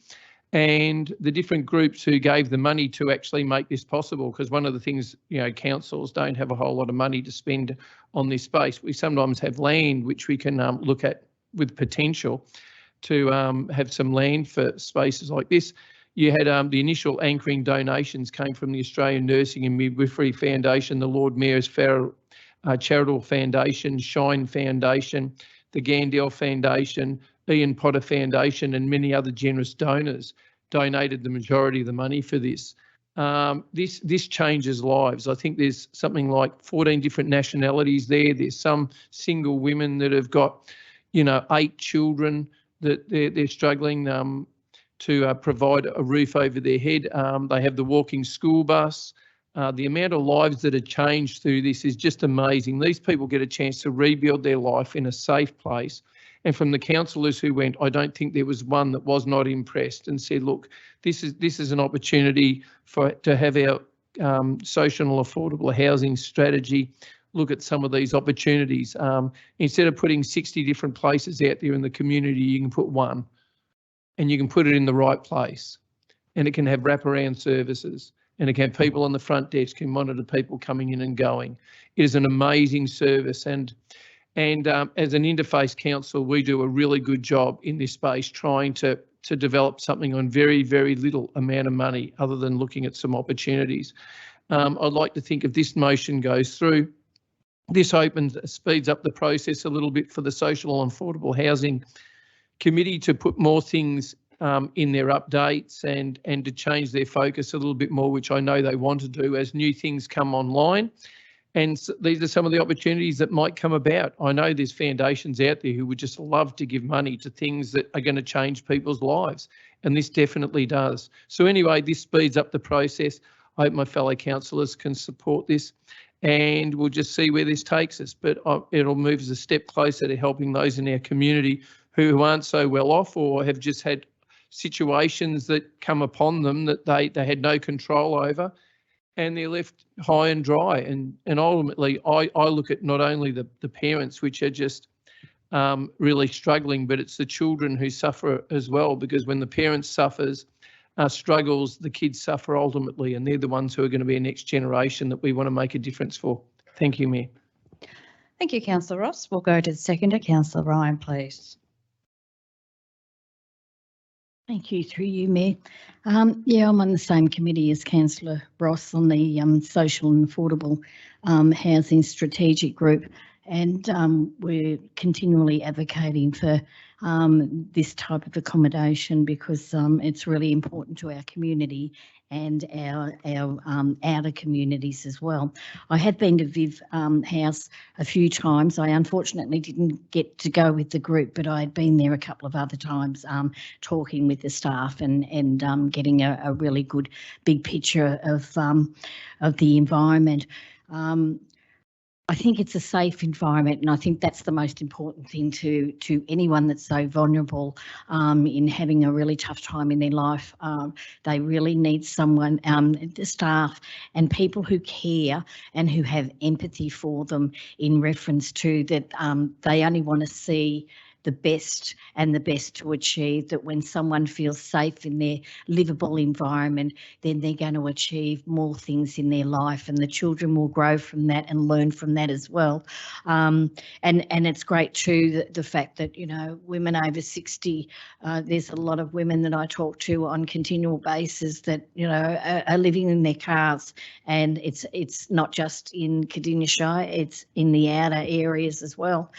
And the different groups who gave the money to actually make this possible, because one of the things, councils don't have a whole lot of money to spend on this space. We sometimes have land which we can look at with potential to have some land for spaces like this. You had the initial anchoring donations came from the Australian Nursing and Midwifery Foundation, the Lord Mayor's Charitable Foundation, Shine Foundation, the Gandel Foundation, Ian Potter Foundation and many other generous donors donated the majority of the money for this. This changes lives. I think there's something like 14 different nationalities there. There's some single women that have got, 8 children that they're struggling to provide a roof over their head. They have the walking school bus. The amount of lives that are changed through this is just amazing. These people get a chance to rebuild their life in a safe place. And from the councillors who went, I don't think there was one that was not impressed and said, look, this is an opportunity to have our social and affordable housing strategy look at some of these opportunities. Instead of putting 60 different places out there in the community, you can put one and you can put it in the right place and it can have wraparound services and it can have people on the front desk who monitor people coming in and going. It is an amazing service and as an interface council, we do a really good job in this space trying to develop something on very, very little amount of money other than looking at some opportunities. I'd like to think if this motion goes through, this speeds up the process a little bit for the social and affordable housing committee to put more things in their updates and to change their focus a little bit more, which I know they want to do as new things come online. And so these are some of the opportunities that might come about. I know there's foundations out there who would just love to give money to things that are going to change people's lives, and this definitely does. So anyway, this speeds up the process. I hope my fellow councillors can support this, and we'll just see where this takes us. But it'll move us a step closer to helping those in our community who aren't so well off or have just had situations that come upon them that they had no control over, and they're left high and dry. And ultimately, I look at not only the parents, which are just really struggling, but it's the children who suffer as well, because when the parents struggles, the kids suffer ultimately, and they're the ones who are going to be a next generation that we want to make a difference for. Thank you, Mayor. Thank you, Councillor Ross. We'll go to the seconder, Councillor Ryan, please. Thank you, through you, Mayor. Yeah, I'm on the same committee as Councillor Ross on the Social and Affordable Housing Strategic Group, and we're continually advocating for this type of accommodation because it's really important to our community and our outer communities as well. I had been to Viv House a few times. I unfortunately didn't get to go with the group, but I had been there a couple of other times talking with the staff and getting a really good big picture of the environment. I think it's a safe environment, and I think that's the most important thing to anyone that's so vulnerable in having a really tough time in their life. They really need someone, the staff and people who care and who have empathy for them in reference to that they only want to see the best and the best to achieve, that when someone feels safe in their livable environment, then they're going to achieve more things in their life, and the children will grow from that and learn from that as well. And it's great too, the fact that, you know, women over 60, there's a lot of women that I talk to on continual basis that, you know, are living in their cars, and it's not just in Cardinia Shire, it's in the outer areas as well.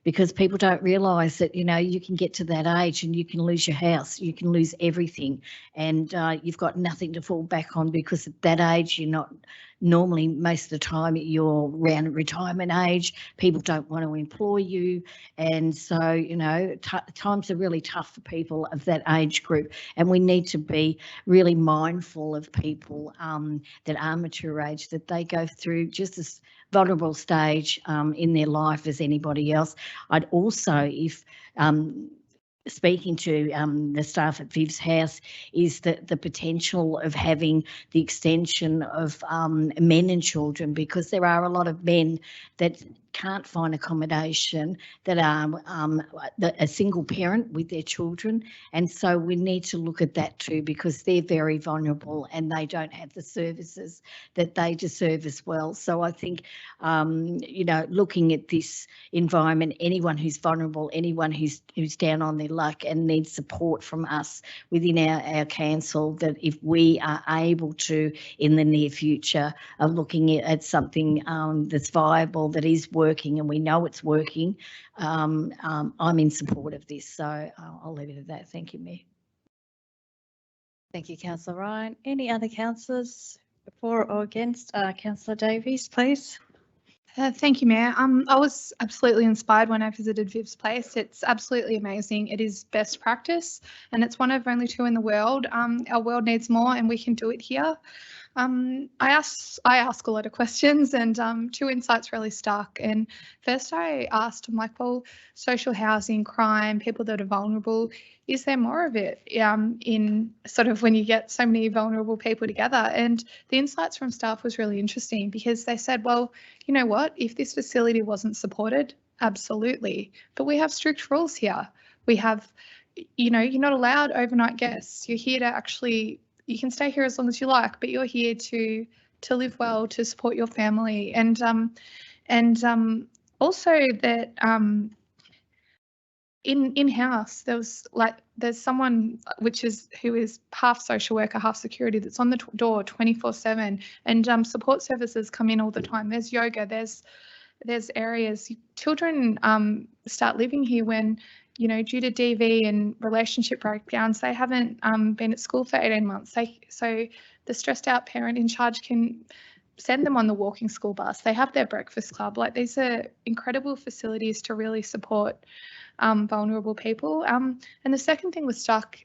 Because people don't realise that, you know, you can get to that age and you can lose your house, you can lose everything, and you've got nothing to fall back on, because at that age you're not normally, most of the time you're around retirement age, people don't want to employ you, and so, you know, times are really tough for people of that age group, and we need to be really mindful of people that are mature age, that they go through just as vulnerable stage in their life as anybody else. I'd also, if speaking to the staff at Viv's House, is that the potential of having the extension of men and children, because there are a lot of men that can't find accommodation, that are a single parent with their children, and so we need to look at that too, because they're very vulnerable and they don't have the services that they deserve as well. So I think, you know, looking at this environment, anyone who's vulnerable, anyone who's down on their luck and needs support from us within our council, that if we are able to, in the near future, of looking at something that's viable, that is working, and we know it's working, I'm in support of this. So I'll leave it at that. Thank you, Mayor. Thank you, Councillor Ryan. Any other councillors for or against? Councillor Davies, please. Thank you, Mayor. I was absolutely inspired when I visited Viv's place. It's absolutely amazing. It is best practice, and it's one of only 2 in the world. Our world needs more, and we can do it here. I ask a lot of questions, and 2 insights really stuck. And first I asked, I'm like, well, social housing, crime, people that are vulnerable, is there more of it in sort of when you get so many vulnerable people together? And the insights from staff was really interesting, because they said, well, you know what, if this facility wasn't supported, absolutely, but we have strict rules here. We have, you know, you're not allowed overnight guests. You're here to actually, you can stay here as long as you like, but you're here to live well, to support your family, and also that in-house there's someone who is half social worker, half security, that's on the door 24/7, and support services come in all the time. There's yoga, there's areas. Children start living here when due to DV and relationship breakdowns, they haven't been at school for 18 months. So the stressed out parent in charge can send them on the walking school bus. They have their breakfast club. Like, these are incredible facilities to really support vulnerable people. And the second thing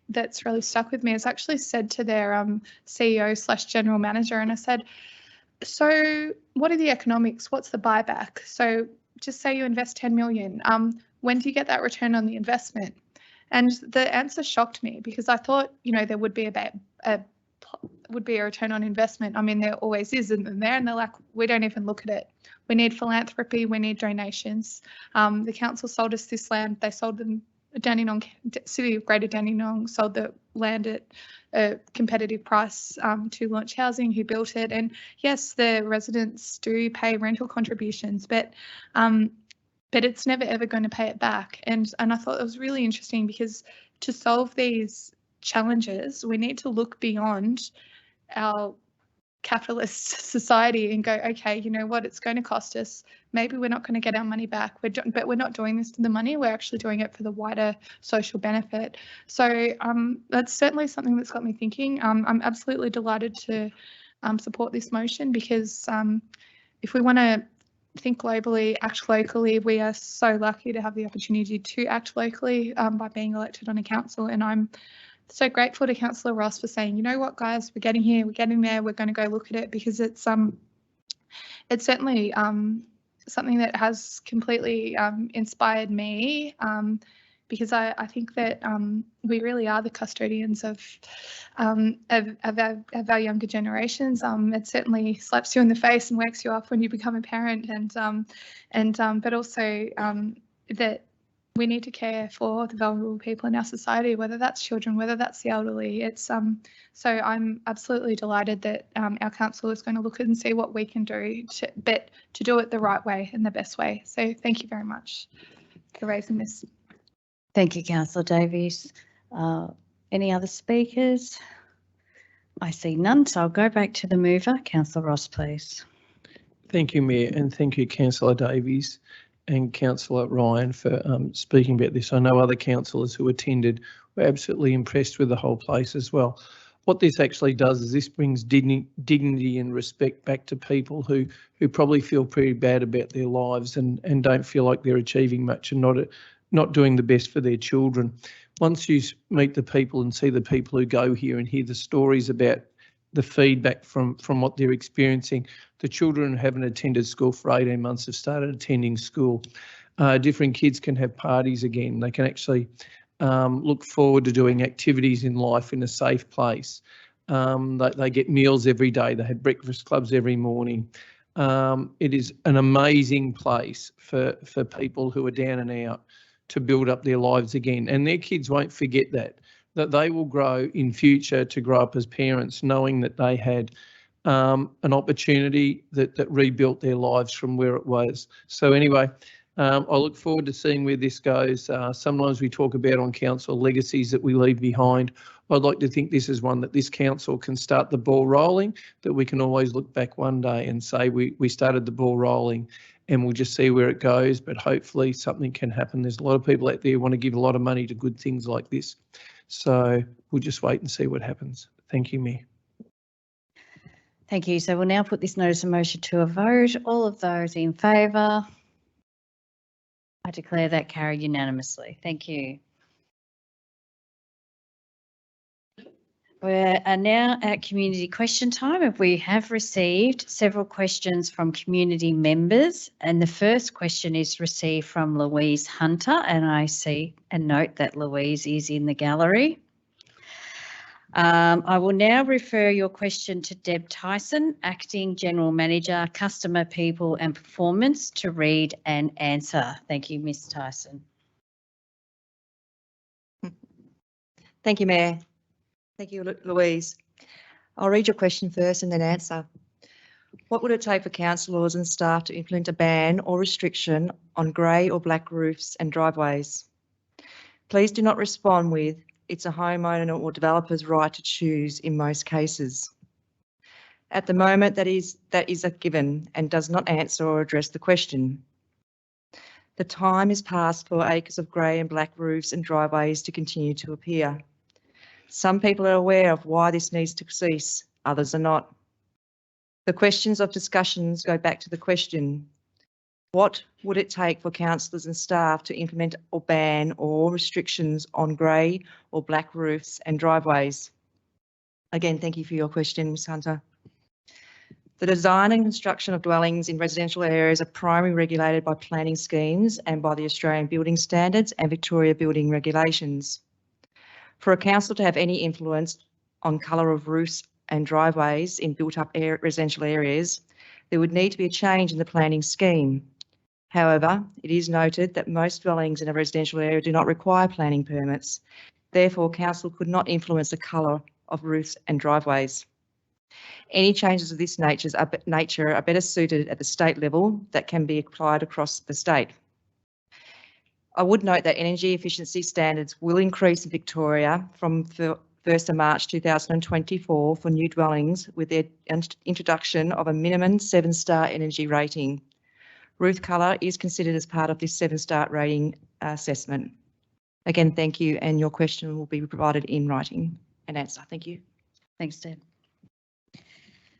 that's really stuck with me is actually said to their CEO/general manager, and I said, so what are the economics? What's the buyback? So just say you invest 10 million. When do you get that return on the investment? And the answer shocked me, because I thought, there would be a return on investment. I mean, there always is, and they're like, we don't even look at it. We need philanthropy. We need donations. The council sold us this land. They sold them. Dandenong, City of Greater Dandenong sold the land at a competitive price to Launch Housing, who built it. And yes, the residents do pay rental contributions, but it's never ever going to pay it back. And I thought it was really interesting, because to solve these challenges, we need to look beyond our capitalist society and go, okay, you know what, it's going to cost us. Maybe we're not going to get our money back, but we're not doing this for the money. We're actually doing it for the wider social benefit. So that's certainly something that's got me thinking. I'm absolutely delighted to support this motion, because if we want to think globally, act locally, we are so lucky to have the opportunity to act locally by being elected on a council. And I'm so grateful to Councillor Ross for saying, you know what, guys, we're getting here, we're getting there, we're going to go look at it, because it's certainly something that has completely inspired me, because I think that we really are the custodians of our younger generations. It certainly slaps you in the face and wakes you up when you become a parent, but also that we need to care for the vulnerable people in our society, whether that's children, whether that's the elderly. It's so I'm absolutely delighted that our council is going to look at and see what we can do to do it the right way and the best way. So thank you very much for raising this. Thank you, Councillor Davies. Any other speakers? I see none, so I'll go back to the mover. Councillor Ross, please. Thank you, Mayor, and thank you, Councillor Davies and Councillor Ryan, for speaking about this. I know other councillors who attended were absolutely impressed with the whole place as well. What this actually does is this brings dignity and respect back to people who probably feel pretty bad about their lives and don't feel like they're achieving much and not doing the best for their children. Once you meet the people and see the people who go here and hear the stories about the feedback from what they're experiencing, the children who haven't attended school for 18 months have started attending school. Different kids can have parties again. They can actually look forward to doing activities in life in a safe place. They get meals every day. They have breakfast clubs every morning. It is an amazing place for people who are down and out to build up their lives again. And their kids won't forget that they will grow in future to grow up as parents knowing that they had an opportunity that rebuilt their lives from where it was. So anyway, I look forward to seeing where this goes. Sometimes we talk about on council legacies that we leave behind. I'd like to think this is one that this council can start the ball rolling, that we can always look back one day and say we started the ball rolling, and we'll just see where it goes. But hopefully something can happen. There's a lot of people out there who want to give a lot of money to good things like this. So we'll just wait and see what happens. Thank you, Mayor. Thank you. So we'll now put this notice of motion to a vote. All of those in favour? I declare that carried unanimously. Thank you. We are now at community question time, and we have received several questions from community members. And the first question is received from Louise Hunter, and I see a note that Louise is in the gallery. I will now refer your question to Deb Tyson, Acting General Manager, Customer, People and Performance, to read and answer. Thank you, Ms. Tyson. Thank you, Mayor. Thank you, Louise. I'll read your question first and then answer. What would it take for councillors and staff to implement a ban or restriction on grey or black roofs and driveways? Please do not respond with, it's a homeowner or developer's right to choose in most cases. At the moment, that is a given and does not answer or address the question. The time is past for acres of grey and black roofs and driveways to continue to appear. Some people are aware of why this needs to cease, others are not. The questions of discussions go back to the question, what would it take for councillors and staff to implement or ban all restrictions on grey or black roofs and driveways? Again, thank you for your question, Ms Hunter. The design and construction of dwellings in residential areas are primarily regulated by planning schemes and by the Australian Building Standards and Victoria Building Regulations. For a council to have any influence on colour of roofs and driveways in built-up residential areas, there would need to be a change in the planning scheme. However, it is noted that most dwellings in a residential area do not require planning permits. Therefore, council could not influence the colour of roofs and driveways. Any changes of this nature are better suited at the state level that can be applied across the state. I would note that energy efficiency standards will increase in Victoria from 1st of March 2024 for new dwellings with the introduction of a minimum 7-star energy rating. Roof colour is considered as part of this 7-star rating assessment. Again, thank you, and your question will be provided in writing and answer. Thank you. Thanks, Deb.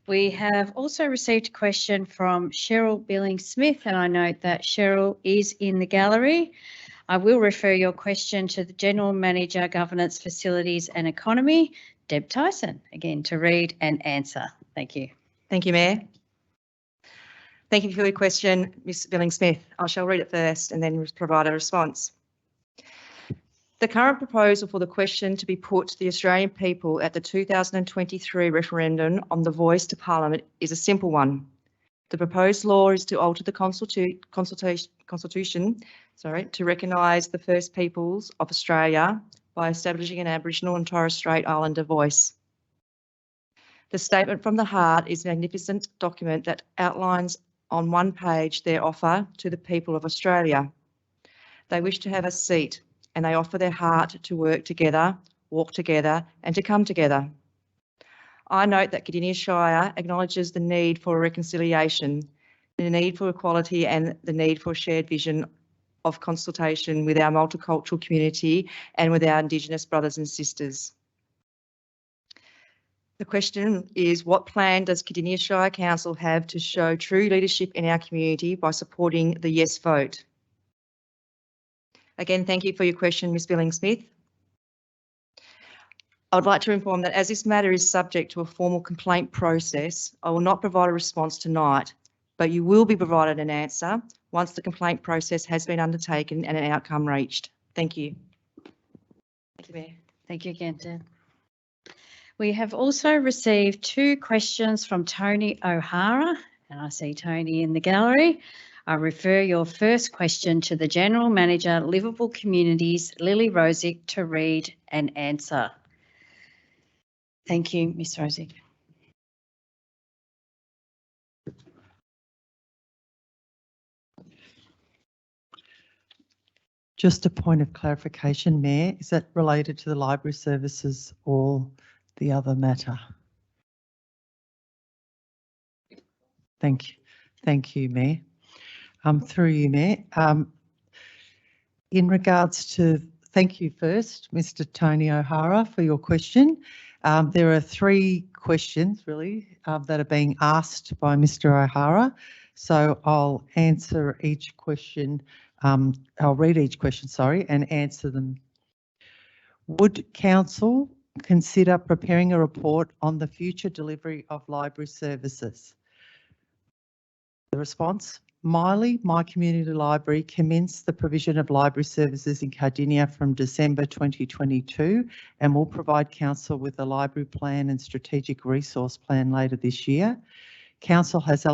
We have also received a question from Cheryl Billing-Smith, and I note that Cheryl is in the gallery. I will refer your question to the General Manager, Governance, Facilities and Economy, Deb Tyson, again to read and answer. Thank you. Thank you, Mayor. Thank you for your question, Ms Billing-Smith. I shall read it first and then provide a response. The current proposal for the question to be put to the Australian people at the 2023 referendum on the voice to Parliament is a simple one. The proposed law is to alter the Constitution to recognise the First Peoples of Australia by establishing an Aboriginal and Torres Strait Islander voice. The Statement from the Heart is a magnificent document that outlines on one page their offer to the people of Australia. They wish to have a seat, and they offer their heart to work together, walk together, and to come together. I note that Cardinia Shire acknowledges the need for reconciliation, the need for equality, and the need for a shared vision of consultation with our multicultural community and with our Indigenous brothers and sisters. The question is, what plan does Cardinia Shire Council have to show true leadership in our community by supporting the yes vote? Again, thank you for your question, Ms Billing-Smith. I would like to inform that as this matter is subject to a formal complaint process, I will not provide a response tonight, but you will be provided an answer once the complaint process has been undertaken and an outcome reached. Thank you. Thank you, Mayor. Thank you again, Deb. We have also received 2 questions from Tony O'Hara, and I see Tony in the gallery. I refer your first question to the General Manager, Liveable Communities, Lily Rosick, to read and answer. Thank you, Ms Rosick. Just a point of clarification, Mayor, is that related to the library services or the other matter? Thank you. Thank you, Mayor. Through you, Mayor. In regards to, thank you first, Mr. Tony O'Hara, for your question. There are 3 questions really that are being asked by Mr. O'Hara. So I'll answer each question. I'll read each question, sorry, and answer them. Would Council consider preparing a report on the future delivery of library services? The response, Miley, my community library, commenced the provision of library services in Cardinia from December 2022 and will provide Council with a library plan and strategic resource plan later this year. Council has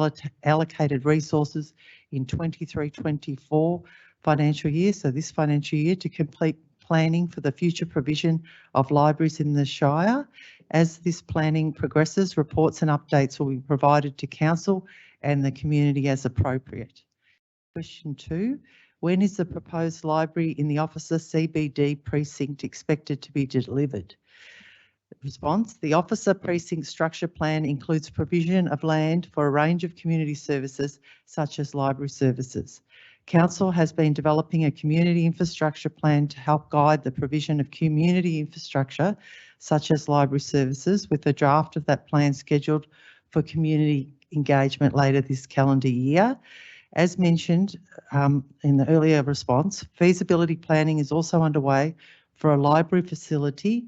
allocated resources in 23-24 financial year, so this financial year, to complete planning for the future provision of libraries in the Shire. As this planning progresses, reports and updates will be provided to Council and the community as appropriate. Question 2, when is the proposed library in the Officer CBD precinct expected to be delivered? Response, the Officer Precinct Structure Plan includes provision of land for a range of community services such as library services. Council has been developing a community infrastructure plan to help guide the provision of community infrastructure, such as library services, with a draft of that plan scheduled for community engagement later this calendar year. As mentioned in the earlier response, feasibility planning is also underway for a library facility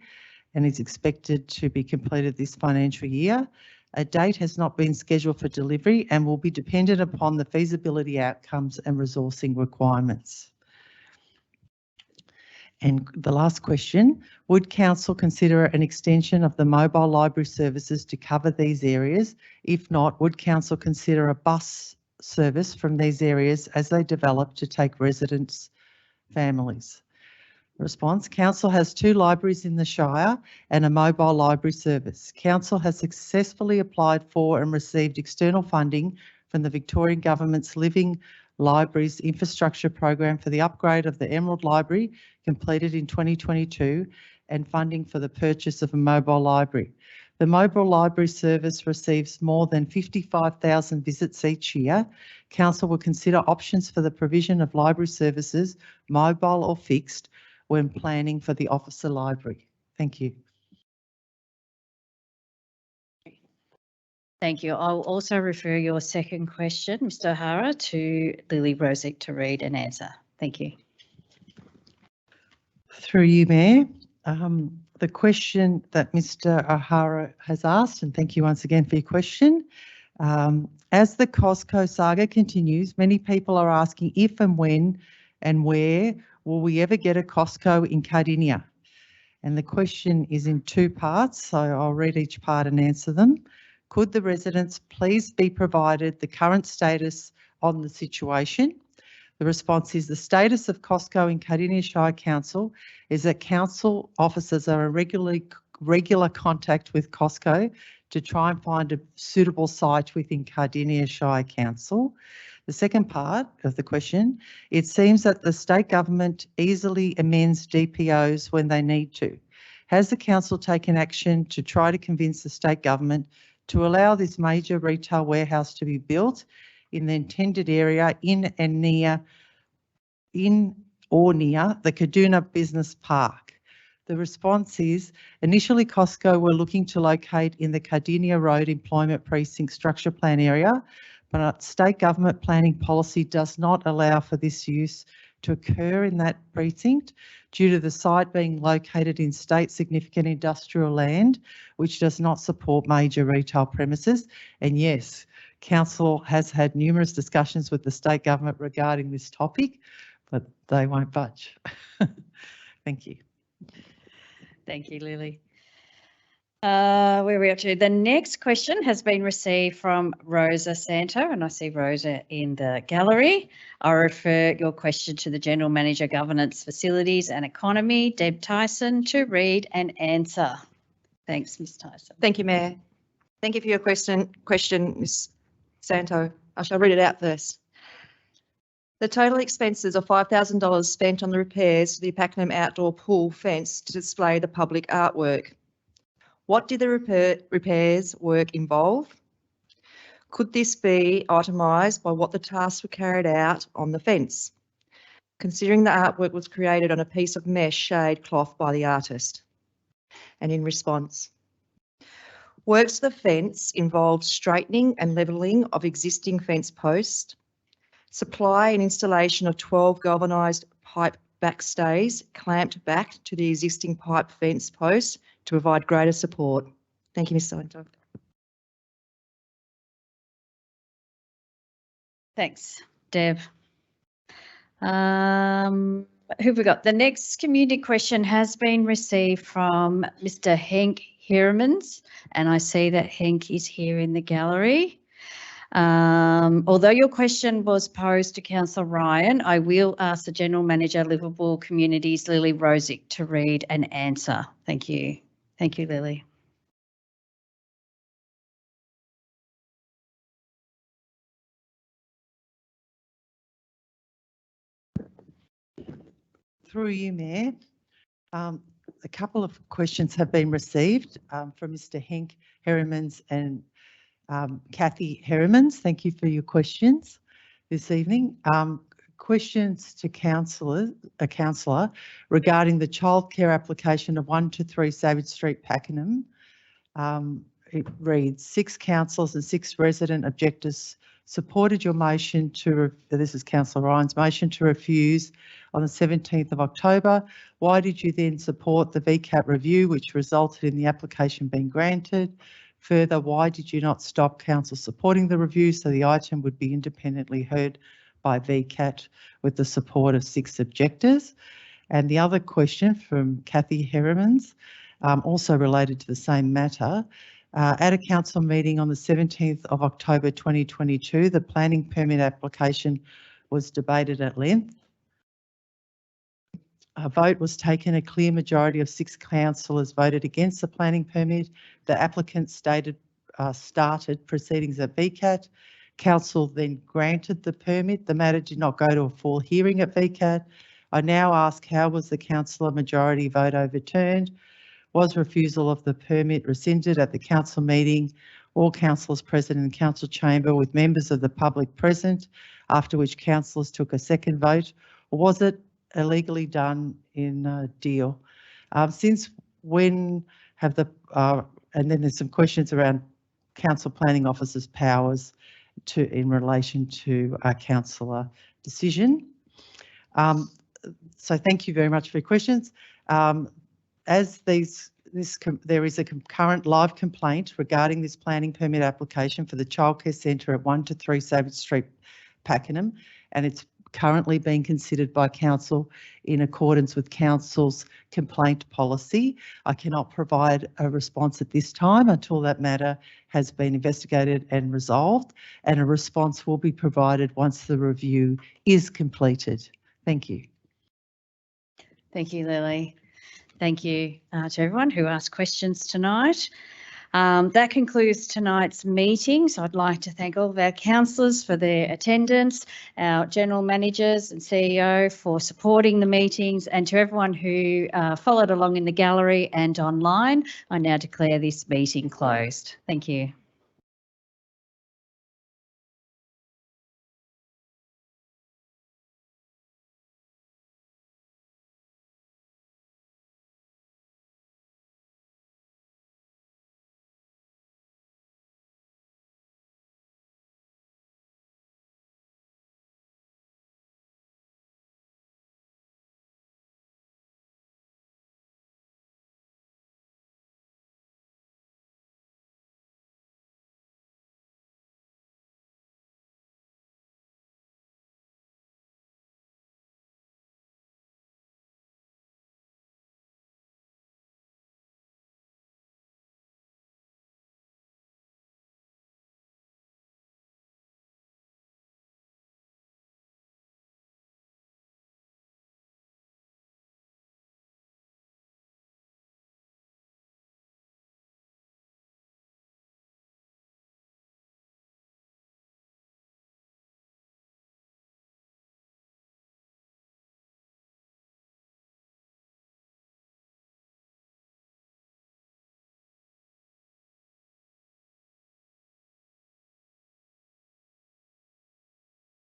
and is expected to be completed this financial year. A date has not been scheduled for delivery and will be dependent upon the feasibility outcomes and resourcing requirements. And the last question, would Council consider an extension of the mobile library services to cover these areas? If not, would Council consider a bus service from these areas as they develop to take residents' families? Response, Council has 2 libraries in the Shire and a mobile library service. Council has successfully applied for and received external funding from the Victorian Government's Living Libraries Infrastructure Program for the upgrade of the Emerald Library, completed in 2022, and funding for the purchase of a mobile library. The mobile library service receives more than 55,000 visits each year. Council will consider options for the provision of library services, mobile or fixed, when planning for the officer library. Thank you. Thank you. I'll also refer your second question, Mr. O'Hara, to Lily Rosick to read and answer. Thank you. Through you, Mayor. The question that Mr. O'Hara has asked, and thank you once again for your question. As the Costco saga continues, many people are asking if and when and where will we ever get a Costco in Cardinia? And the question is in 2 parts, so I'll read each part and answer them. Could the residents please be provided the current status on the situation? The response is the status of Costco in Cardinia Shire Council is that council officers are in regular contact with Costco to try and find a suitable site within Cardinia Shire Council. The second part of the question, it seems that the state government easily amends DPOs when they need to. Has the council taken action to try to convince the state government to allow this major retail warehouse to be built in the intended area in or near the Cardinia Business Park? The response is initially Costco were looking to locate in the Cardinia Road Employment Precinct Structure Plan area, but state government planning policy does not allow for this use to occur in that precinct due to the site being located in state significant industrial land, which does not support major retail premises. And yes, Council has had numerous discussions with the state government regarding this topic, but they won't budge. Thank you. Thank you, Lily. Where are we up to? The next question has been received from Rosa Santo, and I see Rosa in the gallery. I refer your question to the General Manager, Governance, Facilities and Economy, Deb Tyson, to read and answer. Thanks, Ms. Tyson. Thank you, Mayor. Thank you for your question, Ms. Santo. I shall read it out first. The total expenses of $5,000 spent on the repairs to the Pakenham outdoor pool fence to display the public artwork. What did the repairs work involve? Could this be itemised by what the tasks were carried out on the fence, considering the artwork was created on a piece of mesh shade cloth by the artist? And in response, works to the fence involved straightening and levelling of existing fence posts, supply and installation of 12 galvanised pipe backstays clamped back to the existing pipe fence posts to provide greater support. Thank you, Ms. Santo. Thanks, Deb. Who have we got? The next community question has been received from Mr. Henk Hiremans, and I see that Henk is here in the gallery. Although your question was posed to Councillor Ryan, I will ask the General Manager, Liverpool Communities, Lily Rosick, to read and answer. Thank you. Thank you, Lily. Through you, Mayor. A couple of questions have been received from Mr. Henk Hiremans and Kathy Hiremans. Thank you for your questions this evening. questions to a councillor regarding the childcare application of 1 to 3 Savage Street, Pakenham. It reads, 6 councillors and 6 resident objectors supported your motion to, this is Councillor Ryan's motion to refuse on the 17th of October. Why did you then support the VCAT review, which resulted in the application being granted? Further, why did you not stop council supporting the review so the item would be independently heard by VCAT with the support of 6 objectors? And the other question from Kathy Heremans, also related to the same matter. At a council meeting on the 17th of October 2022, the planning permit application was debated at length. A vote was taken. A clear majority of 6 councillors voted against the planning permit. The applicant started proceedings at VCAT. Council then granted the permit. The matter did not go to a full hearing at VCAT. I now ask, how was the councillor majority vote overturned? Was refusal of the permit rescinded at the council meeting? All councillors present in the council chamber with members of the public present, after which councillors took a second vote, or was it illegally done in a deal? Since when have the, and then there's some questions around council planning officers' powers in relation to a councillor decision. So thank you very much for your questions. As there is a current live complaint regarding this planning permit application for the childcare centre at 1 to 3 Savage Street, Pakenham, and it's currently being considered by council in accordance with council's complaint policy. I cannot provide a response at this time until that matter has been investigated and resolved, and a response will be provided once the review is completed. Thank you. Thank you, Lily. Thank you to everyone who asked questions tonight. That concludes tonight's meeting. So I'd like to thank all of our councillors for their attendance, our general managers and CEO for supporting the meetings, and to everyone who followed along in the gallery and online. I now declare this meeting closed. Thank you.